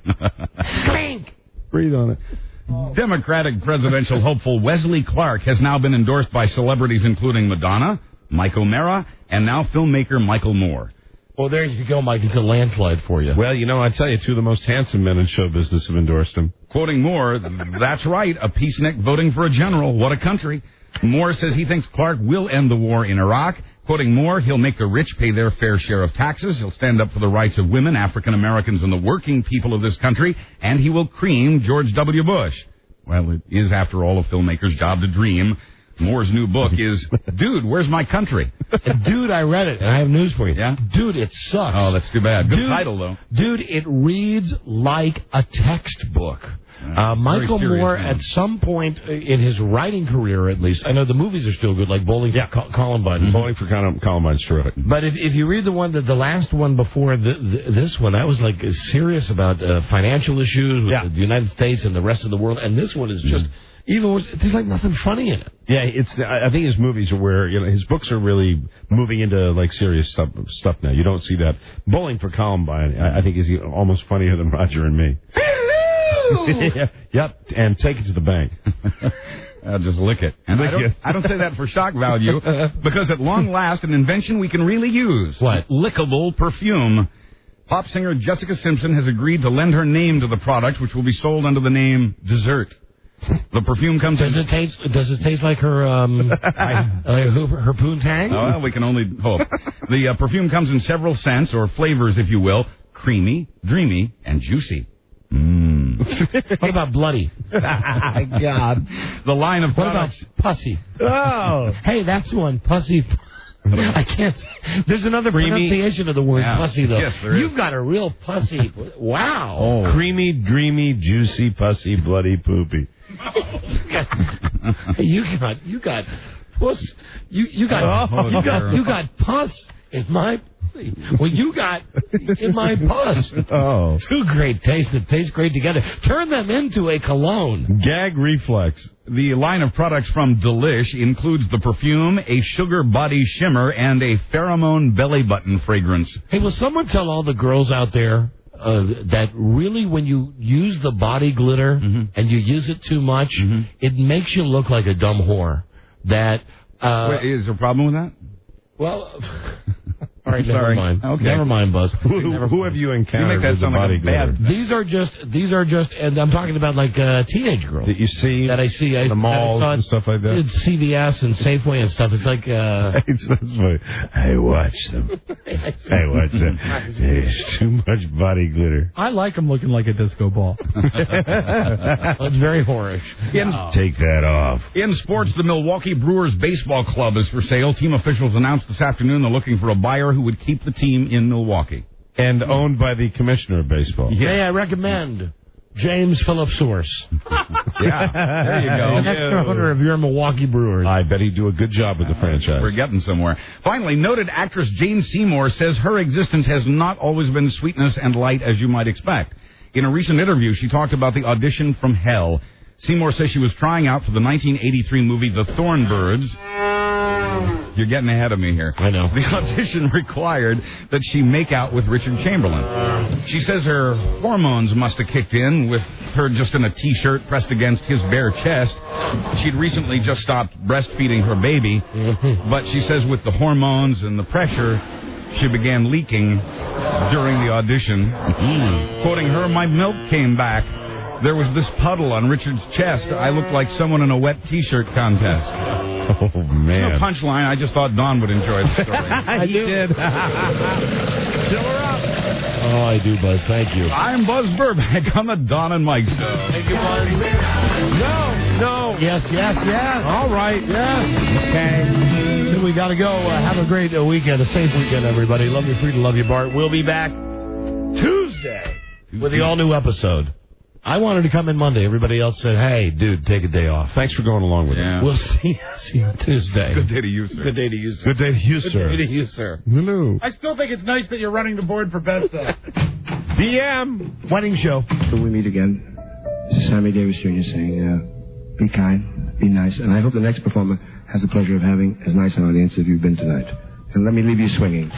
S12: Clink.
S3: Breathe on it.
S7: Democratic presidential hopeful Wesley Clark has now been endorsed by celebrities including Madonna, Mike O'Mara, and now filmmaker Michael Moore.
S2: Well, there you go, Mike. It's a landslide for you.
S3: Well, I tell you, two of the most handsome men in show business have endorsed him.
S7: Quoting Moore, that's right, a peacenik voting for a general. What a country. Moore says he thinks Clark will end the war in Iraq. Quoting Moore, he'll make the rich pay their fair share of taxes. He'll stand up for the rights of women, African Americans, and the working people of this country. And he will cream George W. Bush. Well, it is, after all, a filmmaker's job to dream. Moore's new book is, Dude, Where's My Country?
S2: Dude, I read it, and I have news for you.
S7: Yeah?
S2: Dude, it sucks.
S7: Oh, that's too bad. Good title, though.
S2: Dude, it reads like a textbook. Michael Moore, at some point in his writing career, at least, I know the movies are still good, like Bowling for Columbine.
S3: Mm-hmm. Bowling for Columbine's terrific.
S2: But if you read the last one before this one, that was like serious about financial issues with the United States and the rest of the world, and this one is just even worse. There's like nothing funny in it.
S3: Yeah, I think his movies are where his books are really moving into like serious stuff now. You don't see that. Bowling for Columbine, I think, is almost funnier than Roger and Me. Yep, and take it to the bank.
S7: I'll just lick it. And I don't say that for shock value, because at long last, an invention we can really use.
S2: What?
S7: Lickable perfume. Pop singer Jessica Simpson has agreed to lend her name to the product, which will be sold under the name Dessert. The perfume comes
S2: Does it taste like her her poontang?
S7: Oh, well, we can only hope. The perfume comes in several scents, or flavors, if you will: creamy, dreamy, and juicy.
S2: What about bloody? God.
S7: The line of
S2: products. What about pussy? Oh. Hey, that's one. Pussy. I can't. There's another pronunciation of the word pussy, though.
S3: Yes, there is.
S2: You've got a real pussy. Wow.
S3: Oh. Creamy, dreamy, juicy, pussy, bloody, poopy.
S2: You got puss. You got pus in my. Well, you got in my pus.
S3: Oh.
S2: Two great tastes that taste great together. Turn them into a cologne.
S3: Gag reflex.
S7: The line of products from Delish includes the perfume, a sugar body shimmer, and a pheromone belly button fragrance.
S2: Hey, will someone tell all the girls out there that really when you use the body glitter and you use it too much, it makes you look like a dumb whore? That
S7: Wait, is there a problem with that?
S2: Well, all right, never mind. Okay. Never mind, Buzz.
S3: Who have you encountered with the body glitter?
S2: These are just, and I'm talking about like teenage girls
S3: that you see
S2: that I see
S3: the malls and stuff like that.
S2: It's CVS and Safeway and stuff. It's like
S3: it's funny. I watch them. There's too much body glitter.
S5: I like them looking like a disco ball.
S2: It's very whorish.
S3: Take that off.
S7: In sports, the Milwaukee Brewers Baseball Club is for sale. Team officials announced this afternoon they're looking for a buyer who would keep the team in Milwaukee.
S3: And owned by the commissioner of baseball.
S2: May I recommend James Phillips Source?
S7: Yeah, there you go.
S2: The next owner of your Milwaukee Brewers.
S3: I bet he'd do a good job with the franchise.
S7: We're getting somewhere. Finally, noted actress Jane Seymour says her existence has not always been sweetness and light as you might expect. In a recent interview, she talked about the audition from hell. Seymour says she was trying out for the 1983 movie The Thornbirds. You're getting ahead of me here.
S2: I know.
S7: The audition required that she make out with Richard Chamberlain. She says her hormones must have kicked in with her just in a T-shirt pressed against his bare chest. She'd recently just stopped breastfeeding her baby, but she says with the hormones and the pressure, she began leaking during the audition. Quoting her, "My milk came back. There was this puddle on Richard's chest. I looked like someone in a wet T-shirt contest."
S3: Oh, man.
S7: No punchline. I just thought Don would enjoy the story.
S3: He did.
S7: Fill her up.
S2: Oh, I do, Buzz. Thank you.
S7: I'm Buzz Burbank on the Don and Mike Show.
S2: Thank you, Buzz.
S3: No.
S2: Yes.
S3: All right.
S2: Yes. Okay. So we got to go. Have a great weekend, a safe weekend, everybody. Love you, Frida. Love you, Bart. We'll be back Tuesday with the all-new episode. I wanted to come in Monday. Everybody else said, hey, dude, take a day off.
S3: Thanks for going along with us.
S2: We'll see you Tuesday.
S7: Good day to you, sir.
S2: Good day to you, sir.
S3: Good day to you, sir.
S2: Good day to you, sir.
S3: Hello.
S5: I still think it's nice that you're running the board for best of.
S3: DM.
S2: Wedding show.
S8: Till we meet again, this is Sammy Davis Jr. saying, be kind, be nice, and I hope the next performer has the pleasure of having as nice an audience as you've been tonight. And let me leave you swinging.